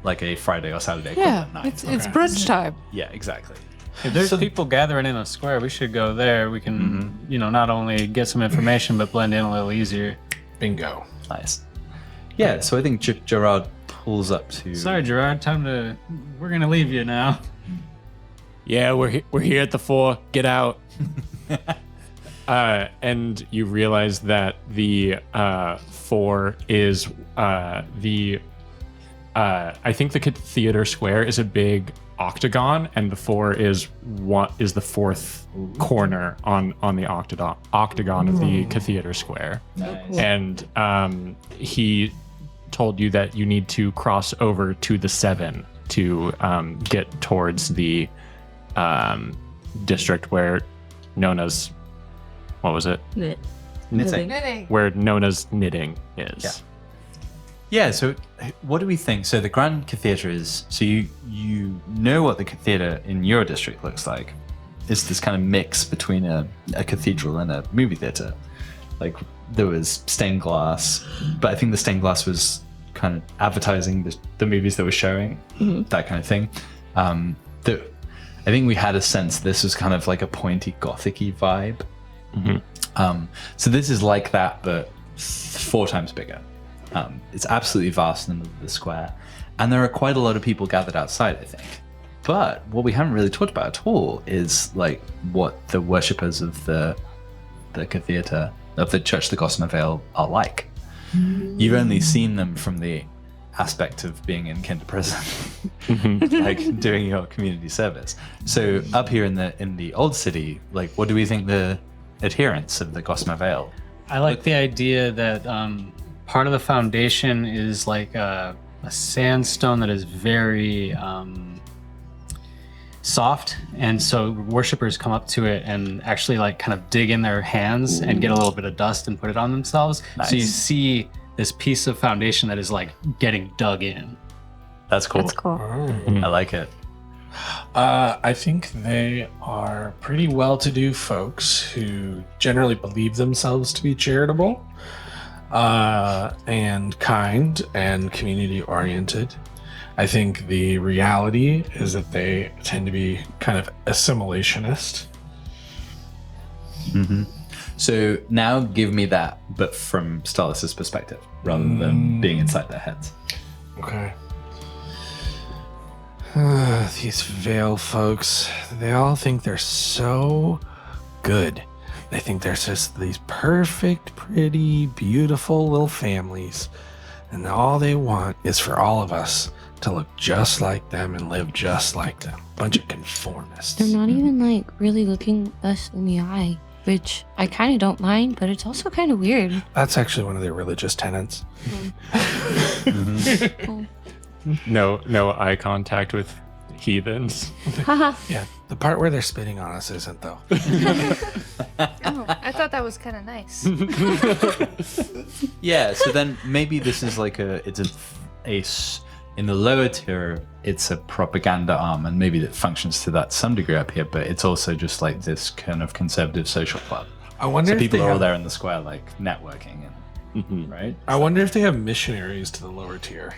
like a Friday or Saturday Yeah, club night. it's brunch time. Yeah, exactly. If there's people gathering in a square, we should go there. We can, not only get some information, but blend in a little easier. Bingo. Nice. Yeah, so I think Gerard pulls up to... Sorry, Gerard. We're gonna leave you now. Yeah, we're here at the 4. Get out. And you realize that the 4 is I think the theater square is a big octagon, and the 4 is the fourth corner on the octagon of the cathedral square. Nice. And he told you that you need to cross over to the 7 to get towards the district where Nona's, what was it? Knitting. Knitting. Where Nona's knitting is. Yeah, so what do we think? So the Grand Cathedral is, so you know what the cathedral in your district looks like. It's this kind of mix between a cathedral and a movie theater. Like there was stained glass, but I think the stained glass was kind of advertising the movies that were showing, that kind of thing. I think we had a sense this was kind of like a pointy gothic-y vibe. So this is like that, but 4 times bigger. It's absolutely vast in the middle of the square. And there are quite a lot of people gathered outside, I think. But what we haven't really talked about at all is like what the worshippers of the cathedra of the Church of the Gossamer Vale are like. You've only seen them from the aspect of being in kinder prison, like doing your community service. So up here in the old city, like what do we think the adherents of the Gossamer Vale? I like the idea that part of the foundation is like a sandstone that is very soft, and so worshippers come up to it and actually like kind of dig in their hands and get a little bit of dust and put it on themselves. Nice. So you see this piece of foundation that is like getting dug in. That's cool. That's cool. I like it. I think they are pretty well-to-do folks who generally believe themselves to be charitable and kind and community-oriented. I think the reality is that they tend to be kind of assimilationist. So now give me that, but from Stalus's perspective, rather than being inside their heads. Okay. These Vale folks, they all think they're so good. They think they're just these perfect, pretty, beautiful little families. And all they want is for all of us to look just like them and live just like them. Bunch of conformists. They're not even like really looking us in the eye, which I kind of don't mind, but it's also kind of weird. That's actually one of their religious tenets. No eye contact with heathens. Yeah, the part where they're spitting on us isn't, though. Oh, I thought that was kind of nice. Yeah, so then maybe this is like in the lower tier, it's a propaganda arm, and maybe it functions to that some degree up here, but it's also just like this kind of conservative social club. I wonder So if people they are all have, there in the square, like networking, and right? I wonder if they have missionaries to the lower tier.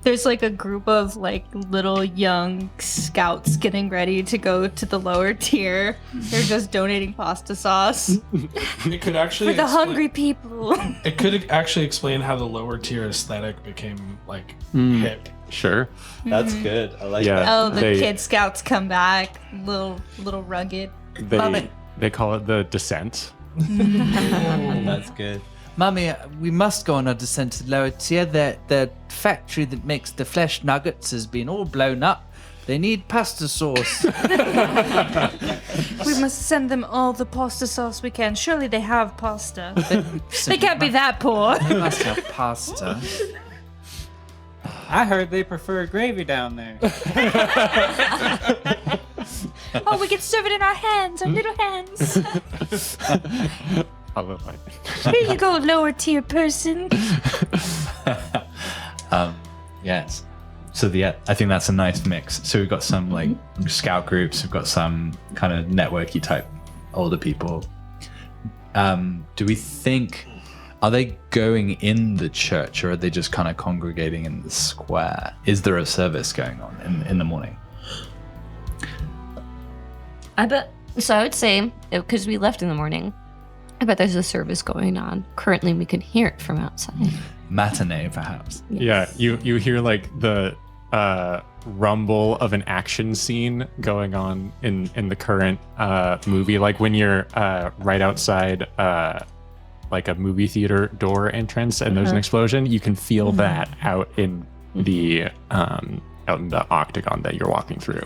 There's like a group of like little young scouts getting ready to go to the lower tier. They're just donating pasta sauce It could actually for the explain- hungry people. It could actually explain how the lower tier aesthetic became like hip. Sure. That's good. I like Yeah. that. Oh, the They- Kid Scouts come back, little rugged. Love it. They call it the descent. That's good. Mummy, we must go on our descent to the lower tier. The factory that makes the flesh nuggets has been all blown up. They need pasta sauce. We must send them all the pasta sauce we can. Surely they have pasta. They can't be that poor. They must have pasta. I heard they prefer gravy down there. Oh, we can serve it in our hands, our little hands. I love it. Here you go, lower tier person. Yes. So I think that's a nice mix. So we've got some like scout groups, we've got some kind of networky type older people. Do we think, are they going in the church, or are they just kind of congregating in the square? Is there a service going on in the morning? I bet. So I would say, because we left in the morning, I bet there's a service going on. Currently, we can hear it from outside. Matinee, perhaps. Yeah, you hear like the rumble of an action scene going on in the current movie, like when you're right outside like a movie theater door entrance and there's an explosion. You can feel that out in the octagon that you're walking through.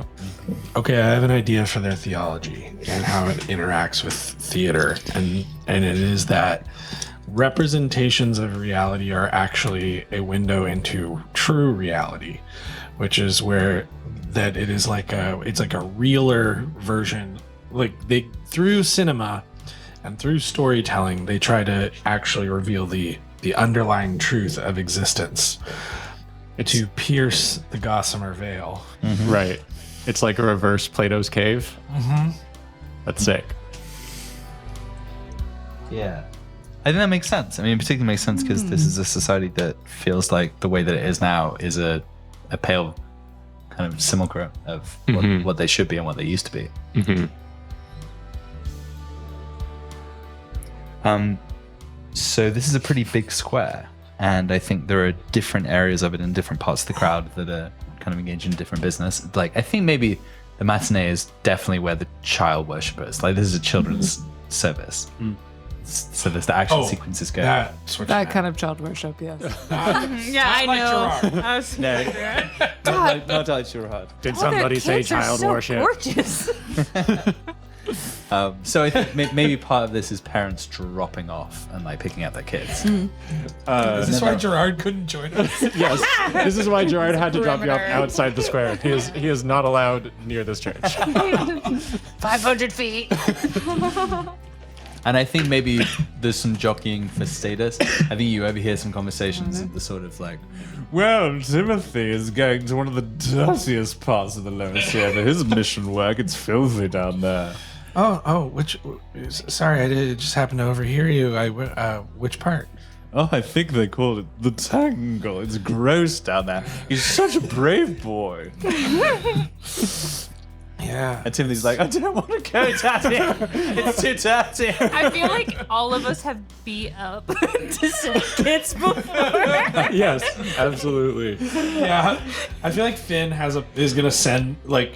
Okay, I have an idea for their theology and how it interacts with theater, and it is that representations of reality are actually a window into true reality, which is where that it is like it's like a realer version. Like they, through cinema and through storytelling, they try to actually reveal the underlying truth of existence. To pierce the gossamer veil. Right. It's like a reverse Plato's cave. That's sick. Yeah. I think that makes sense. I mean, it particularly makes sense because this is a society that feels like the way that it is now is a pale kind of simulacrum of what they should be and what they used to be. Mm-hmm. So this is a pretty big square. and I think there are different areas of it in different parts of the crowd that are kind of engaged in different business. Like, I think maybe the matinee is definitely where the child worshippers, like this is a children's service. So there's the action sequences go. That kind of child worship, yes. Yeah, I know. I was Not like Gerard. Did somebody say child worship? Gorgeous. So I think maybe part of this is parents dropping off and like picking up their kids. Is this why Gerard couldn't join us? Yes. This is why Gerard had to drop you off outside the square. He is not allowed near this church. 500 feet. And I think maybe there's some jockeying for status. I think you overhear some conversations of the sort of like, well, Timothy is going to one of the dirtiest parts of the lower sphere for his mission work. It's filthy down there. Sorry, I just happened to overhear you. Which part? Oh, I think they call it the tangle. It's gross down there. He's such a brave boy. Yeah. And Timothy's like, I don't want to go, Daddy. It's too dirty. I feel like all of us have beat up to send kids before. Yes, absolutely. Yeah, I feel like Finn is gonna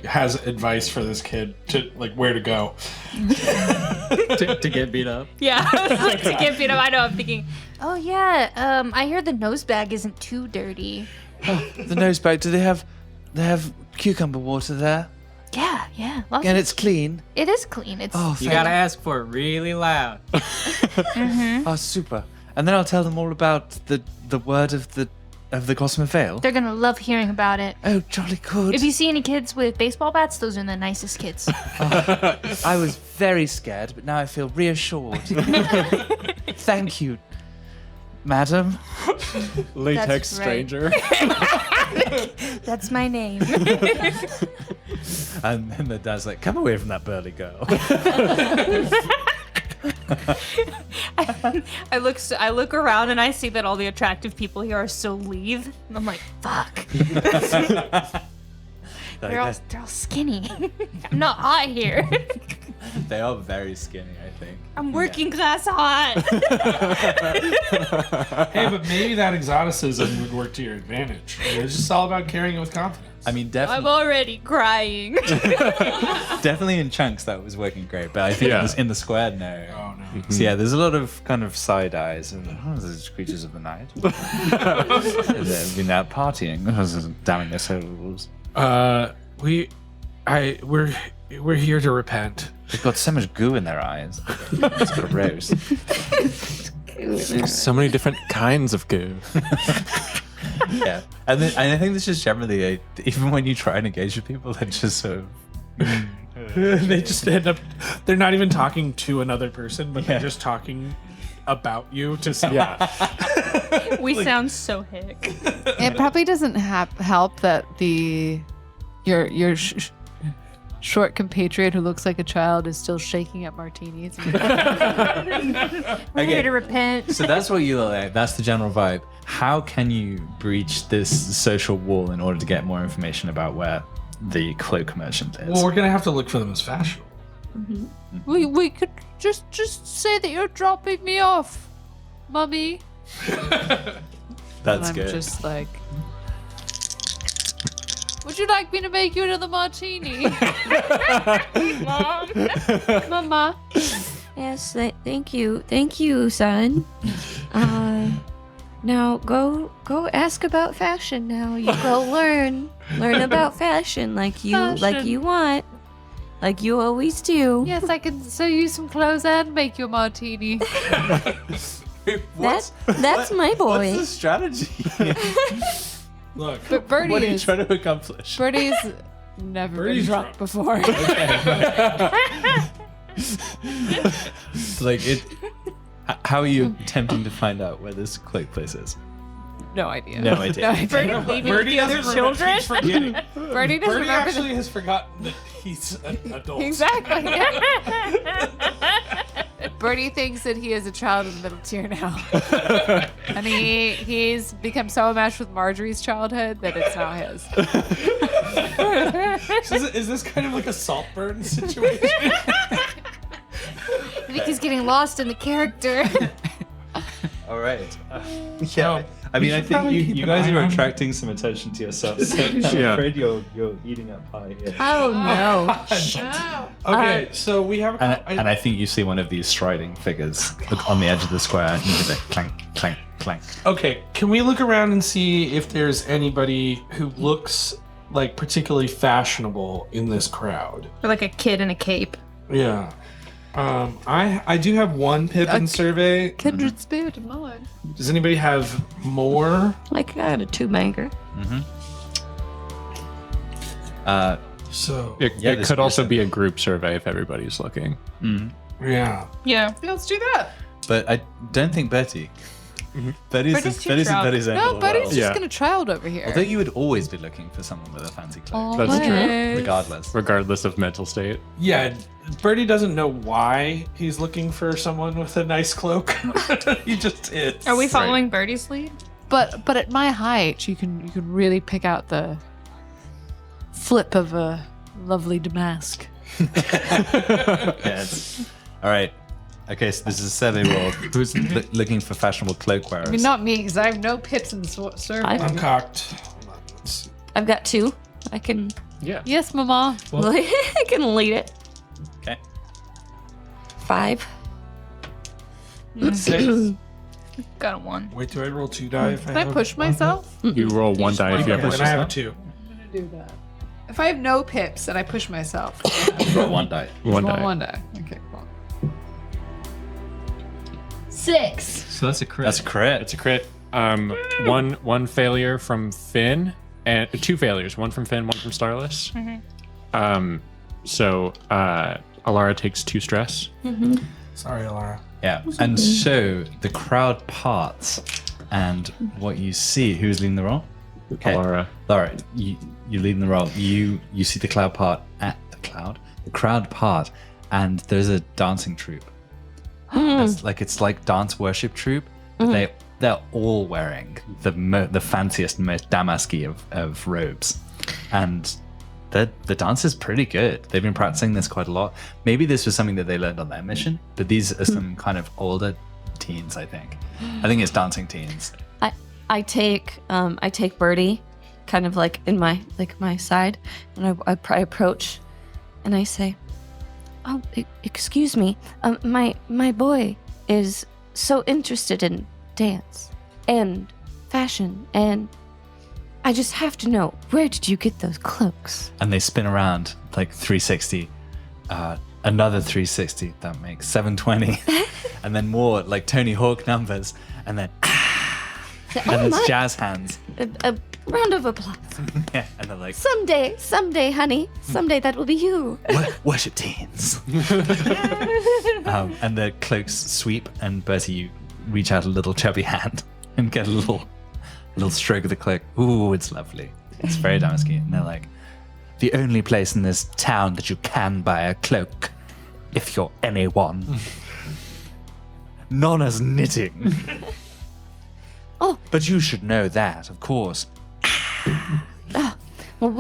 has advice for this kid to like where to go. to get beat up. Yeah, I was like, to get beat up. I know. I'm thinking, oh yeah. I hear the nose bag isn't too dirty. The nose bag. Do they have cucumber water there? Yeah. Lots And of- it's clean. It is clean. It's Oh, You gotta ask for it really loud. Oh, super. And then I'll tell them all about the word of the Gossamer Vale. They're gonna love hearing about it. Oh, jolly good. If you see any kids with baseball bats, those are the nicest kids. I was very scared, but now I feel reassured. Thank you, madam. Latex That's right. stranger. That's my name. And then the dad's like, come away from that burly girl. I look around and I see that all the attractive people here are still leave. And I'm like, fuck. They're all skinny. I'm not hot here. They are very skinny, I think. I'm working class hot. Hey, but maybe that exoticism would work to your advantage. It's just all about carrying it with confidence. I mean, I'm definitely, already crying. definitely in chunks that was working great, but I think in the square, no. Oh no. So yeah, there's a lot of kind of side eyes and these creatures of the night. They've been out partying, damning their souls. We're here to repent. They've got so much goo in their eyes. It's gross. So many different kinds of goo. Yeah, and I think this is generally even when you try and engage with people, they just sort of They just end up. They're not even talking to another person, but they're just talking about you to someone. We sound so hick. It probably doesn't help that your short compatriot who looks like a child is still shaking at martinis. We're here to repent. So that's what you look like. That's the general vibe. How can you breach this social wall in order to get more information about where the cloak merchant is? Well, we're gonna have to look for them as fashionable. We could just say that you're dropping me off, Mummy. That's I'm good. just like, would you like me to make you another martini? Mom. Mama. Yes, thank you, son. Now go ask about fashion. Now you go learn about fashion like you want, like you always do. Yes, I can sew you some clothes and make you a martini. That's my boy. What's the strategy? Look, But Bertie What are you is trying to accomplish? Bertie's never Bertie's been drunk before. Like it. How are you attempting to find out where this cloak place is? No idea. No idea. Bertie leaving with the other doesn't children. He's forgetting. Bertie doesn't Bertie remember actually has forgotten that he's an adult. Exactly. Bertie thinks that he is a child in the middle tier now. And he's become so enmeshed with Marjorie's childhood that it's now his. Is this kind of like a Saltburn situation? I think he's getting lost in the character. All right. Yeah. I mean, I think you guys are attracting some attention to yourselves. So I'm afraid you're eating up pie here. Oh no. Okay, so we have And I think you see one of these striding figures on the edge of the square. And you hear the clank, clank, clank. Okay, can we look around and see if there's anybody who looks like particularly fashionable in this crowd? Or like a kid in a cape. Yeah. I do have one Pippin survey. Kindred spirit of mine. Does anybody have more? Like I had a 2-banger. So It could also be a group survey if everybody's looking. yeah. Yeah. Let's do that. But I don't think Betty. Betty's Betty's too Betty's drunk. Betty's end No, of the Buddy's world. just Yeah. gonna child over here. Although you would always be looking for someone with a fancy cloak, That's true. Always. regardless. Regardless of mental state. Yeah, Bertie doesn't know why he's looking for someone with a nice cloak. He just is. Are we following Birdie's lead? But at my height, you can really pick out the flip of a lovely damask. Yes. All right. Okay, so this is a survey roll. Who's looking for fashionable cloak wearers? I mean, not me, because I have no pips in the survey. I'm cocked. Hold on, let's see. I've got 2. I can Yes, Mama. I can lead it. Okay. 5. 6. Got a 1. Wait, do I roll 2 die? If Can I push myself? You roll one die if you have Okay, push then I have a yourself. 2. I'm gonna do that. If I have no pips and I push myself, Roll one die. One roll die. 1 die. Okay, cool. 6. So that's a crit. That's a crit. It's a crit. One failure from Finn, and 2 failures. One from Finn, one from Starless. So Alara takes 2 stress. Sorry, Alara. Yeah. And so the crowd parts, and what you see, who's leading the roll? Okay. Alara. Laura, you leading the roll. You see the crowd part, and there's a dancing troupe. It's like dance worship troupe. But they're all wearing the fanciest, most damasky of robes, and the dance is pretty good. They've been practicing this quite a lot. Maybe this was something that they learned on their mission, but these are some kind of older teens. I think it's dancing teens. I take Birdie, kind of like in my side, and I approach, and I say, "Oh, excuse me, my boy is so interested in dance and fashion, and I just have to know, where did you get those cloaks?" And they spin around like 360, another 360. That makes 720, and then more like Tony Hawk numbers, and then. And it's jazz hands. A round of applause. Yeah, and they're like, Someday, honey, someday that will be you. worship teens. And the cloaks sweep, and Bertie, you reach out a little chubby hand and get a little stroke of the cloak. Ooh, it's lovely. It's very damasky. And they're like, the only place in this town that you can buy a cloak, if you're anyone. Nona's knitting. Oh. But you should know that, of course. Well,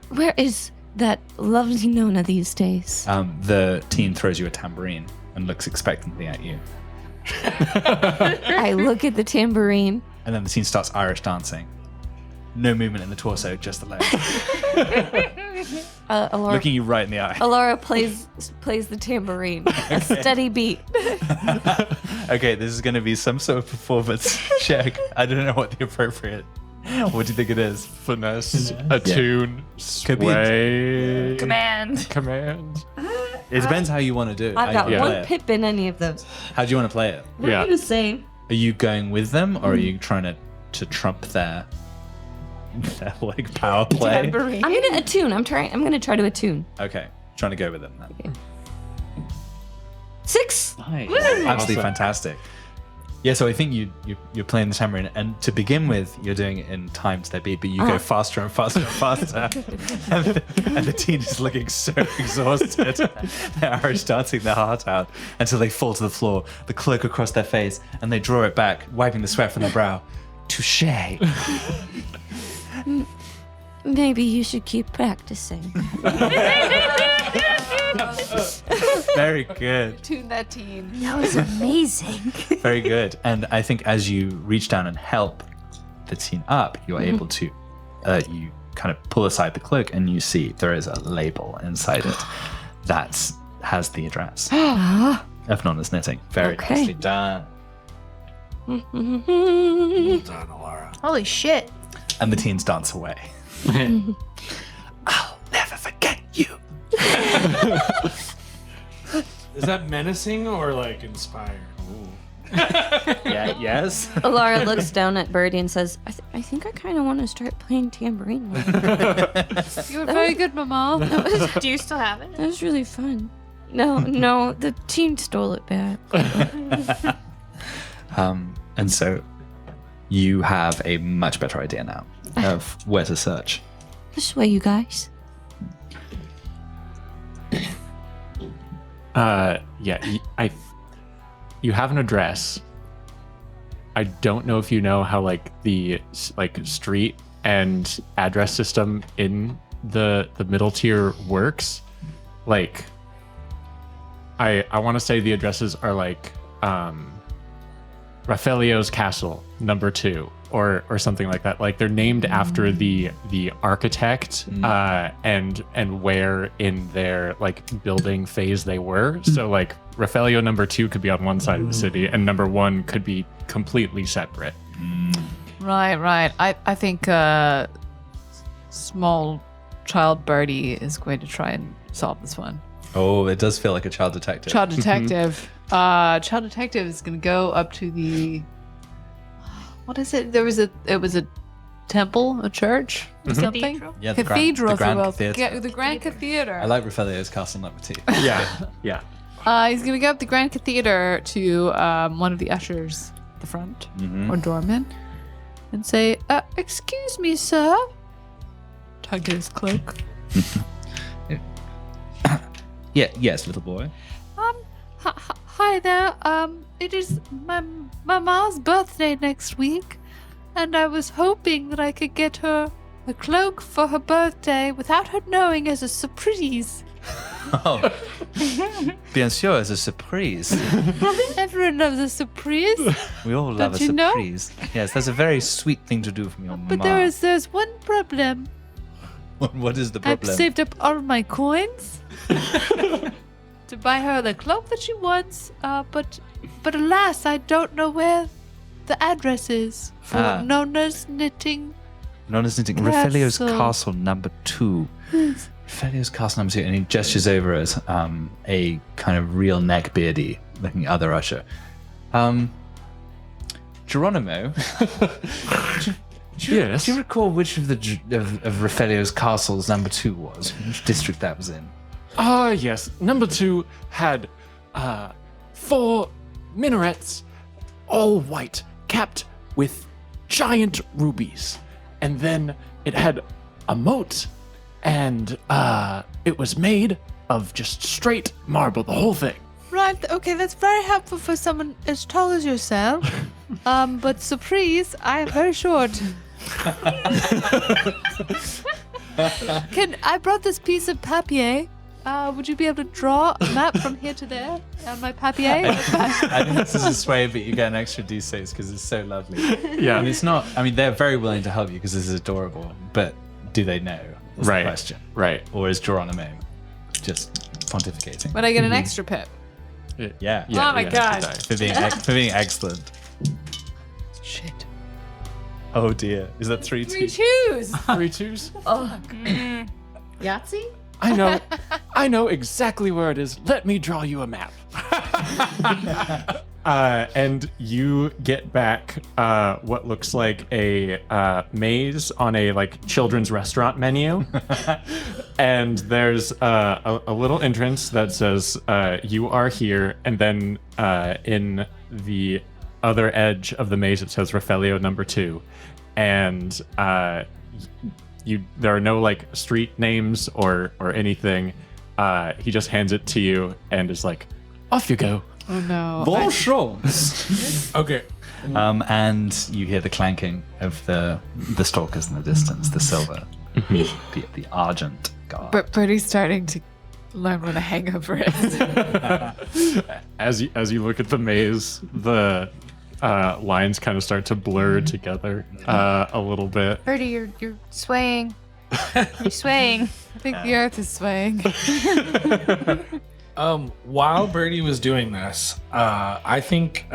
where is that lovely Nona these days? The teen throws you a tambourine and looks expectantly at you. I look at the tambourine. And then the teen starts Irish dancing. No movement in the torso, just the legs. Alara, Looking you right in the eye. Alara plays the tambourine, a steady beat. Okay, this is going to be some sort of performance check. I don't know what the appropriate. What do you think it is? Finesse, attune, Could be sway, Command. command. It depends how you want to do it. I've how got you one play it. pip in any of those. How do you want to play it? Yeah. The same. Are you going with them, or are you trying to trump their like power play? I'm gonna attune. I'm gonna try to attune. Okay, trying to go with them then. 6. Absolutely fantastic. Yeah, so I think you're playing the tambourine, and to begin with, you're doing it in time to their beat, but you go faster and faster and faster, and the teen is looking so exhausted. They're Irish dancing their heart out until they fall to the floor, the cloak across their face, and they draw it back, wiping the sweat from their brow. Touché. Maybe you should keep practicing. Very good. Tune that teen. That was amazing. Very good. And I think as you reach down and help the teen up, you're able to, you kind of pull aside the cloak and you see there is a label inside it that has the address of Nonna's Knitting. Very nicely done. Well done, Alara. Holy shit. And the teens dance away. I'll never forget you. Is that menacing or like inspired? Yeah, yes. Alara looks down at Birdie and says, I think I kind of want to start playing tambourine. You were very good, Mama. Do you still have it? That was really fun. No, the team stole it back. And so you have a much better idea now of where to search. This way, you guys. You have an address. I don't know if you know how like the street and address system in the middle tier works. Like, I want to say the addresses are like Rafelio's Castle number 2 or something like that. Like they're named after the architect and where in their like building phase they were. So like Rafelio number 2 could be on one side of the city and number 1 could be completely separate. Right. I think small child Birdie is going to try and solve this one. Oh, it does feel like a child detective. Child detective. Child detective is going to go up to the. What is it? It was a temple, a church, or something. Cathedral? Yeah, Cathedral, the Grand if you will. Theatre. Yeah, the Grand Cathedral. I like Rafelio's Castle number 2. Yeah. He's going to go up the Grand Cathedral to one of the ushers at the front, or doorman, and say, "Excuse me, sir." Tug at his cloak. Yes, little boy. Hi there. It is my Mama's birthday next week, and I was hoping that I could get her a cloak for her birthday without her knowing as a surprise. Oh, bien sûr, it's a surprise. Everyone loves a surprise. We all love Don't a you know? surprise. Yes, that's a very sweet thing to do from your But mom. there's one problem. What is the I've problem? saved up all my coins to buy her the cloak that she wants. But alas, I don't know where the address is for Nonna's Knitting. Nonna's Knitting. Rafelio's Castle number 2. Rafelio's Castle number 2, and he gestures over at a kind of real neckbeardy looking other usher. Geronimo. Yes. Do you recall which of Rafelio's castles number 2 was? Which district that was in? Yes. Number 2 had 4 minarets, all white, capped with giant rubies. And then it had a moat, and it was made of just straight marble, the whole thing. Right, okay, that's very helpful for someone as tall as yourself. But surprise, I am very short. I brought this piece of papier. Would you be able to draw a map from here to there on my papier? I think this is a sway, but you get an extra D6 because it's so lovely. Yeah. And it's not, I mean, they're very willing to help you because this is adorable, but do they know? Is Right. the question. Right. Or is Geronimo just pontificating? But I get an extra pip. Yeah. Oh my God. For being excellent. Shit. Oh dear. Is that 3 3 2? twos. 3 twos? Yahtzee? I know exactly where it is. Let me draw you a map. And you get back what looks like a maze on a like children's restaurant menu. And there's a little entrance that says you are here, and then in the other edge of the maze it says Rafelio number 2. And there are no like street names or anything. He just hands it to you and is like, off you go. Oh no. Bonjour. Okay. And you hear the clanking of the stalkers in the distance, the silver, the argent guard. But Birdie's starting to learn what a hangover is. As you look at the maze, the lines kind of start to blur together a little bit. Birdie, you're swaying. You're swaying. I think the earth is swaying. While Birdie was doing this, I think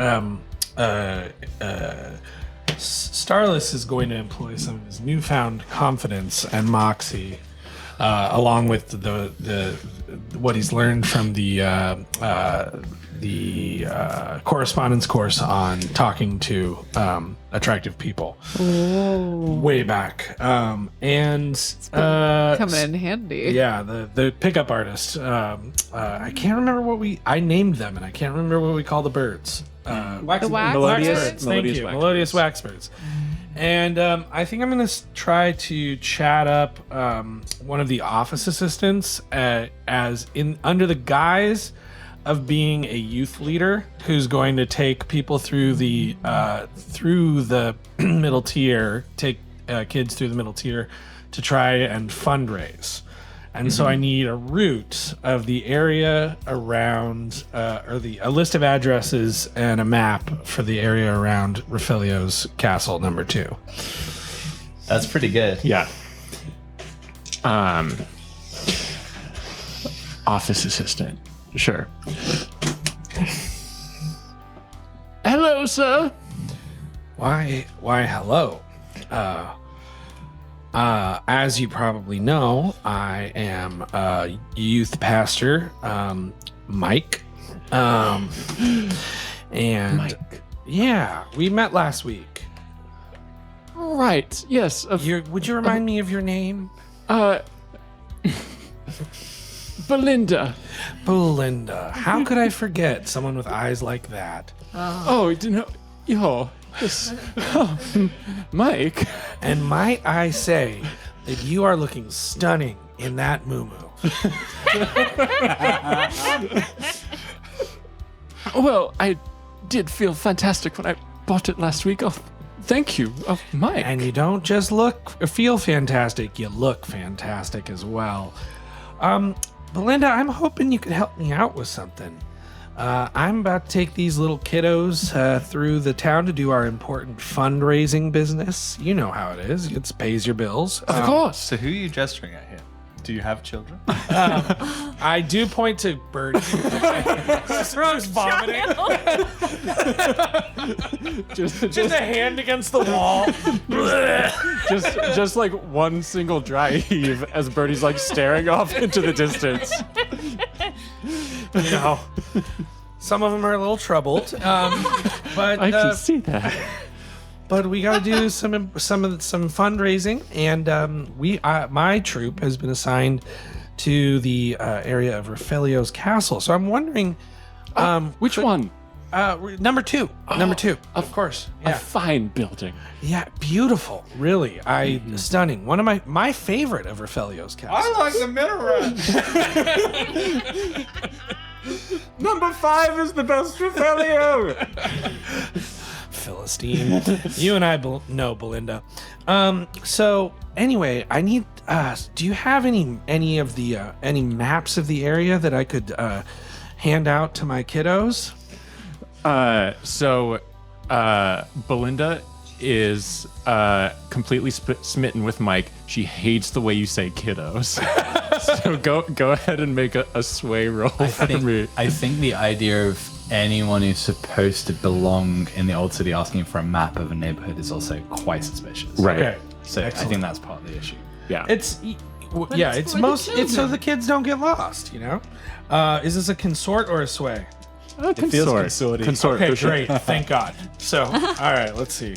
Starless is going to employ some of his newfound confidence and moxie, along with the what he's learned from the correspondence course on talking to attractive people way back, and Coming in handy. yeah, the pickup artist. I can't remember I named them, and I can't remember what we call the birds. The wax Melodious- birds? Thank Melodious you, wax melodious wax birds. And I think I'm gonna try to chat up one of the office assistants as in under the guise of being a youth leader who's going to take people through the middle tier, take kids through the middle tier to try and fundraise. And so I need a route of the area around, a list of addresses and a map for the area around Refilio's castle number 2. That's pretty good. Yeah. Office assistant. Sure. Hello, sir. Why, hello. As you probably know, I am youth pastor, Mike. And Mike. yeah, we met last week. Right. Yes. Would you remind me of your name? Belinda. Belinda. How could I forget someone with eyes like that? Oh, you know, yes. Mike. And might I say that you are looking stunning in that muumuu. Well, I did feel fantastic when I bought it last week. Oh, thank you. Oh, Mike. And you don't just feel fantastic, you look fantastic as well. Belinda, I'm hoping you could help me out with something. I'm about to take these little kiddos through the town to do our important fundraising business. You know how it is. It pays your bills. Of course. So who are you gesturing at here? Do you have children? I do point to Birdie. Who's vomiting. just a hand against the wall. just like one single dry heave as Birdie's like staring off into the distance. You know, some of them are a little troubled, but I can see that. But we got to do some fundraising, and my troop has been assigned to the area of Refilio's castle. So I'm wondering, Which one? number 2, number 2, of course. A Yeah, fine building. yeah, beautiful, really, stunning. One of my favorite of Refilio's castle. like the minaret. Number 5 is the best Refilio. Philistine. You and I know Belinda. So anyway, I need. Do you have any of the any maps of the area that I could hand out to my kiddos? So Belinda is completely smitten with Mike. She hates the way you say kiddos. So go ahead and make a sway roll for me. I think the idea of anyone who's supposed to belong in the old city asking for a map of a neighborhood is also quite suspicious. Right. Okay. So Excellent. I think that's part of the issue. Yeah. It's so the kids don't get lost. You know. Is this a consort or a sway? It feels consorty. Consort. Okay, for sure. great. Thank God. So, all right, let's see.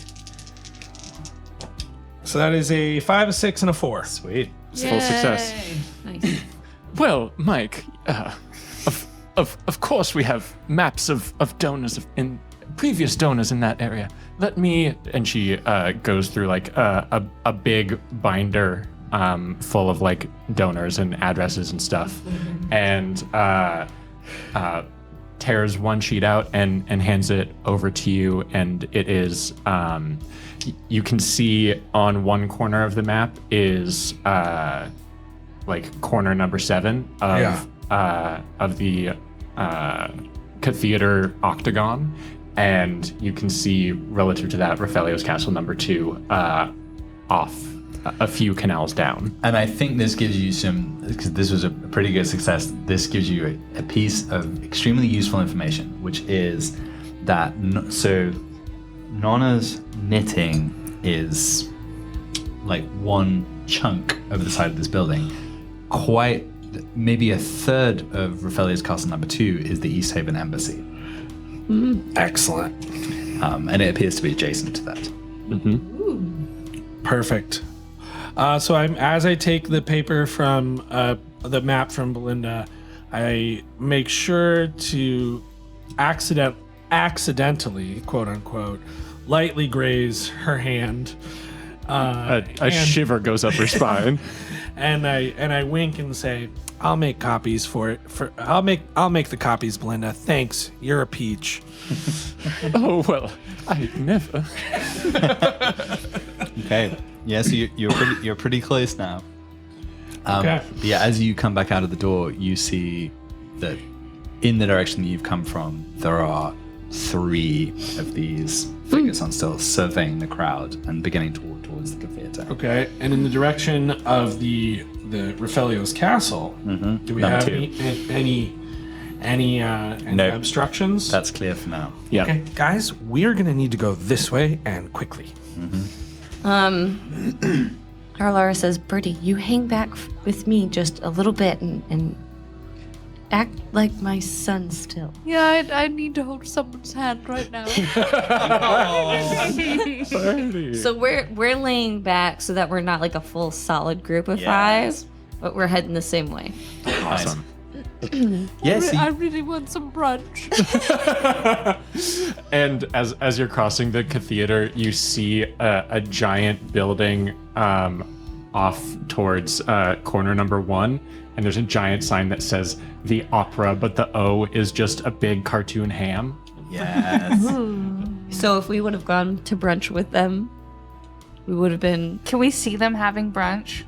So that is a 5, a 6, and a 4. Sweet. Full success. Nice. Well, Mike, of course we have maps of donors in previous donors in that area. Let me, and she goes through like a big binder full of like donors and addresses and stuff, and tears one sheet out and hands it over to you, and it is you can see on one corner of the map is like corner number 7 of cathedral octagon, and you can see relative to that Raphaelio's castle number 2 off a few canals down. And I think this gives you some, because this was a pretty good success, this gives you a piece of extremely useful information, which is that, so Nona's knitting is like one chunk over the side of this building. Quite, maybe a third of Raphaelio's castle number 2 is the East Haven Embassy. Excellent. And it appears to be adjacent to that. Mm-hmm. Perfect. So as I take the paper from the map from Belinda, I make sure to accidentally, quote unquote, lightly graze her hand. A shiver goes up her spine. and I wink and say, "I'll make copies for it. I'll make the copies, Belinda. Thanks. You're a peach." Oh well, I never. Okay. Yeah, so you're pretty close now. Okay. But yeah, as you come back out of the door, you see that in the direction that you've come from, there are 3 of these figures on stilts surveying the crowd and beginning to walk towards the theater. Okay, and in the direction of the Raphaelio's castle, do we have any No. obstructions? That's clear for now. Yeah. Okay, guys, we're gonna need to go this way and quickly. Arlara says, Bertie, you hang back with me just a little bit and act like my son still. Yeah, I need to hold someone's hand right now. So we're laying back so that we're not like a full solid group of Yes. 5, but we're heading the same way. Awesome. Yes. I really want some brunch. And as you're crossing the cathedral, you see a giant building off towards corner number 1, and there's a giant sign that says the opera, but the O is just a big cartoon ham. Yes. So if we would have gone to brunch with them, we would have been. Can we see them having brunch?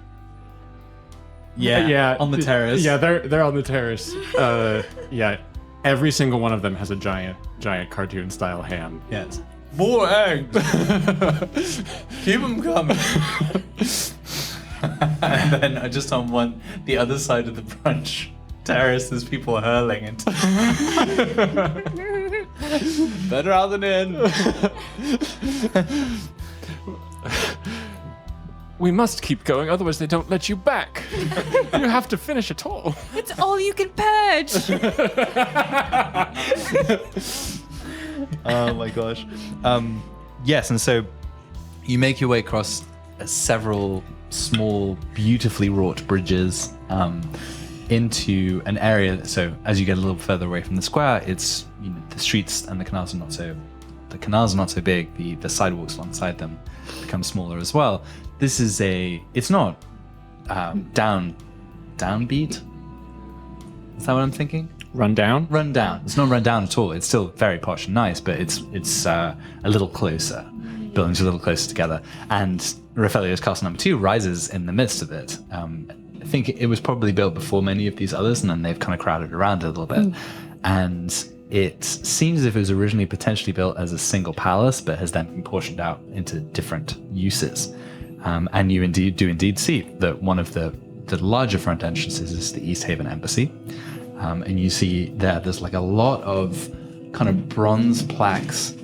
Yeah. On the terrace. Yeah, they're on the terrace. Yeah, every single one of them has a giant cartoon style ham. Yes. More eggs. Keep them coming. And then just on the other side of the brunch terrace, there's people hurling into. Better out than in. We must keep going, otherwise they don't let you back. You have to finish it all. It's all you can patch. Oh my gosh. Yes, and so you make your way across several small, beautifully wrought bridges into an area. So as you get a little further away from the square, it's the streets and the canals are not so big. The sidewalks alongside them become smaller as well. This is it's not downbeat. Is that what I'm thinking? Run down? Run down. It's not run down at all. It's still very posh and nice, but it's a little closer. Buildings are a little closer together. And Raphaelio's castle number 2 rises in the midst of it. I think it was probably built before many of these others, and then they've kind of crowded around it a little bit. And it seems as if it was originally potentially built as a single palace, but has then been portioned out into different uses. And you do indeed see that one of the larger front entrances is the East Haven Embassy. And you see there's like a lot of kind of bronze plaques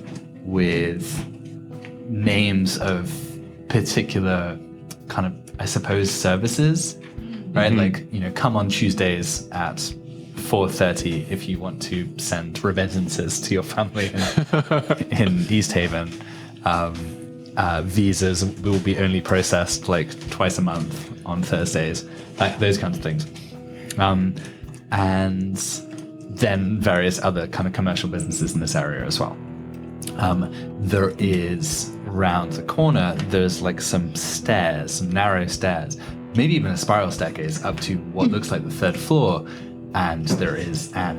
with names of particular kind of, I suppose, services, right? Like, come on Tuesdays at 4:30 if you want to send remittances to your family in East Haven. Visas will be only processed like twice a month on Thursdays, like those kinds of things. And then various other kind of commercial businesses in this area as well. There is round the corner, there's like some stairs, some narrow stairs, maybe even a spiral staircase up to what looks like the 3rd floor. And there is I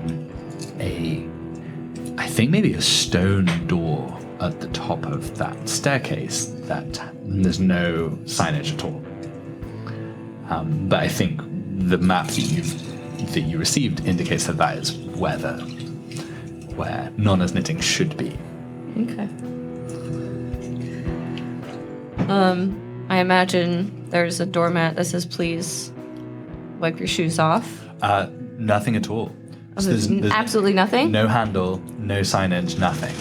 think maybe a stone door at the top of that staircase there's no signage at all. But I think the map that you've that you received indicates that that is where Nonna's knitting should be. Okay. I imagine there's a doormat that says, please wipe your shoes off. Nothing at all. Oh, So there's absolutely nothing? no handle, no signage, nothing.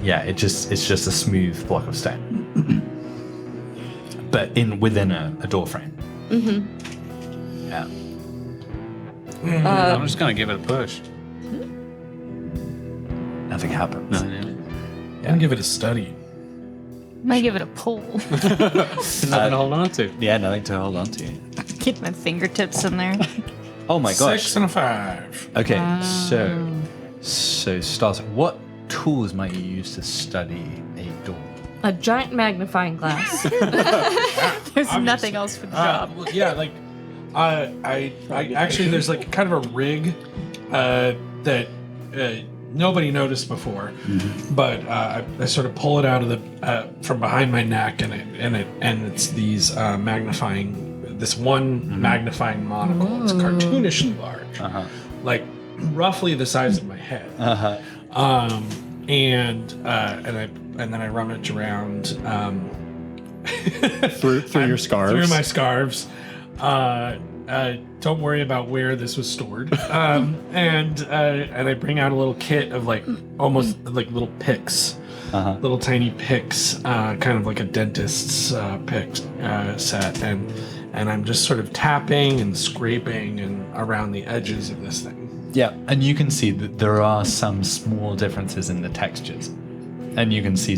Yeah, it's just a smooth block of stone, but within a door frame. Yeah. I'm just gonna give it a push. Nothing happens. And give it a study. Might give it a pull. Nothing to hold on to. Yeah, nothing to hold on to. Get my fingertips in there. Oh my gosh. 6 and a 5. Okay, so stars. What tools might you use to study a door? A giant magnifying glass. There's nothing else for the job. Well, yeah, like I actually there's like kind of a rig that nobody noticed before, but I sort of pull it out of the from behind my neck, and it's these magnifying monocle. It's cartoonishly large, like roughly the size of my head. And then I rummage around through your scarves. Through my scarves. Don't worry about where this was stored. And I bring out a little kit of like almost like little picks, little tiny picks, kind of like a dentist's pick set, and I'm just sort of tapping and scraping and around the edges of this thing. Yeah, and you can see that there are some small differences in the textures, and you can see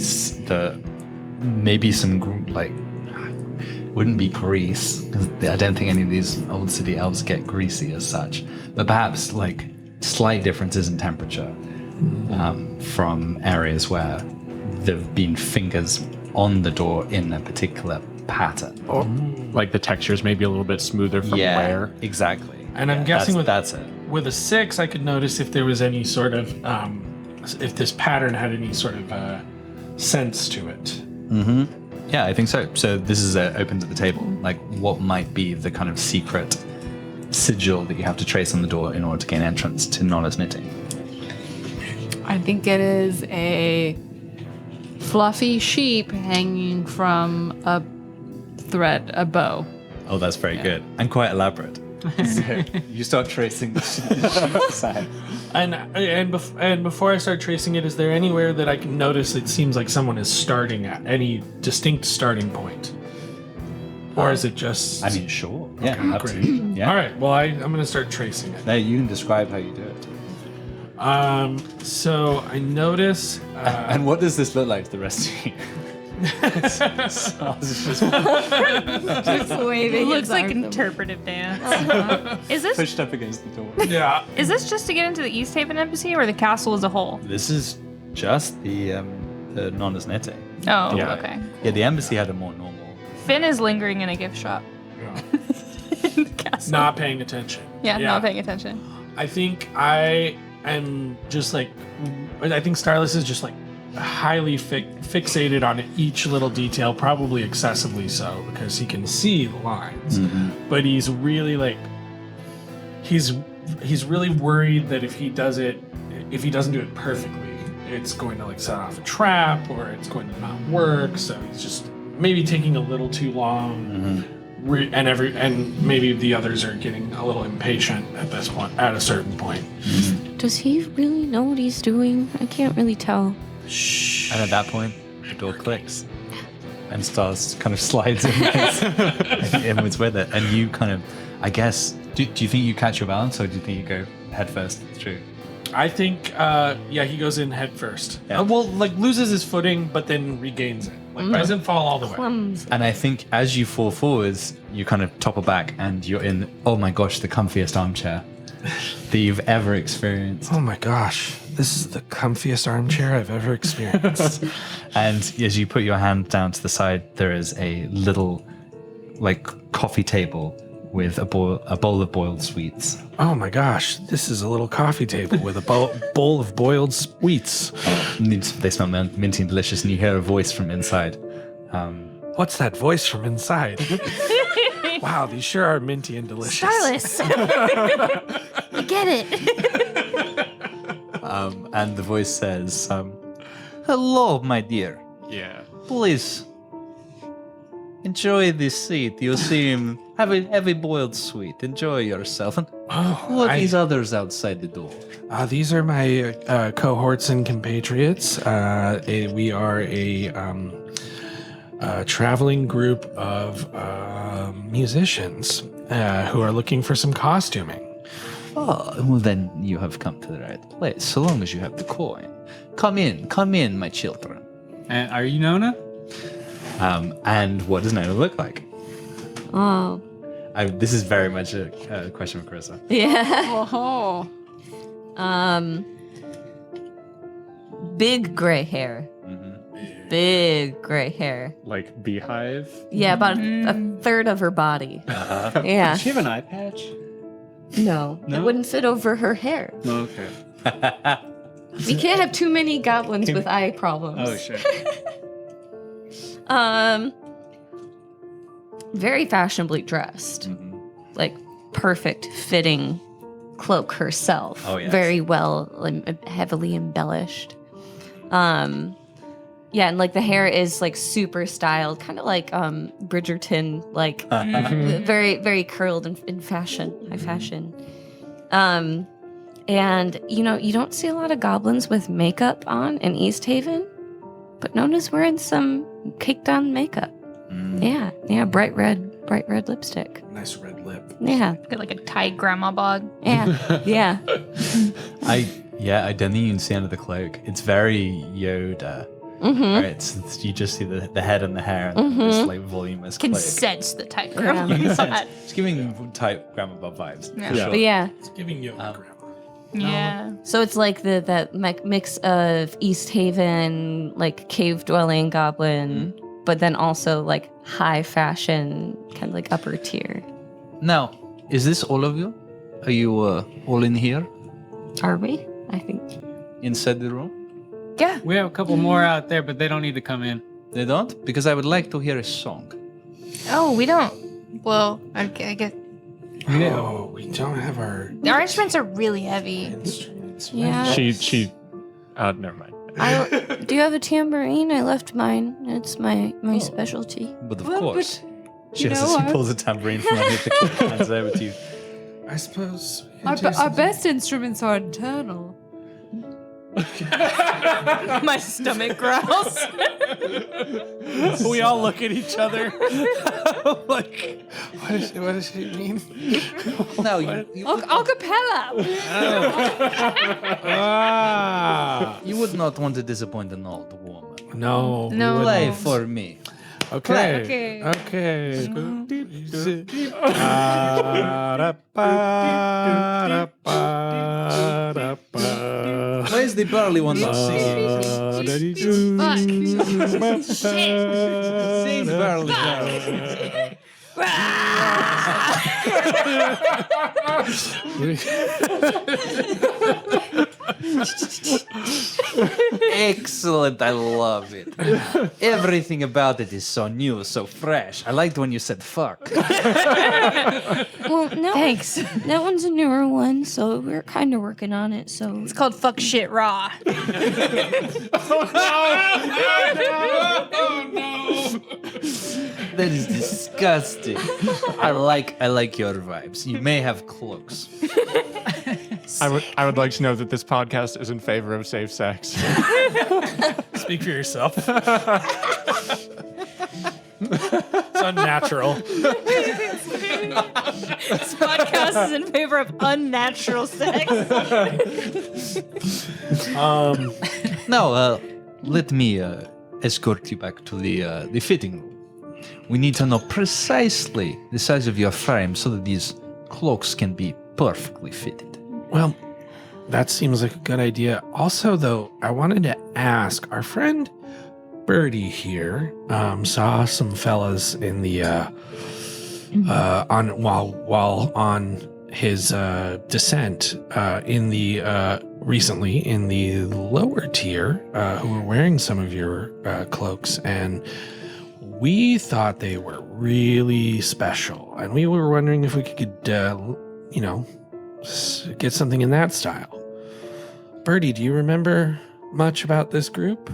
maybe some wouldn't be grease, because I don't think any of these old city elves get greasy as such, but perhaps like slight differences in temperature from areas where there've been fingers on the door in a particular pattern. Or like the textures may be a little bit smoother from where. Exactly. And I'm guessing that's it. With a 6, I could notice if there was any sort of if this pattern had any sort of sense to it. Yeah, I think so. So this is open to the table. Like, what might be the kind of secret sigil that you have to trace on the door in order to gain entrance to Nonna's knitting? I think it is a fluffy sheep hanging from a thread, a bow. Oh, that's very good. And quite elaborate. So you start tracing the sheep side. And before I start tracing it, is there anywhere that I can notice it seems like someone is starting at any distinct starting point? Or is it just... I mean, sure. Yeah, Okay, absolutely. great. Yeah. All right, well, I'm going to start tracing it. Now you can describe how you do it. So I notice... And what does this look like to the rest of you? Just waving. It looks his like arms. interpretive dance. Is this Pushed up against the door. yeah. is this just to get into the East Haven Embassy or the castle as a whole? This is just the Nonna's knitting. Oh, Yeah. okay. Yeah, the embassy had a more normal. Finn is lingering in a gift shop in the castle. Not paying attention. yeah, not paying attention. I think I am just like... I think Starless is just like highly fixated on each little detail, probably excessively so, because he can see the lines. But he's really like... He's really worried that if he doesn't do it perfectly, it's going to like set off a trap or it's going to not work. So he's just maybe taking a little too long. And maybe the others are getting a little impatient at this point, at a certain point. Does he really know what he's doing? I can't really tell. And at that point, the door clicks. And Stars kind of slides inwards with it. And you kind of, I guess, do you think you catch your balance or do you think you go head first through? I think, he goes in head first. Yeah. Loses his footing, but then regains it. Like, doesn't fall all the way. Clumsy. And I think as you fall forwards, you kind of topple back and you're in, oh my gosh, the comfiest armchair that you've ever experienced. Oh my gosh, this is the comfiest armchair I've ever experienced. And as you put your hand down to the side, there is a little, like, coffee table with a bowl of boiled sweets. Oh my gosh, this is a little coffee table with a bowl of boiled sweets. They smell minty and delicious, and you hear a voice from inside. What's that voice from inside? Wow, these sure are minty and delicious. Starless. We get it. And the voice says, Hello, my dear. Yeah. Please enjoy this seat. You seem have a boiled sweet. Enjoy yourself. And who are these others outside the door? These are my cohorts and compatriots. We are a traveling group of musicians who are looking for some costuming. Oh, well, then you have come to the right place, so long as you have the coin. Come in, my children. And are you Nona? and what does Nona look like? Oh. This is very much a question for Carissa. Yeah. Oh. Big gray hair. Big gray hair. Like beehive? Yeah, about a third of her body. Yeah. Does she have an eye patch? No, No? it wouldn't fit over her hair. No, okay. We can't have too many goblins with eye problems. Oh, shit. Very fashionably dressed. Like perfect fitting cloak herself. Oh, yes. Very well, heavily embellished. Yeah, and like the hair is like super styled, kind of like Bridgerton, like very, very curled in fashion, high fashion. And you know, you don't see a lot of goblins with makeup on in East Haven, but Nona's wearing some caked on makeup. Yeah, bright red lipstick. Nice red lip. Yeah, Got like a tight grandma bod. yeah. I don't think you can see under the cloak. It's very Yoda. Mm-hmm. Right? You just see the head and the hair and this like voluminous Can cloak. sense the tight Yeah. grandma You can bod. sense- It's giving type grandma bob vibes. Yeah. For sure. But yeah, It's giving you grandma. Yeah. so it's like that mix of East Haven, like cave dwelling goblin, but then also like high fashion, kind of like upper tier. Now, is this all of you? Are you all in here? Are we? I think. Inside the room? Yeah. We have a couple more out there, but they don't need to come in. They don't? Because I would like to hear a song. Oh, we don't. Well, I guess Oh, we don't have our our instruments are really heavy. instruments. Yeah. She never mind. Do you have a tambourine? I left mine. It's my specialty. But of course. She pulls a tambourine from underneath the cloak and hands it over to you. I suppose we can Our, do our something. best instruments are internal. My stomach growls. We all look at each other. Like, what does she mean? No, Acapella. you would not want to disappoint an old woman. No. No. Play for me. Okay. Okay. Where's the burly one that sings burly? Excellent, I love it. Everything about it is so new, so fresh. I liked when you said fuck. Well, no. Thanks. That one's a newer one, so we're kind of working on it. So It's called fuck shit raw. That is disgusting. I like your vibes. You may have cloaks. I would like to know that this podcast is in favor of safe sex. Speak for yourself. It's unnatural. This podcast is in favor of unnatural sex. Now, let me escort you back to the fitting room. We need to know precisely the size of your frame so that these cloaks can be perfectly fitted. Well, that seems like a good idea. Also, though, I wanted to ask our friend Birdie here saw some fellas in the while on his descent in the recently in the lower tier who were wearing some of your cloaks, and we thought they were really special, and we were wondering if we could, get something in that style. Birdie, do you remember much about this group?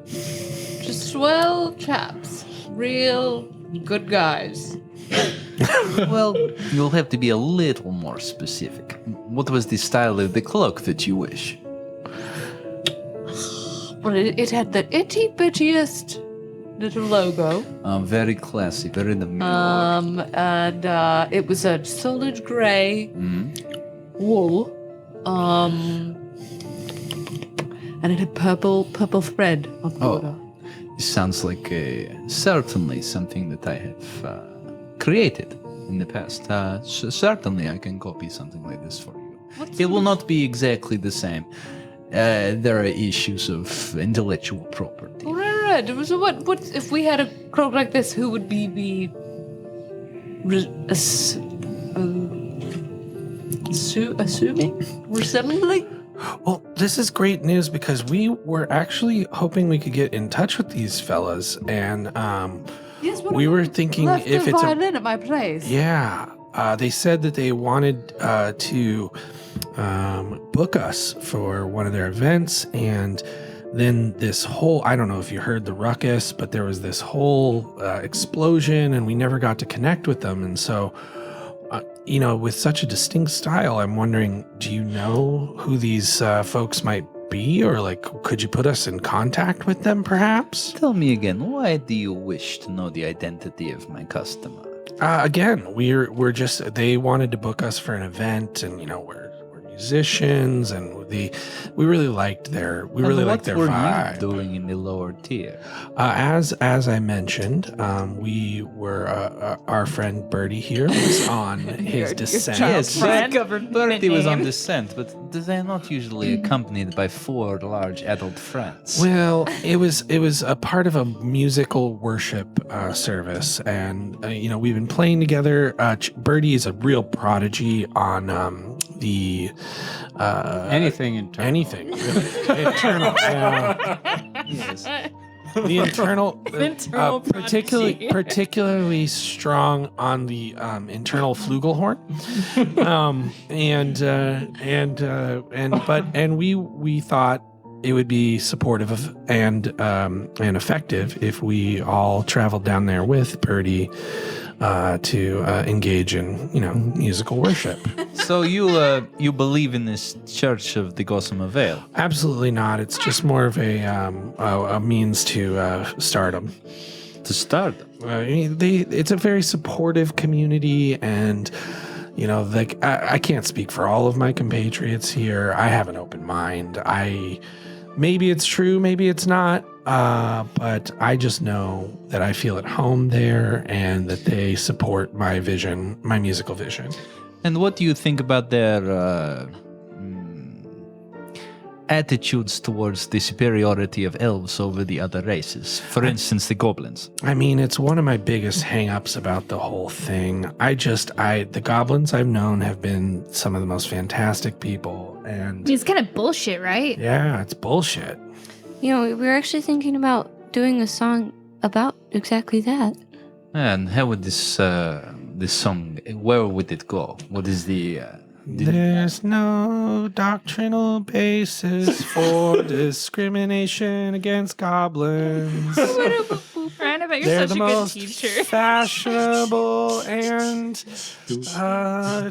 Just swell chaps. Real good guys. Well, you'll have to be a little more specific. What was the style of the cloak that you wish? Well, it had the itty bittiest little logo. Very classy, very demure. And it was a solid gray wool. And it had purple thread on the border. This sounds like certainly something that I have created in the past. Certainly I can copy something like this for you. It will not be exactly the same. There are issues of intellectual property. Right. It was what if we had a cloak like this? Who would be the resembling? Well, this is great news because we were actually hoping we could get in touch with these fellas, and Yes, we were thinking left if the it's violin at my place. they said that they wanted to book us for one of their events, and then this whole, I don't know if you heard the ruckus, but there was this whole explosion, and we never got to connect with them. And so, with such a distinct style, I'm wondering, do you know who these folks might be? Or could you put us in contact with them perhaps? Tell me again, why do you wish to know the identity of my customer? Again, we're just, they wanted to book us for an event, and we're musicians, and we really liked their What were vibe. you doing in the lower tier? As I mentioned, we were our friend Birdie here was on his descent. Yes, Covered Bertie was on name. descent, but they're not usually accompanied by 4 large adult friends. Well, it was a part of a musical worship service, and we've been playing together. Birdie is a real prodigy on the Anything internal. anything really. Internal. Yes. The internal, Internal particularly strong on the internal flugelhorn, and we thought it would be supportive and effective if we all traveled down there with Birdie to engage in musical worship. So you believe in this Church of the Gossamer Vale? Absolutely not. It's just more of a means to stardom. To start? It's a very supportive community, and I can't speak for all of my compatriots here. I have an open mind. Maybe it's true, maybe it's not, but I just know that I feel at home there, and that they support my vision, my musical vision. And what do you think about their attitudes towards the superiority of elves over the other races? For instance, the goblins. I mean, it's one of my biggest hang-ups about the whole thing. The goblins I've known have been some of the most fantastic people, and It's kind of bullshit, right? yeah, it's bullshit. We were actually thinking about doing a song about exactly that. And how would this song, where would it go? What is the... There's no doctrinal basis for discrimination against goblins. Ryan, I bet you're They're such the a good most teacher. fashionable and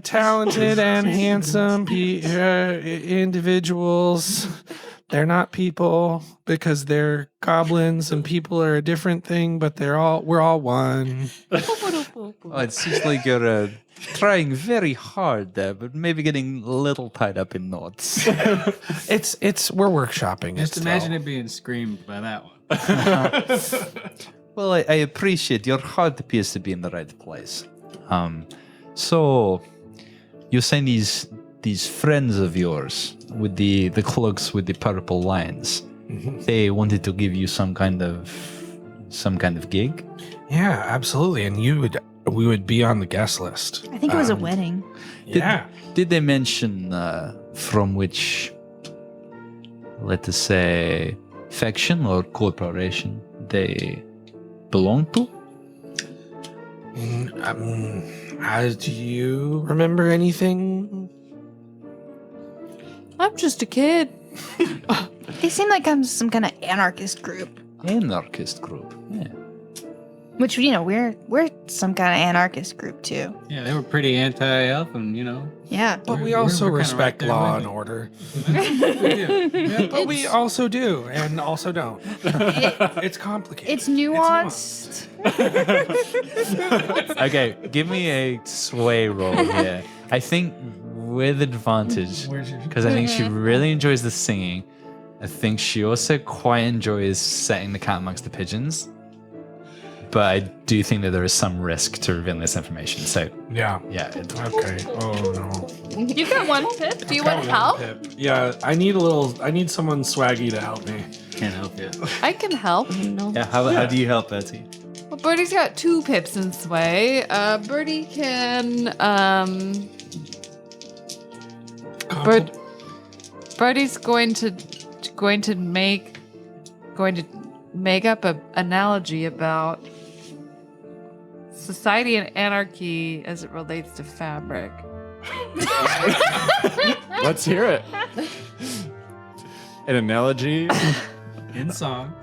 talented and handsome individuals. They're not people because they're goblins, and people are a different thing, but we're all one. Oh, it seems like you're trying very hard there, but maybe getting a little tied up in knots. We're workshopping. Just it, imagine so. it being screamed by that one. Well, I appreciate your heart appears to be in the right place. So you're saying these friends of yours with the cloaks with the purple lines, they wanted to give you some kind of gig? Yeah, absolutely. And we would be on the guest list. I think it was a wedding. Did they mention from which, let us say, faction or corporation they belong to? Do you remember anything? I'm just a kid. They seem like I'm some kind of anarchist group. Anarchist group. Yeah. Which, you know, we're some kind of anarchist group too. Yeah, they were pretty anti-elf, and Yeah. But we We're- also we're kinda respect right there law with and it. order. But we also do, and also don't. It's complicated. It's nuanced. Okay, give me a sway roll here. I think with advantage, because I think she really enjoys the singing. I think she also quite enjoys setting the cat amongst the pigeons. But I do think that there is some risk to revealing this information. So, Yeah. yeah. Okay. Oh no. You've got one pip. Do you want help? Yeah, I need someone swaggy to help me. Can't help you. I can help. Yeah, how do you help, Bertie? Well, Birdie's got 2 pips in sway. Birdie can Birdie's going to make up an analogy about society and anarchy as it relates to fabric. Let's hear it. An analogy. In song.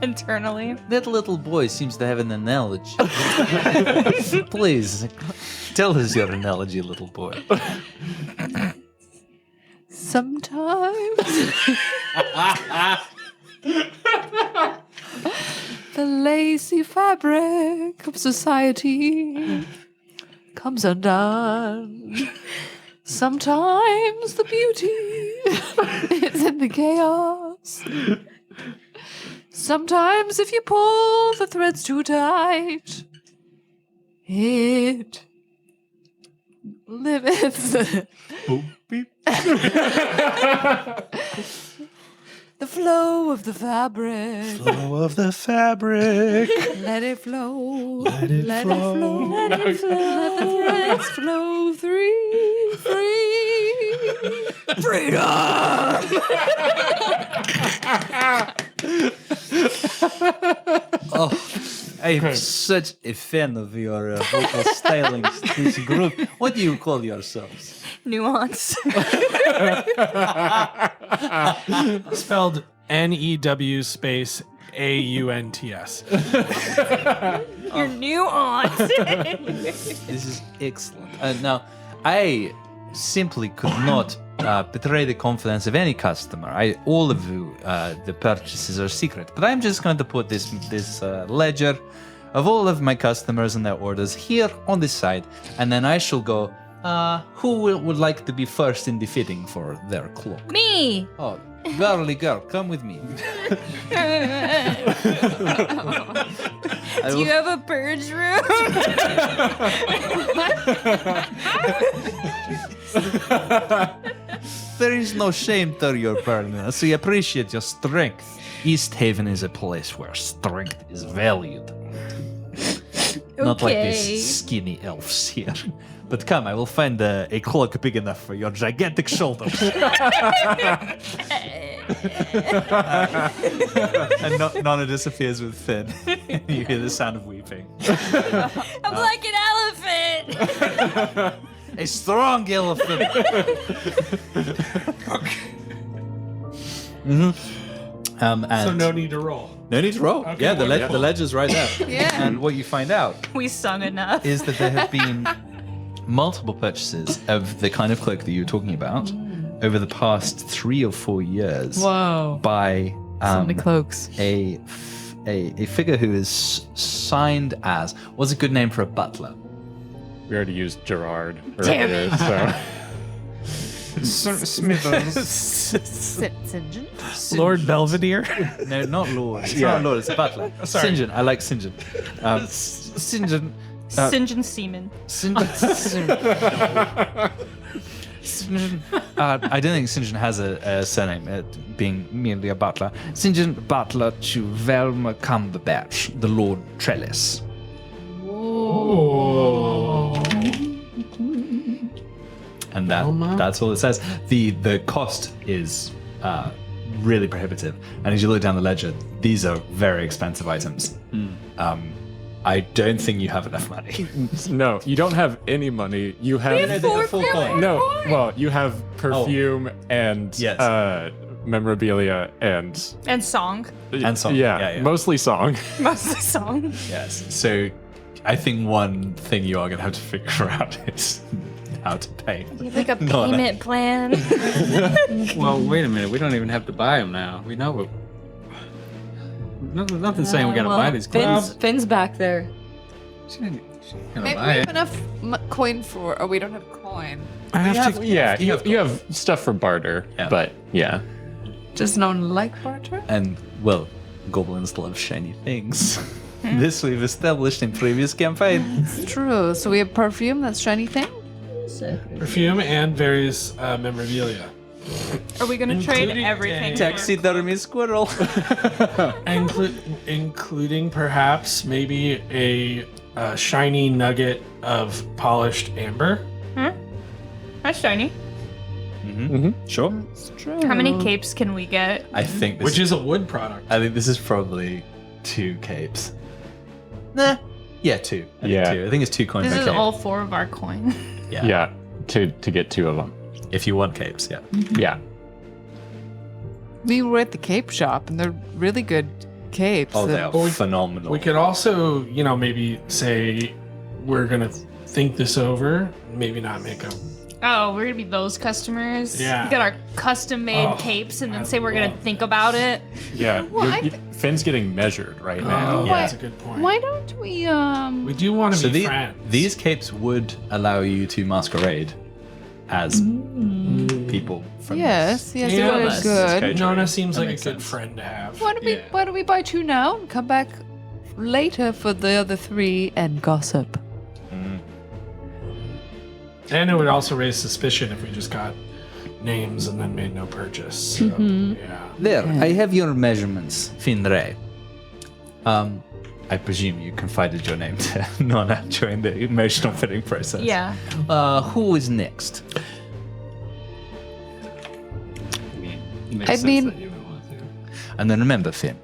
Internally. That little boy seems to have an analogy. Please, tell us your analogy, little boy. Sometimes the lacy fabric of society comes undone. Sometimes the beauty is in the chaos. Sometimes if you pull the threads too tight, it limits the flow of the fabric. Flow of the fabric. Let it flow. Let it flow. Let it flow. Let the threads flow free. Freedom! Oh, I'm such a fan of your vocal stylings. This group. What do you call yourselves? Nuance. Spelled NEW space AUNTS. You're nuance. This is excellent. Now, I simply could not betray the confidence of any customer. All of the purchases are secret, but I'm just going to put this ledger of all of my customers and their orders here on this side, and then I shall go. Who would like to be first in the fitting for their cloak? Me. Oh, girly girl, come with me. Do you have a purge room? There is no shame to your burden, so you appreciate your strength. East Haven is a place where strength is valued. Not like these skinny elves here. But come, I will find a cloak big enough for your gigantic shoulders. And Nana disappears with Finn. You hear the sound of weeping. I'm like an elephant. A strong elephant. And So no need to roll. no need to roll. Okay, Yeah, the wonderful. ledger's right there. Yeah. And what you find out We sung enough. is that there have been multiple purchases of the kind of cloak that you were talking about over the past 3 or 4 years Whoa. by So many cloaks. a figure who is signed as, what's a good name for a butler? We already used Gerard Damn earlier, so Lord Belvedere. No, not Lord. It's not Lord, it's a butler. Sorry. St. John. I like St. John. St. John. St. John Seaman. I don't think St. John has a surname, being merely a butler. St. John, butler to Velma Cumberbatch, the Lord Trellis. And that's all it says. The cost is really prohibitive. And as you look down the ledger, these are very expensive items. I don't think you have enough money. No, you don't have any money. You have full coin. no. Well, you have perfume and Yes. memorabilia and song. And song. Yeah, mostly song. Mostly song. Yes. So I think one thing you are going to have to figure out is how to pay. You have like a No, no. payment plan. Well, wait a minute. We don't even have to buy them now. We know it. Nothing saying we gotta buy these clothes. Finn's back there. She didn't gotta Maybe buy we have it. enough coin for. Oh, we don't have coin. I have to. Yeah, you have stuff for barter, Yeah. but yeah. Just no one like barter. And, well, goblins love shiny things. This we've established in previous campaign. It's true. So we have perfume. That's shiny thing. Perfume and various memorabilia. Are we gonna trade Including everything? a- Taxidermy squirrel. Including perhaps maybe a shiny nugget of polished amber. That's shiny. Sure. How many capes can we get? I think this Which is a wood product. I think this is probably 2 capes. Nah. Yeah, 2. I think Yeah. 2. I think it's 2 coins This per is cape. all 4 of our coin. Yeah, to get 2 of them. If you want capes, yeah. Yeah. We were at the cape shop, and they're really good capes. Oh, they are Well, phenomenal. We could also, maybe say we're gonna think this over. Maybe not make a. Oh, we're gonna be those customers. Yeah. We got our custom-made Oh, capes, and then I say we're gonna love think about it. Yeah. Finn's getting measured right now. Yeah, that's a good point. Why don't we? We do want to So be friends. these capes would allow you to masquerade as people from Yes, this. yes, Yeah, that that's is good. okay. Nona seems That like a makes good sense. friend to have. Why don't we buy 2 now and come back later for the other 3 and gossip? And it would also raise suspicion if we just got names and then made no purchase. So, yeah. There, I have your measurements, Finray. I presume you confided your name to Nona during the emotional fitting process. Yeah. Who is next? I mean- And then remember, Finn,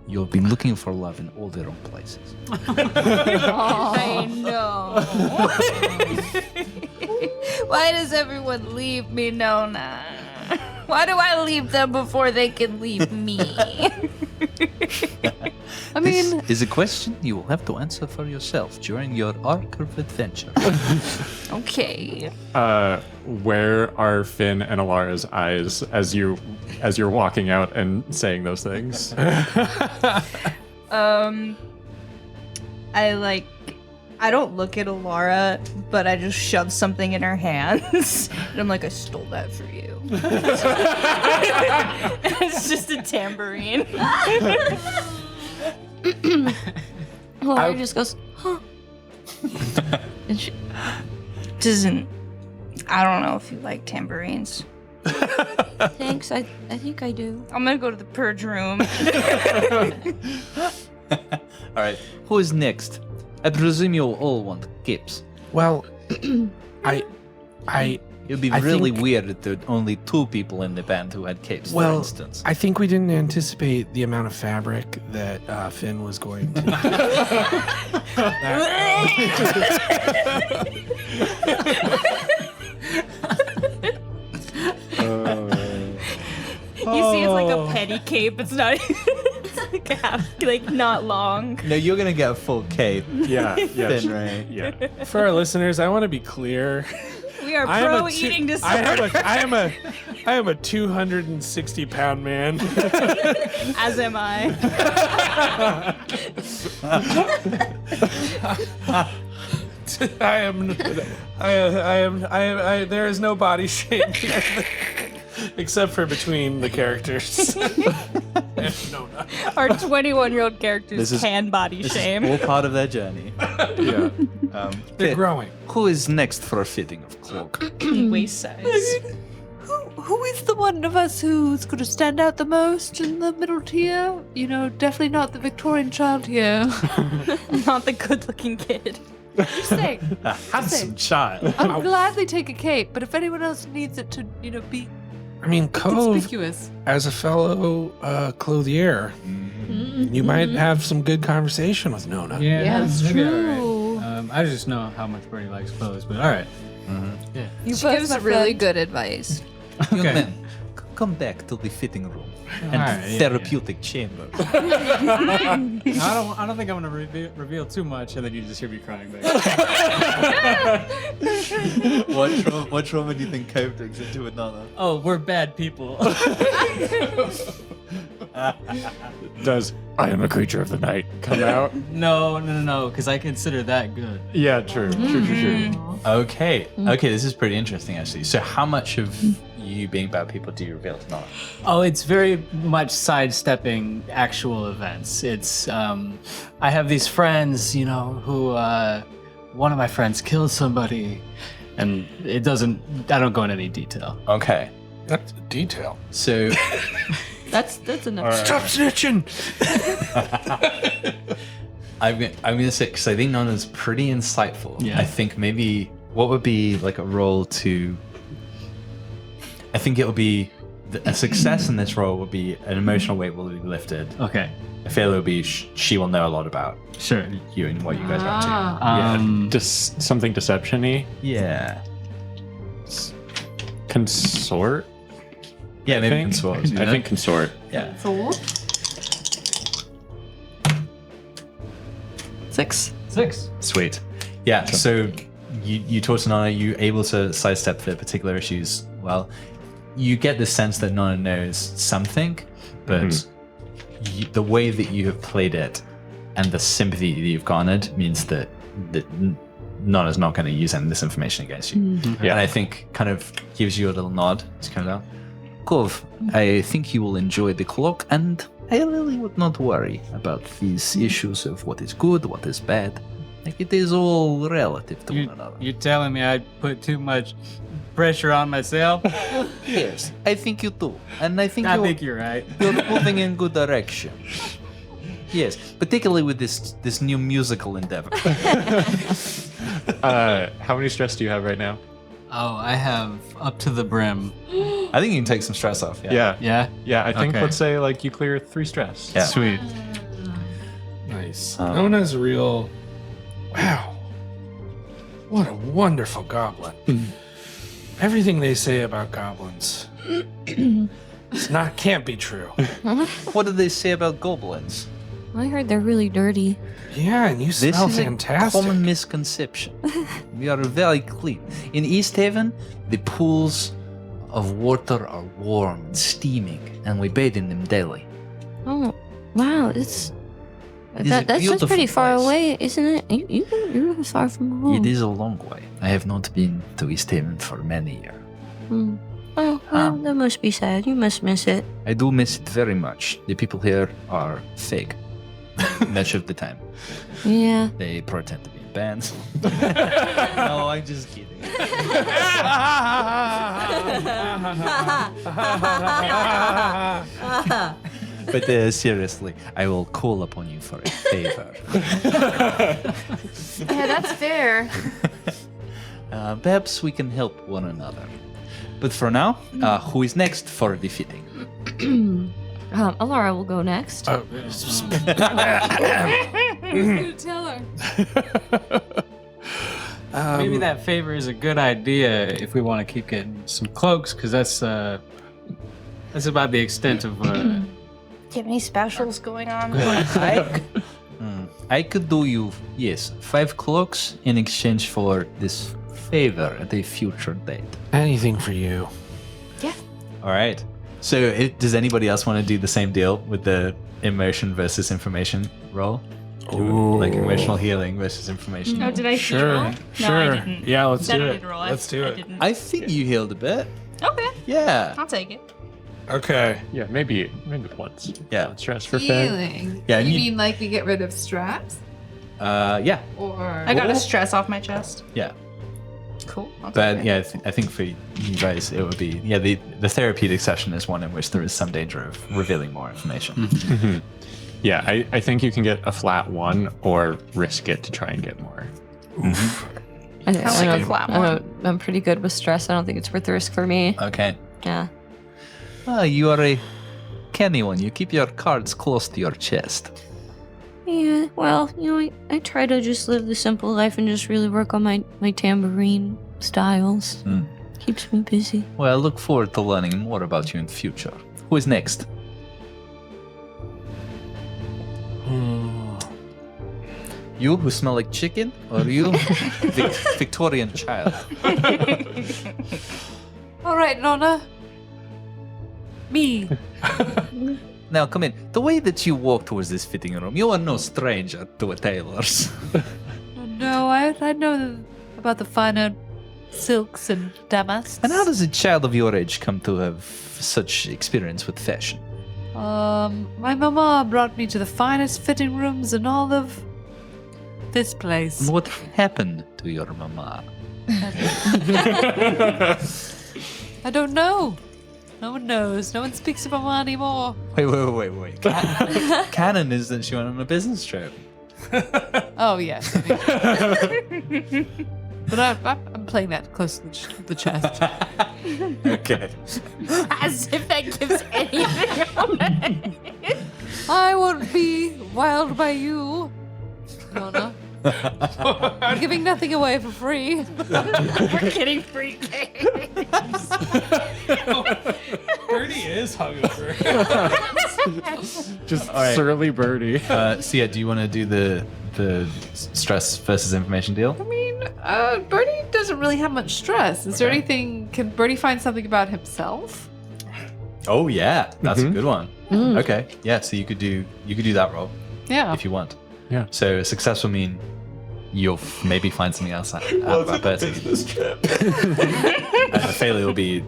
you've been looking for love in all the wrong places. I know. Why does everyone leave me, Nona? Why do I leave them before they can leave me? I mean, This is a question you will have to answer for yourself during your arc of adventure. Okay. Where are Finn and Alara's eyes as you're walking out and saying those things? I don't look at Alara, but I just shove something in her hands. And I'm like, I stole that for you. It's just a tambourine. Laura just goes, huh. And she, Doesn't. I don't know if you like tambourines. thanks, I think I do. I'm gonna go to the purge room. All right, who is next? I presume you'll all want capes. Well, I It would be I really think- weird if there were only 2 people in the band who had capes, for Well, instance. I think we didn't anticipate the amount of fabric that Finn was going to. You see, it's like a petty cape. It's not. It's like half, like not long. No, you're gonna get a full cape. Yeah, yeah, Finn, right? yeah. For our listeners, I want to be clear. We are I am pro a two- eating I disorder. am a 260-pound man. As am I. There is no body shape except for between the characters. Nona. Our 21-year-old characters This is- can body shame. All part of their journey. Yeah. They're Finn, growing. who is next for a fitting of cloak? Waist size. who is the one of us who's going to stand out the most in the middle tier? You know, definitely not the Victorian child here. Not the good-looking kid. Just saying. A handsome child. I'll gladly take a cape, but if anyone else needs it to, be I mean, Cove, conspicuous. as a fellow clothier, You might have some good conversation with Nona. Yeah, that's maybe all true. right. I just know how much Birdie likes clothes, but all right. Yeah. You She both, gives my really friend. good advice. Young Okay. man, come back to the fitting room and All right, yeah, therapeutic chamber. I don't think I'm gonna reveal too much, and then you just hear me crying back. What trauma do you think Cove takes into another? Oh, we're bad people. Does I am a creature of the night come out? No, because I consider that good. Yeah, true. Okay. Okay, this is pretty interesting actually. So how much of you being bad people do you reveal to Nona? Oh, it's very much sidestepping actual events. It's I have these friends, who one of my friends killed somebody, and I don't go into any detail. Okay. That's a detail. So That's enough. Stop snitching! I'm gonna say, because I think Nona's pretty insightful. Yeah. I think maybe what would be like a roll to. I think it would be a success in this role would be an emotional weight will be lifted. Okay, A failure will be she will know a lot about sure. you and what you guys are up Yeah, just something deception-y. to. Yeah. Consort? Yeah, maybe think? consort. I think consort. Yeah. 6. 6. Sweet. Yeah, so you talk to Nona, you able to sidestep the particular issues well. You get the sense that Nona knows something, but the way that you have played it and the sympathy that you've garnered means that Nona's not going to use any of this information against you. Yeah. And I think kind of gives you a little nod to come down. Cove, I think you will enjoy the cloak, and I really would not worry about these issues of what is good, what is bad. Like, it is all relative to one another. You're telling me I put too much pressure on myself? Yes, I think you do. And I think, I think you're right. you're moving in good direction. Yes, particularly with this new musical endeavor. How many stress do you have right now? Oh, I have up to the brim. I think you can take some stress off. Yeah. Yeah? I think Okay. let's say like you clear 3 stress. Yeah. Sweet. Nice. Nona's real. Wow. What a wonderful goblin. Everything they say about goblins. Can't be true. What do they say about goblins? I heard they're really dirty. Yeah, and you This smell is a fantastic. common misconception. We are very clean. In East Haven, the pools of water are warm and steaming, and we bathe in them daily. Oh, wow! is a That's just beautiful pretty far place. away, isn't it? You're far from home. It is a long way. I have not been to East Haven for many years. Hmm. Oh, well, that must be sad. You must miss it. I do miss it very much. The people here are fake. Much of the time. Yeah. They pretend to be in bands. No, I'm just kidding. But seriously, I will call upon you for a favor. Yeah, that's fair. Perhaps we can help one another. But for now, who is next for the fitting? Alara will go next. Tell her. Maybe that favor is a good idea if we want to keep getting some cloaks, because that's about the extent of. Do you have any specials going on? I could do you, yes, 5 cloaks in exchange for this favor at a future date. Anything for you. All right. So does anybody else want to do the same deal with the emotion versus information roll? Ooh. Like emotional healing versus information. Oh, did I Sure, roll? sure. No, I didn't. Yeah, let's Then do I it. did roll. Let's do I it. didn't. I think you healed a bit. Okay, Yeah. I'll take it. Okay. Yeah, maybe once. Yeah. One stress for Finn. Healing. Yeah, You you- mean like we get rid of stress? Yeah. Or I got a stress off my chest. Yeah. Cool. I'll take But it. yeah, I think for you guys, it would be the therapeutic session is one in which there is some danger of revealing more information. Yeah, I think you can get a flat 1 or risk it to try and get more. I like a flat one. I'm pretty good with stress. I don't think it's worth the risk for me. Okay. Yeah. Well, you are a like anyone, you keep your cards close to your chest. Yeah, well, I try to just live the simple life and just really work on my tambourine styles. Keeps me busy. Well, I look forward to learning more about you in the future. Who is next? You who smell like chicken, or you, Victorian child? All right, Nona. Me. Now, come in. The way that you walk towards this fitting room, you are no stranger to a tailor's. No, I know about the finer silks and damasks. And how does a child of your age come to have such experience with fashion? My mama brought me to the finest fitting rooms in all of this place. And what happened to your mama? I don't know. No one knows. No one speaks of mama anymore. Wait. Canon is that she went on a business trip. Oh, yes. But I'm playing that close to the chest. Okay. As if that gives anything away. I won't be wild by you, Nona. I'm giving nothing away for free. We're getting free games. Birdie is hungover. Just right. surly birdie. So yeah, do you want to do the stress versus information deal? I mean, Bertie doesn't really have much stress. Is there anything? Can Bertie find something about himself? Oh yeah, that's a good one. Okay, yeah. So you could do that roll Yeah. if you want. Yeah. So a success will mean you'll maybe find something else out about Bertie. trip. And a failure will be,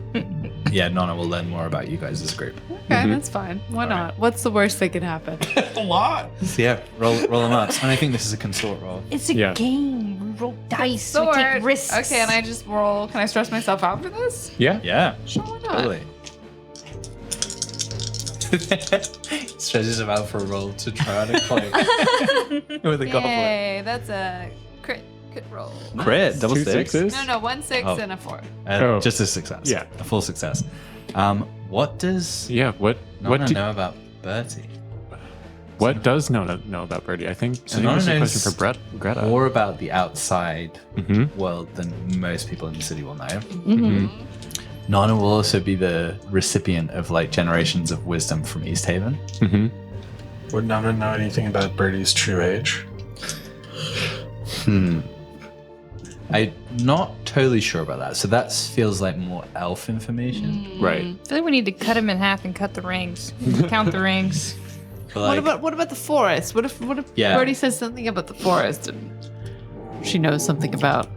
yeah, Nona will learn more about you guys as a group. Okay, that's fine. Why not? What's the worst that can happen? A lot. So yeah, roll a nuts. And I think this is a consort roll. It's a Yeah. game. We roll dice. We Sword. take risks. Okay, and I just roll. Can I stress myself out for this? Yeah. Yeah, Sure, why not? totally. Stretches him out for a roll to try to play with a goblin. Yay, that's a crit roll. Crit, double Two six. sixes. No, 1 6 Oh. and a 4. Oh. Just a success. Yeah. a full success. What does Yeah. What Nona do, know about Bertie? what does Nona know about Birdie? I think So this Nona is a knows question for Greta. more about the outside Mm-hmm. world than most people in the city will know. Mm-hmm. Nana will also be the recipient of like generations of wisdom from East Haven. Mm-hmm. Would Nana know anything about Birdie's true age? I'm not totally sure about that. So that feels like more elf information. Right. I feel like we need to cut him in half and cut the rings. Count the rings. But, like, What about the forest? What if Yeah. Bertie says something about the forest and she knows something about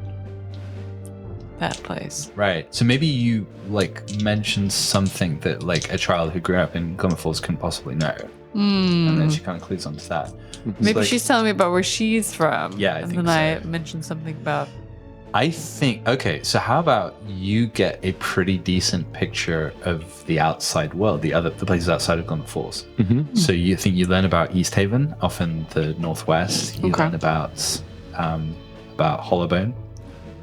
that place? right. So maybe you like mentioned something that like a child who grew up in Glimmer Falls couldn't possibly know. And then she kind of clues onto that. Maybe like- she's telling me about where she's from. Yeah, I and think then I so. mentioned something about. I think, okay, so how about you get a pretty decent picture of the outside world, the places outside of Glimmer Falls. Mm-hmm. So you think you learn about East Haven, off in the northwest. You Okay. learn about Hollowbone,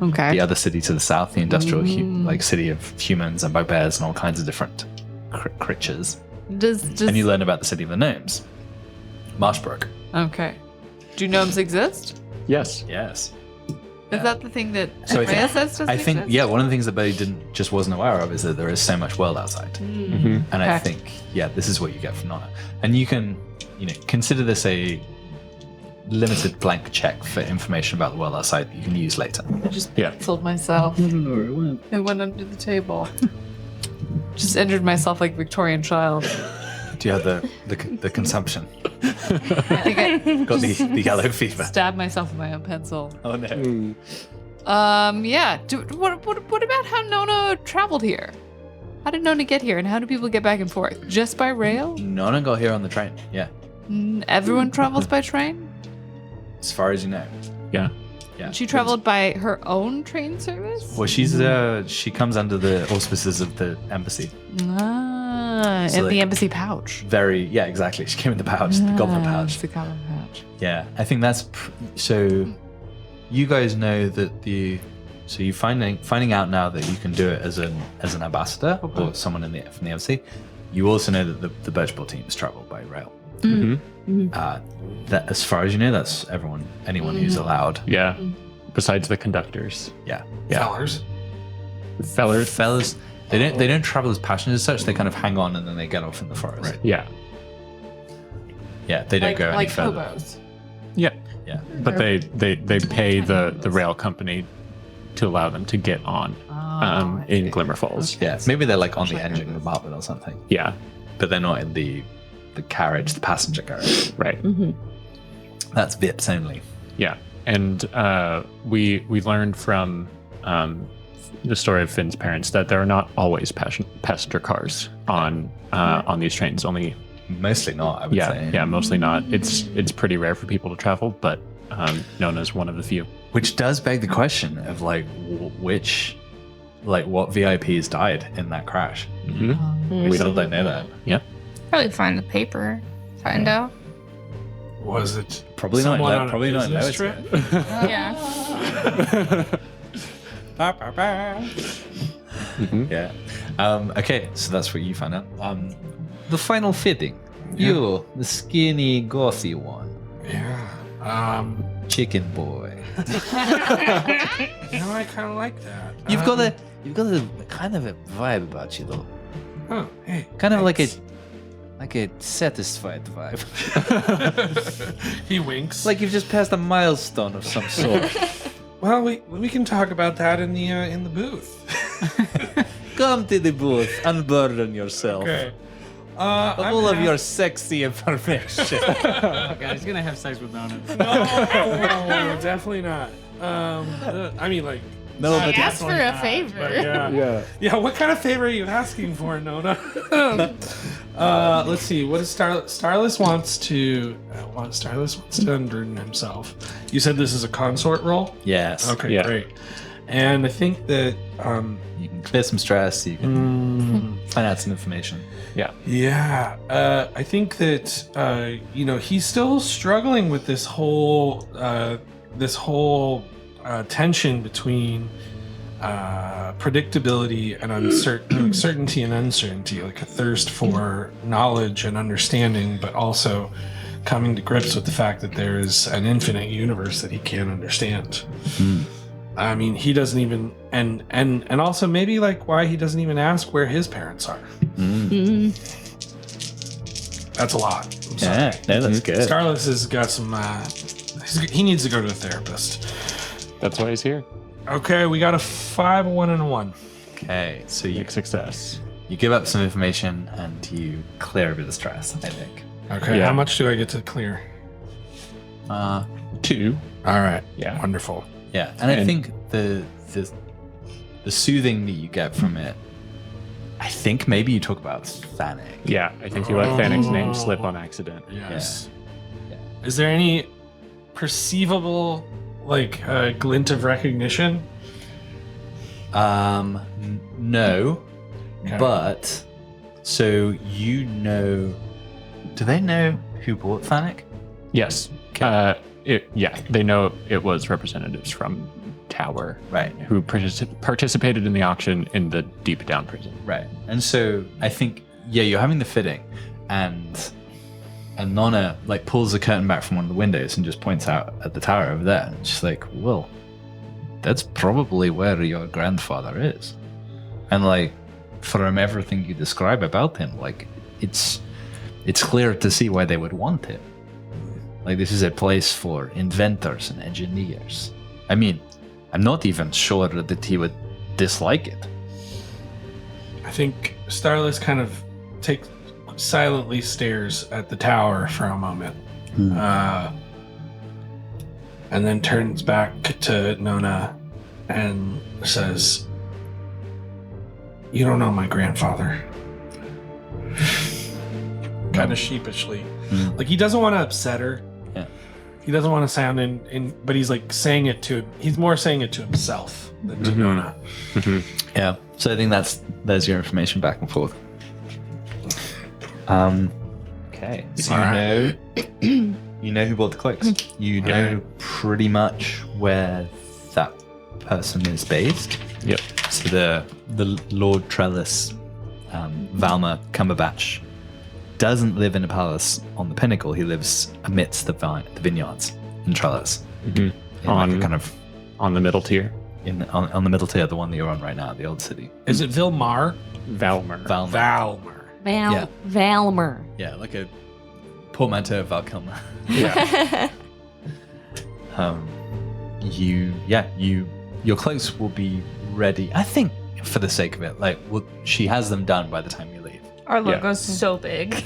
Okay. the other city to the south, the industrial like city of humans and bugbears and all kinds of different creatures. Does And you learn about the city of the gnomes, Marshbrook. okay. Do gnomes exist? Yes. Yes. Is that the thing that So I Rhea think, says doesn't I think exist? yeah, one of the things that Betty just wasn't aware of is that there is so much world outside. Mm-hmm. And I Okay. think, yeah, this is what you get from Nana. And you can, consider this a limited blank check for information about the world outside that you can use later. I just Yeah. penciled myself. It went under the table. Just injured myself like Victorian child. Do you have the consumption? I think I Got the yellow fever. stabbed myself with my own pencil. Oh no. Yeah. What about how Nona traveled here? How did Nona get here, and how do people get back and forth? Just by rail? Nana got here on the train. Yeah. Everyone travels by train? As far as you know. Yeah. Yeah. She traveled by her own train service? Well, she comes under the auspices of the embassy. Ah, So, in the like- embassy pouch. Yeah, exactly. She came in the pouch, the goblin pouch. It's the goblin pouch. Yeah, I think that's so. You guys know that so you finding out now that you can do it as an ambassador or someone from the embassy. You also know that the birch ball teams travel by rail. Mm-hmm. That, as far as you know, that's anyone who's allowed. Yeah. Besides the conductors. Yeah. Fellers. Fellers. They don't travel as passengers as such. They kind of hang on and then they get off in the forest. Right. Yeah. Yeah, they don't go any like further. hobos. Yeah. Yeah. But they pay the rail company to allow them to get on in Glimmer Falls. Yeah, maybe they're like on the engine of Marvel or something, Yeah. but they're not in the carriage, the passenger carriage. Right. That's VIPs only. Yeah. And we learned from the story of Finn's parents that there are not always passenger cars on these trains. Only Mostly not, I would say. yeah, mostly not. It's pretty rare for people to travel, but Nona's one of the few. Which does beg the question of like what VIPs died in that crash. Mm-hmm. We still don't know that. Yeah. Probably find the paper. Find out. Was it Probably not. someone on a Probably not. business trip? Yeah. Yeah. Okay, so that's what you found out. The final fitting. You, the skinny, gothy one. Yeah. Chicken boy. I kind of like that. You've got a kind of a vibe about you though. Oh, hey. Kind of like a satisfied vibe. He winks. Like you've just passed a milestone of some sort. Well, we can talk about that in the booth. Come to the booth, unburden yourself. Okay. Of all of your sexy information. Oh, God, he's gonna have sex with Nona. No, definitely not. I mean, like. No, but Ask for a favor. But yeah. What kind of favor are you asking for, Nona? Let's see. What is Starless wants to? Starless wants to unburden himself. You said this is a consort role. yes. Okay, Yeah. great. And I think that You can clear some stress. You can find out some information. Yeah, I think that he's still struggling with this whole tension between predictability and certainty and uncertainty, like a thirst for knowledge and understanding, but also coming to grips with the fact that there is an infinite universe that he can't understand. I mean, he doesn't even, and also maybe like why he doesn't even ask where his parents are. That's a lot. I'm sorry. Yeah, no, that's good. Starless has got some. He needs to go to a therapist. That's why he's here. Okay, we got a 5, a 1, and a 1. Okay, so you Big success. give up some information and you clear a bit of stress, I think. Okay, Yeah. how much do I get to clear? 2. All right. Yeah. Wonderful. Yeah, and I And- think the soothing that you get from it, I think maybe you talk about Thanik. Yeah, I think you let Thanic's name slip on accident. Yes. Yeah. Is there any perceivable glint of recognition? No, Okay. but so you know, do they know who bought Thanik? Yes. They know it was representatives from Tower, Right. who participated in the auction in the deep down prison. Right. And so I think, yeah, you're having the fitting and Nonna pulls the curtain back from one of the windows and just points out at the tower over there. And she's like, well, that's probably where your grandfather is. And from everything you describe about him, it's clear to see why they would want him. This is a place for inventors and engineers. I mean, I'm not even sure that he would dislike it. I think Starless kind of silently stares at the tower for a moment. And then turns back to Nona and says, "You don't know my grandfather." Kind of sheepishly. He doesn't want to upset her. Yeah. He doesn't want to sound but he's saying it to, he's more saying it to himself than to Nona. Yeah. So I think there's your information back and forth. Okay. So you know who bought the cloaks. You know pretty much where that person is based. Yep. So the Lord Trellis Valma Cumberbatch doesn't live in a palace on the pinnacle. He lives amidst the vineyards in Trellis. Mhm. On the middle tier. On the middle tier, the one that you're on right now, the old city. Is it Vilmar? Valmer. Valmer. Valmer. Yeah, like a portmanteau of Valkilmer. Yeah. Your cloaks will be ready. I think, for the sake of it, she has them done by the time you leave. Our logo's so big.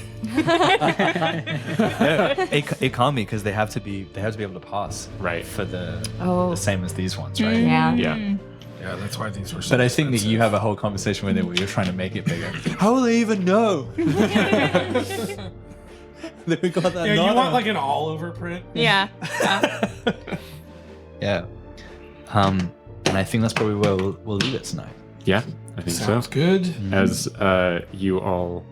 It can't be because they have to be able to pass for the same as these ones, right? Yeah. Yeah. Yeah, that's why these were so But I think that you have a whole conversation with it where you're trying to make it bigger. How will they even know? That we got that. Yeah, you want like an all over print? Yeah. Yeah. And I think that's probably where we'll leave it tonight. Yeah, I think Sounds so. good. As you all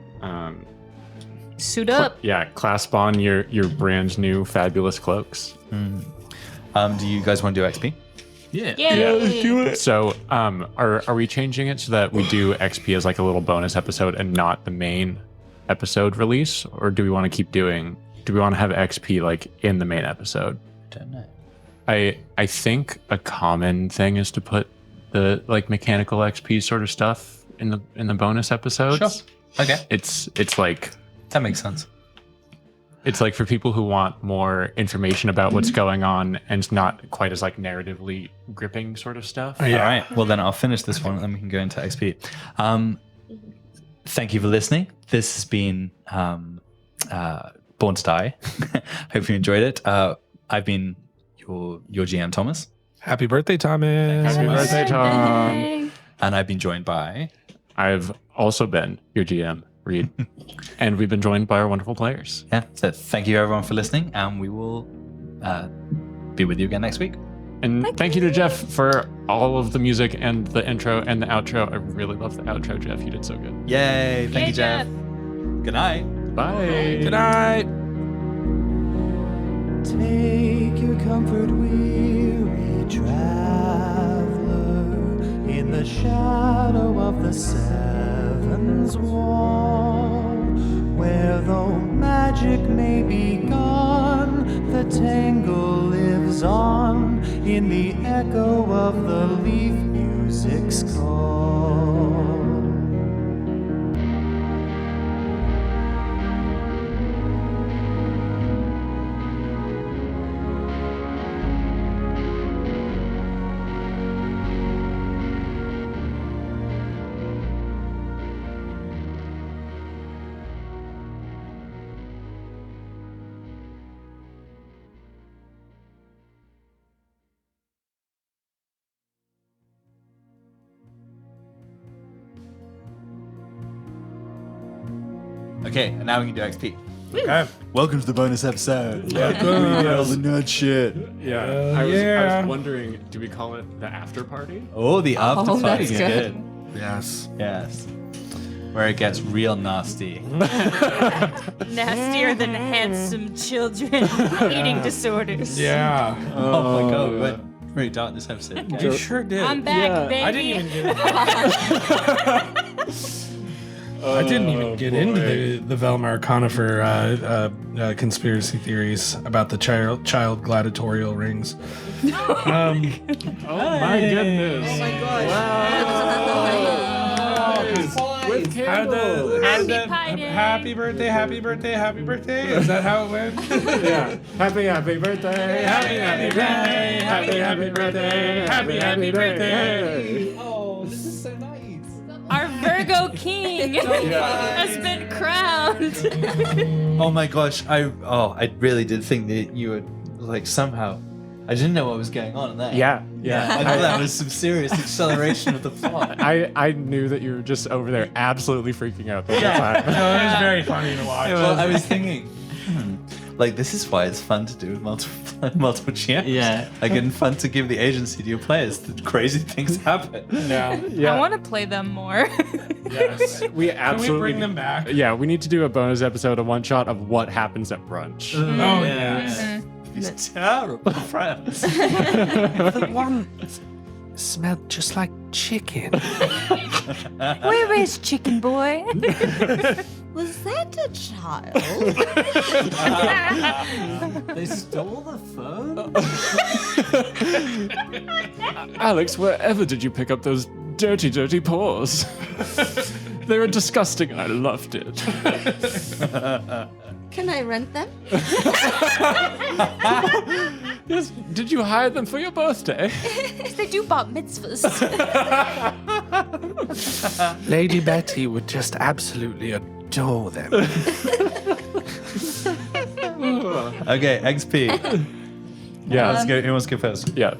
Suit up. clasp on your brand new fabulous cloaks. Do you guys want to do XP? Yay. Let's do it. So, are we changing it so that we do XP as like a little bonus episode and not the main episode release, or do we want to keep doing? Do we want to have XP like in the main episode? Don't know. I think a common thing is to put the like mechanical XP sort of stuff in the bonus episodes. Sure. Okay. It's like That makes sense. it's like for people who want more information about what's going on and it's not quite as like narratively gripping sort of stuff. All right. Well, then I'll finish this one and then we can go into XP. Thank you for listening. This has been Born to Die. Hope you enjoyed it. I've been your GM, Thomas. Happy birthday, Thomas. Happy birthday, Tom. And I've been joined by... I've also been your GM, Reed. And we've been joined by our wonderful players. Yeah. So thank you everyone for listening, and we will be with you again next week. And thank you to Jeff for all of the music and the intro and the outro. I really love the outro, Jeff. You did so good. Yay. Thank you, Jeff. Good night. Bye. Good night. Take your comfort, weary traveler, in the shadow of the Seven's wall, where though magic may be gone, the tangle lives on in the echo of the leaf music's call. Okay, and now we can do XP. Okay. Welcome to the bonus episode. Welcome. We did all the nerd shit. Yeah. I was wondering, do we call it the after party? Oh, the after party that's is good. good. Yes. Yes. Where it gets real nasty. Nastier than handsome children eating disorders. Yeah. Oh my god, we went very dark this episode. You sure did. I'm back, baby. I didn't even get into the Velmar Conifer conspiracy theories about the child gladiatorial rings. Oh my goodness. Oh my Wow. With candles. Happy birthday, happy birthday, happy birthday. Is that how it went? Yeah. Happy birthday. Happy birthday. Happy birthday. Happy birthday. Oh, this is so nice. Our Virgo king has been crowned. Oh my gosh, I really did think that you would like somehow. I didn't know what was going on in that. Yeah. I thought that was some serious acceleration of the plot. I knew that you were just over there absolutely freaking out the whole time. No, it was very funny to watch. Well, I was thinking, like, this is why it's fun to do with multiple GMs. Yeah. Like, and fun to give the agency to your players. That crazy things happen. Yeah. I want to play them more. Yes. We absolutely Can we bring them back? Yeah, we need to do a bonus episode, a one shot of what happens at brunch. Oh, yes. These terrible friends. smelled just like chicken. Where is Chicken Boy? Was that a child? They stole the phone? Alex, wherever did you pick up those dirty, dirty paws? They were disgusting. I loved it. Can I rent them? Yes. Did you hire them for your birthday? They do bat mitzvahs. Lady Betty would just absolutely adore them. Okay, XP. Yeah. Let's go. Who wants to go first? Yeah.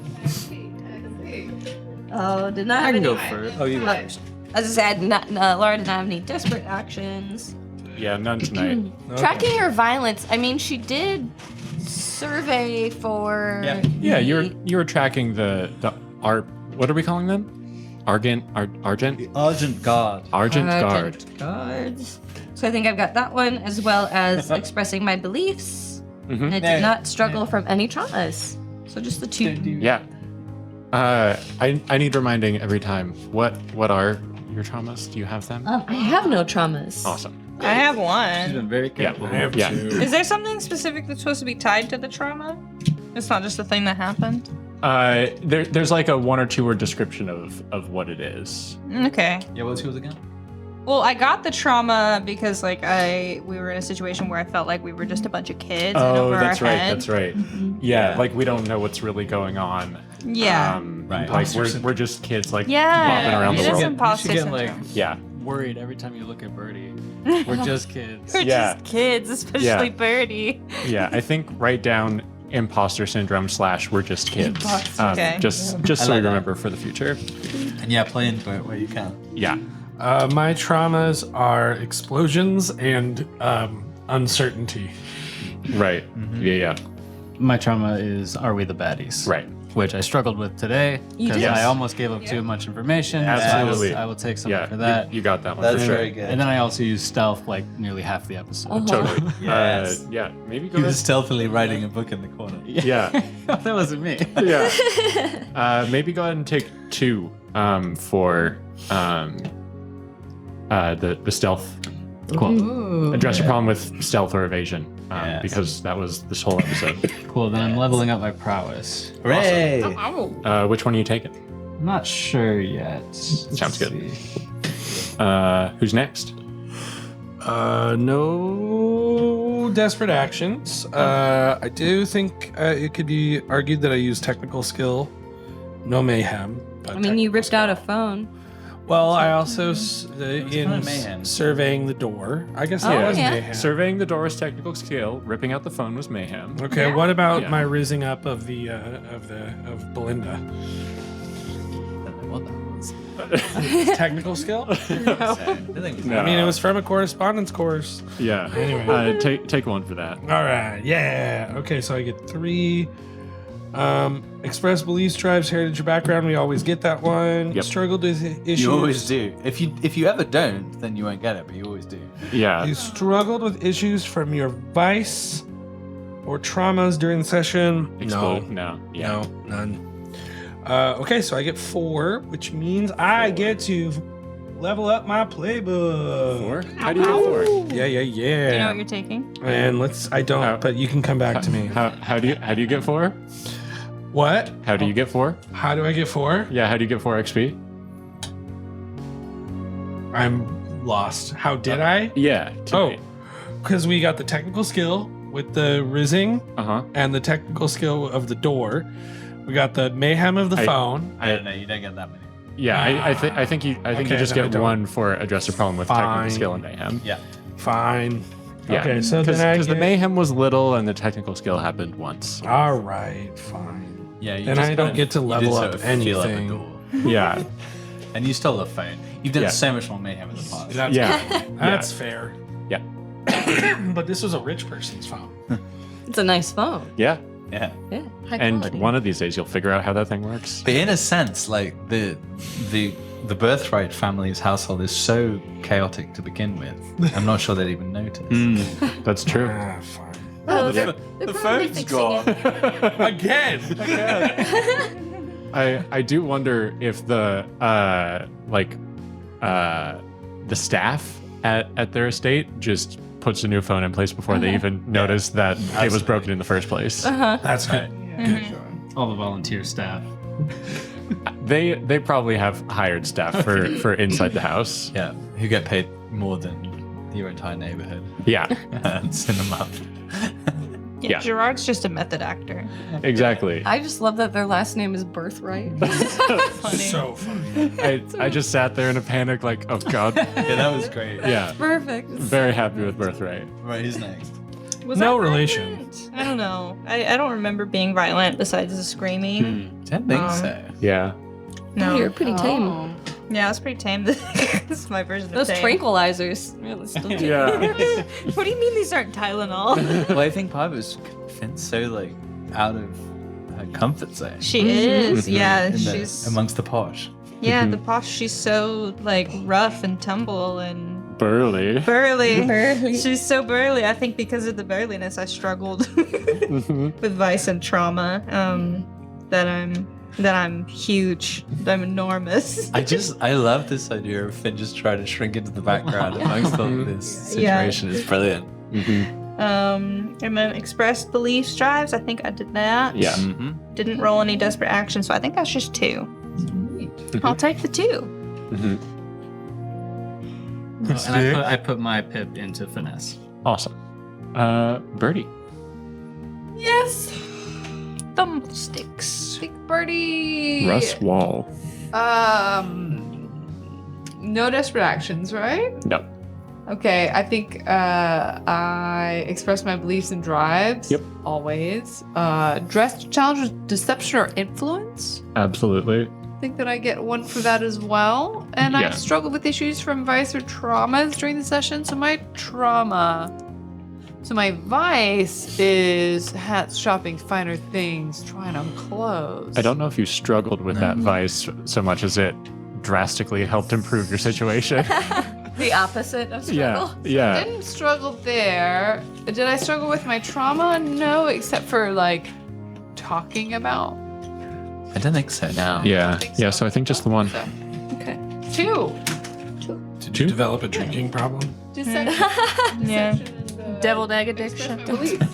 Oh, did not have I can any. go first. Oh, you go first. As I said, Laura didn't have any desperate actions. Yeah, none tonight. Tracking her violence. I mean, she did survey for. Yeah, you're tracking the art. What are we calling them? Argent. Argent Guard. Argent Guard. Guards. So I think I've got that one, as well as expressing my beliefs. And I did not struggle from any traumas. So just the two. Yeah. I need reminding every time. What are your traumas? Do you have them? I have no traumas. Awesome. I have She's one. been very careful. Yeah. Is there something specific that's supposed to be tied to the trauma? It's not just a thing that happened? There's like a 1 or 2 word description of what it is. Okay. Yeah, what's yours again? Well, I got the trauma because we were in a situation where I felt like we were just a bunch of kids. and Oh, over that's our right. head. That's right. Yeah, like we don't know what's really going on. Yeah. Right. Like we're just kids, like Yeah. bopping around it the is world. imposter You should get, like, syndrome. Yeah. Worried every time you look at Birdie. We're just kids. We're Yeah. just kids, especially Yeah. Birdie. Yeah. I think write down imposter syndrome / we're just kids. Okay. Just I so like you that. remember for the future. And yeah, play into it where you can. Yeah. My traumas are explosions and uncertainty. Right. Yeah. My trauma is, are we the baddies? Right. Which I struggled with today because did? I almost gave up too much information. Absolutely. So I will take something Yeah. for that. You got that one. That's for sure. very good. And then I also use stealth like nearly half the episode. Totally. Yes. Yeah. Maybe go He was ahead. stealthily writing a book in the corner. Yeah. That wasn't me. Yeah. Maybe go ahead and take 2 for the stealth. Cool. Address your problem with stealth or evasion, Yes. because that was this whole episode. Cool. Then I'm leveling up my prowess. Hooray! Which one are you taking? I'm not sure yet. Sounds good. See. Who's next? No desperate actions. I do think it could be argued that I use technical skill. No mayhem. But I mean, you ripped out a phone. Well, I also kind of mayhem. surveying the door. I guess Oh, that was yeah. mayhem. Surveying the door was technical skill. Ripping out the phone was mayhem. Okay, what about Yeah. my rizzing up of Belinda? What that was? Technical skill? I think No. I mean, it was from a correspondence course. Yeah. Anyway. Take 1 for that. All right, yeah. Okay, so I get 3. Express beliefs, tribes, heritage, or background. We always get that one. Yep. Struggled with issues. You always do. If you ever don't, then you won't get it, but you always do. Yeah. You struggled with issues from your vice or traumas during the session. Explode. No. Yeah. No, none. Okay, so I get 4, which means I get to level up my playbook. 4? How do you get 4? Yeah. Do you know what you're taking? And I don't, How- but you can come back to me. How do you get 4? What? How do you get 4? How do I get 4? Yeah. How do you get 4 XP? I'm lost. How did I? Yeah. Oh, because we got the technical skill with the rizzing Uh-huh. and the technical skill of the door. We got the mayhem of the phone. I don't know. You don't get that many. Yeah, I think you Okay, just no, I get don't. 1 for address a problem with Fine. technical skill and mayhem. Yeah. Fine. Yeah. Okay, so then I Because the get- mayhem was little and the technical skill happened once. All right, fine. Yeah. You Then just I don't kind get to you level just up sort of feel up a anything. door. Yeah. And you stole the phone. You've done Yeah. so much more mayhem in the past. That's, Yeah. that's fair. Yeah. But this was a rich person's phone. It's a nice phone. Yeah. Yeah. Yeah. High And quality. one of these days you'll figure out how that thing works. But in a sense, like the birthright family's household is so chaotic to begin with. I'm not sure they'd even notice. That's true. Ah, fine. Oh, they're probably fixing it. Again. I do wonder if the staff at their estate just puts a new phone in place before they even notice that it was broken in the first place. That's good. All the volunteer staff. They probably have hired staff for inside the house. Yeah, who get paid more than your entire neighborhood. Yeah, And send them up. Yeah. Gerard's just a method actor. exactly. I just love that their last name is Birthright. Funny. So funny. I just sat there in a panic, like, oh god. Yeah, that was great. Yeah, Perfect. very happy with Birthright. Right, who's next? Was No I relation. violent? I don't know. I don't remember being violent besides the screaming. Don't think so. Yeah. No. Oh, you're pretty tame. Oh. Yeah, it's pretty tame. This is my version Those of tame. tranquilizers. Really still Yeah. What do you mean these aren't Tylenol? Well, I think part of it is Finn's so like out of her comfort zone. She is. Yeah, in the- she's amongst the posh. yeah, the posh. She's so like rough and tumble and Burly. burly. She's so burly. I think because of the burliness, I struggled with vice and trauma. That I'm huge. That I'm enormous. I love this idea of Finn just trying to shrink into the background amongst all of this Yeah. situation. It's brilliant. And then expressed beliefs drives. I think I did that. Yeah. Mm-hmm. Didn't roll any desperate action, so I think that's just 2. I'll take the 2. And I put my pip into finesse. Awesome. Birdie. Yes. Thumbsticks. Big birdie. Russ Wall. No desperate actions, right? No. Okay, I think I express my beliefs and drives. Yep. Always. Dress challenge with deception or influence. Absolutely. I think that I get 1 for that as well. And Yeah. I've struggled with issues from vice or traumas during the session, so my trauma. So my vice is hats, shopping, finer things, trying on clothes. I don't know if you struggled with that vice so much as it drastically helped improve your situation. The opposite of struggle. Yeah. I didn't struggle there. Did I struggle with my trauma? No, except for like talking about. I don't think so. No. Yeah. Yeah. So I think just the one. So, okay. 2. Did you develop a drinking problem? Deception. Yeah. Deception and, Deviled egg addiction.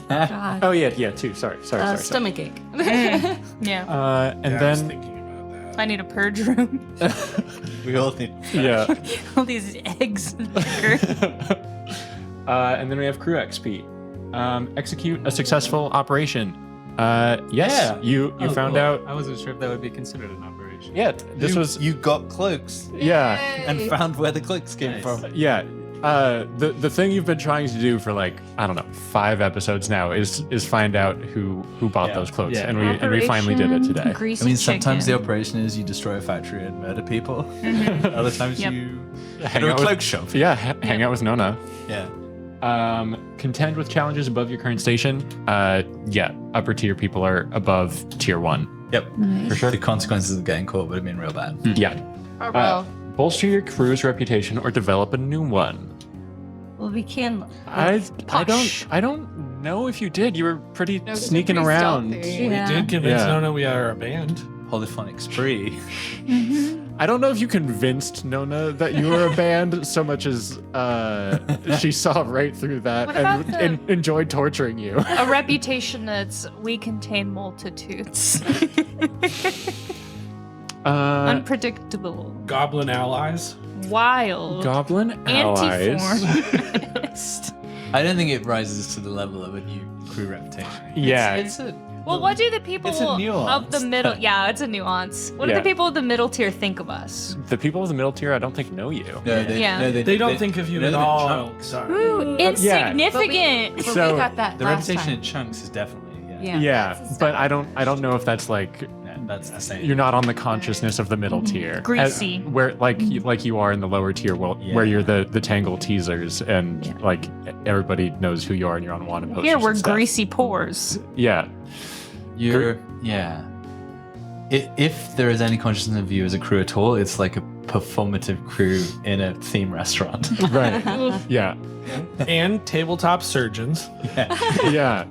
God. Oh yeah. 2. Sorry. Stomach ache. Yeah. And Yeah, I was then thinking about that. I need a purge room. We all need. yeah. All these eggs and liquor. And then we have crew XP. Execute a successful operation. Yes. Yeah. You Oh, found cool. out. I wasn't sure if that would be considered an operation. Yeah. This was. You got cloaks Yeah. and found where the cloaks came Nice. from. Yeah. The thing you've been trying to do for like I don't know 5 episodes now is find out who bought Yeah. those clothes, Yeah. and we finally did it today. Greasy I mean, sometimes the chicken. operation is you destroy a factory and murder people. Other times Yep. you Hang go to a out with- cloak shop. Yeah, hang out with Nona. Yeah. Contend with challenges above your current station. Yeah, upper tier people are above tier 1. Yep. For sure. The consequences of getting caught would have been real bad. Yeah. Bravo. Bolster your crew's reputation or develop a new one. Well, we can. I don't know if you did. You were pretty No, 'cause I'm sneaking pretty around. stealthy. We did convince Yeah. Nona we are a band. Polyphonic spree. I don't know if you convinced Nona that you were a band so much as she saw right through that What and, about and enjoyed torturing you. A reputation that's we contain multitudes. Unpredictable. Goblin allies. Wild. Goblin allies. Anti-form. I don't think it rises to the level of a new crew reputation. Yeah. It's a, Well, what do the people It's a of nuance. the middle? Yeah, it's a nuance. What do Yeah. the people of the middle tier think of us? The people of the middle tier, I don't think know you. no, they, Yeah. no, They don't think of you they at live in all. chunks. Sorry. Ooh, insignificant. But So, we got that The last reputation time. in chunks is definitely Yeah, but I don't know if that's like that's the same. you're not on the consciousness of the middle tier. Greasy. Where like you are in the lower tier, where you're the Tangle Teasers and like everybody knows who you are and you're on wanted posters. Here we're and stuff. greasy pores. Yeah. You're yeah. If there is any consciousness of you as a crew at all, it's like a performative crew in a theme restaurant. Right. Yeah. And tabletop surgeons. Yeah.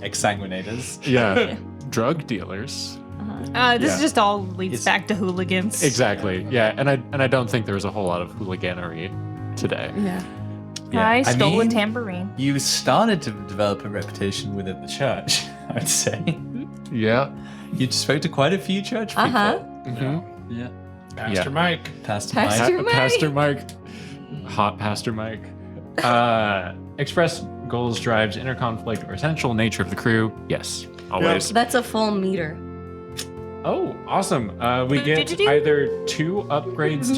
Exsanguinators. Yeah. Drug dealers. This Yeah. just all leads It's- back to hooligans. Exactly. Yeah, and I don't think there was a whole lot of hooliganery today. Yeah. I stole mean, a tambourine. You started to develop a reputation within the church, I would say. Yeah. You spoke to quite a few church people. Mm-hmm. Yeah. Pastor Mike. Pastor Pastor Mike. Mike. Pastor Mike. Hot Pastor Mike. Express goals, drives, inner conflict, or essential nature of the crew. Yes, always. That's a full meter. Oh, awesome. We Did get you do- either 2 upgrades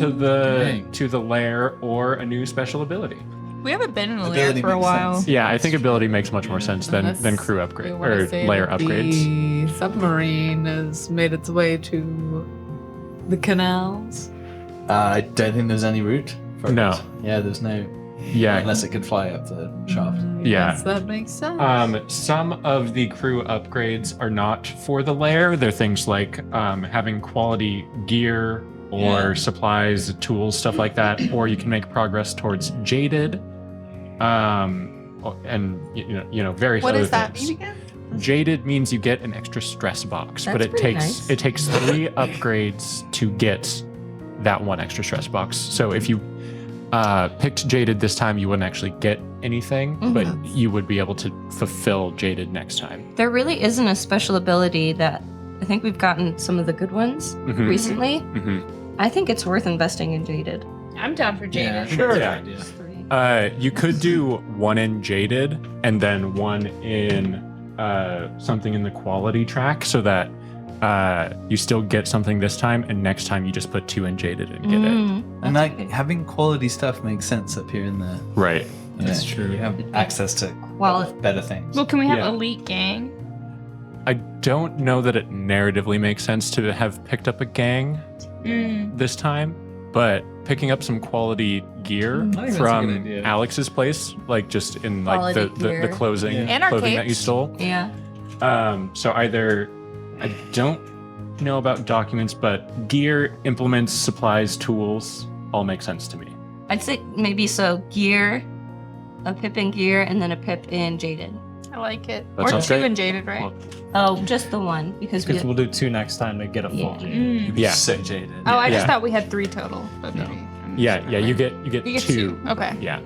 to the lair or a new special ability. We haven't been in a lair Ability for a makes while. sense. Yeah, I think ability makes much more sense than crew upgrade We wanna or say layer that upgrades. The submarine has made its way to the canals. I don't think there's any route. For No. it. Yeah, there's no. Yeah. Unless it could fly up the shaft. Yeah. Yes, that makes sense. Some of the crew upgrades are not for the lair. They're things like having quality gear or supplies, tools, stuff like that. Or you can make progress towards jaded, and various What other does that things. mean again? Jaded means you get an extra stress box, but That's it pretty takes nice. it takes 3 upgrades to get that one extra stress box. So if you picked Jaded this time, you wouldn't actually get anything, but you would be able to fulfill Jaded next time. There really isn't a special ability that I think we've gotten some of the good ones Mhm. recently. Mhm. I think it's worth investing in Jaded. I'm down for Jaded. Sure. Yeah. You could do 1 in Jaded and then 1 in something in the quality track, so that you still get something this time, and next time you just put 2 in Jaded and get it. And like having quality stuff makes sense up here in the. Right. That's true. You have access to Quality. better things. Well, can we have Yeah. elite gang? I don't know that it narratively makes sense to have picked up a gang this time, but picking up some quality gear I think that's a from good idea. Alex's place, like just in like Quality the gear. clothing Yeah. And our clothing that you capes. stole. Yeah. So either I don't know about documents, but gear, implements, supplies, tools all make sense to me. I'd say maybe so gear, a pip in gear, and then a pip in Jaded. I like it. That Or sounds 2 great. in Jaded, right? Well, Oh, just the one because we. Because we'll do 2 next time to get a full Yeah. Jade. Mm. Yeah. So jaded. Oh, I just Yeah. thought we had 3 total. But maybe I'm Yeah, just yeah, you remembering. get You get 2. Okay. Yeah.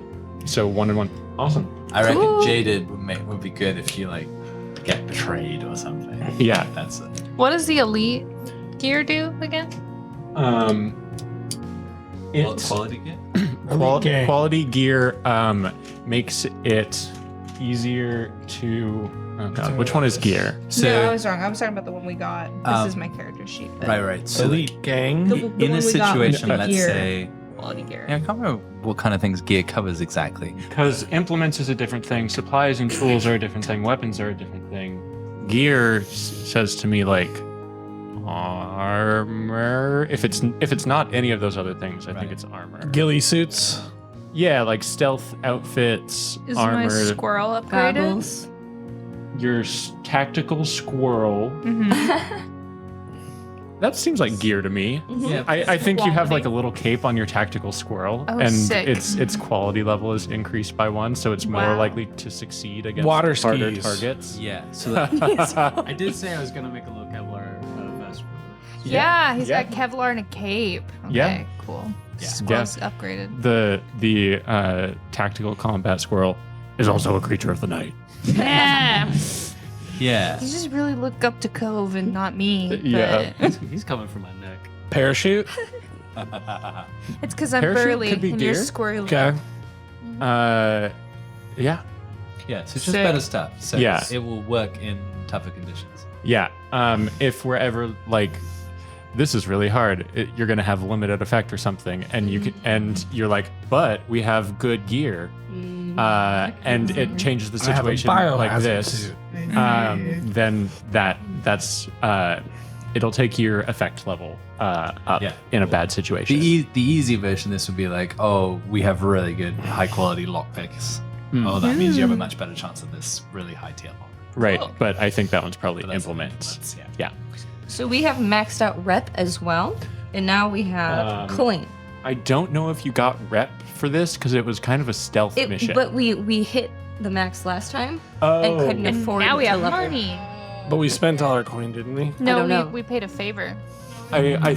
So 1 and 1. Awesome. I reckon Cool. jaded would be good if you like get betrayed or something. Yeah. That's it. What does the elite gear do again? It's Quality gear. gang. quality gear makes it easier to. Oh god, which one is gear? So no, I was wrong. I was talking about the one we got. This Um, is my character sheet. but right. So Elite gang. The in one a we got was situation, the let's gear. say, Quality gear. yeah, I can't remember what kind of things gear covers exactly. Because implements is a different thing, supplies and tools are a different thing, weapons are a different thing. Gear says to me like armor. If it's not any of those other things, I think Right. it's armor. Ghillie suits. Yeah, like stealth outfits, Is my armor. squirrel upgraded? Goggles. Your tactical squirrel. Mm-hmm. That seems like gear to me. Yeah. I think you have Quality. like a little cape on your tactical squirrel, Oh, and sick. its quality level is increased by 1, so it's more Wow. likely to succeed against Water harder skis. targets. Yeah. So that, I did say I was gonna make a little Kevlar vest for her. Yeah, he's Yeah. got Kevlar and a cape. Okay, Yeah. cool. Yeah. Squirrel's upgraded. The tactical combat squirrel is also a creature of the night. Yeah. yeah. You just really look up to Cove and not me. Yeah. But He's coming for my neck. Parachute. it's because I'm Parachute burly could be and you're gear. squirrely. Okay. Yeah, Yeah. So it's just Sick. better stuff. So Yeah. it will work in tougher conditions. yeah. If we're ever like, this is really hard, you're gonna have limited effect or something, and you can, and you're like, but we have good gear, and it changes the I have a situation like biohazard this. suit. Then that's it'll take your effect level up Yeah. in a bad situation. The easy version of this would be like, oh, we have really good high quality lockpicks. Oh, that means you have a much better chance of this really high tier lock. Right, but I think that one's probably But that's implements. yeah. So we have maxed out rep as well, and now we have clean. I don't know if you got rep for this because it was kind of a stealth mission. But we hit the max last time oh, and couldn't afford Now we to have level. money. But we spent all our coin, didn't we? No, don't know. we paid a favor. I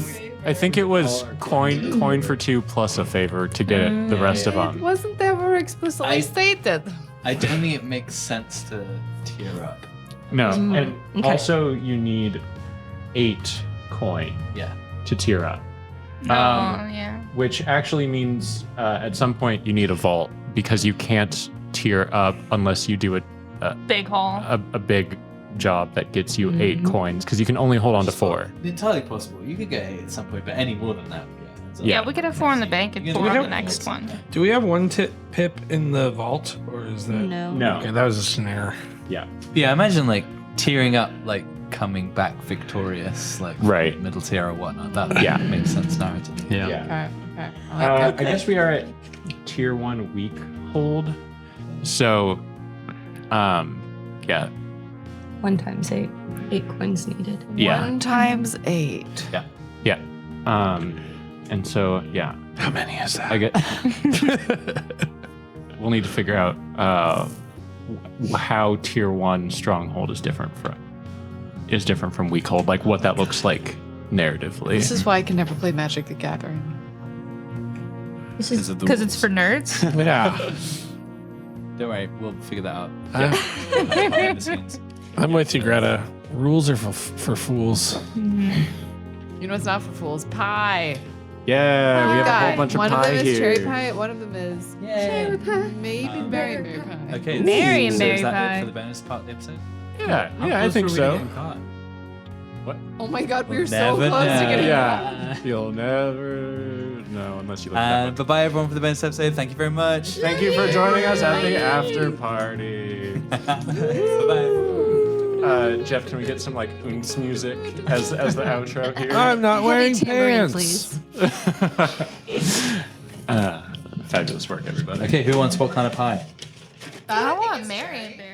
think it was coin for 2 plus a favor to get the rest of them. Wasn't that ever explicitly stated? I don't think it makes sense to tier up. No, and Okay. also you need 8 coin Yeah. to tier up. Yeah. Which actually means at some point you need a vault because you can't tier up unless you do Big haul. a big job that gets you 8 coins because you can only hold on to 4. Entirely possible. You could get 8 at some point, but any more than that, Yeah, we could have 4 in the bank and You 4 can on have- the next one. Do we have one pip in the vault, or is that? No. No. Okay, that was a snare. Yeah. Yeah, imagine like tearing up, like coming back victorious, like Right. middle tier or whatnot. That Yeah. makes sense narratively. Yeah. Okay. I like I guess we are at tier 1 weak hold. So, yeah. 1 times 8. 8 coins needed. Yeah. 1 times 8. Yeah. And so, yeah. How many is that? I get. We'll need to figure out how tier 1 stronghold is different from weak hold, like what that looks like narratively. This is why I can never play Magic the Gathering. This is Because it's for nerds. Yeah. Don't worry, we'll figure that out. I'm, I'm with you, Greta. Rules are for fools. You know what's not for fools? Pie. Yeah, we have a whole bunch of one pie of them is here. cherry pie. One of them is cherry pie. Maybe berry pie. Okay, Mary and so Mary is that pie. it for the bonus part of the episode? Yeah, I think so. Oh my god, we We'll were so never close to know. getting Yeah, you'll never know unless you look that And bye-bye everyone for the bonus episode. Thank you very much. Thank you for joining us at the after party. Bye-bye. Jeff, can we get some like oomps music as the outro here? I'm not wearing tambourine, pants. please. Fabulous work, everybody. Okay, who wants what kind of pie? I want Mary and Mary.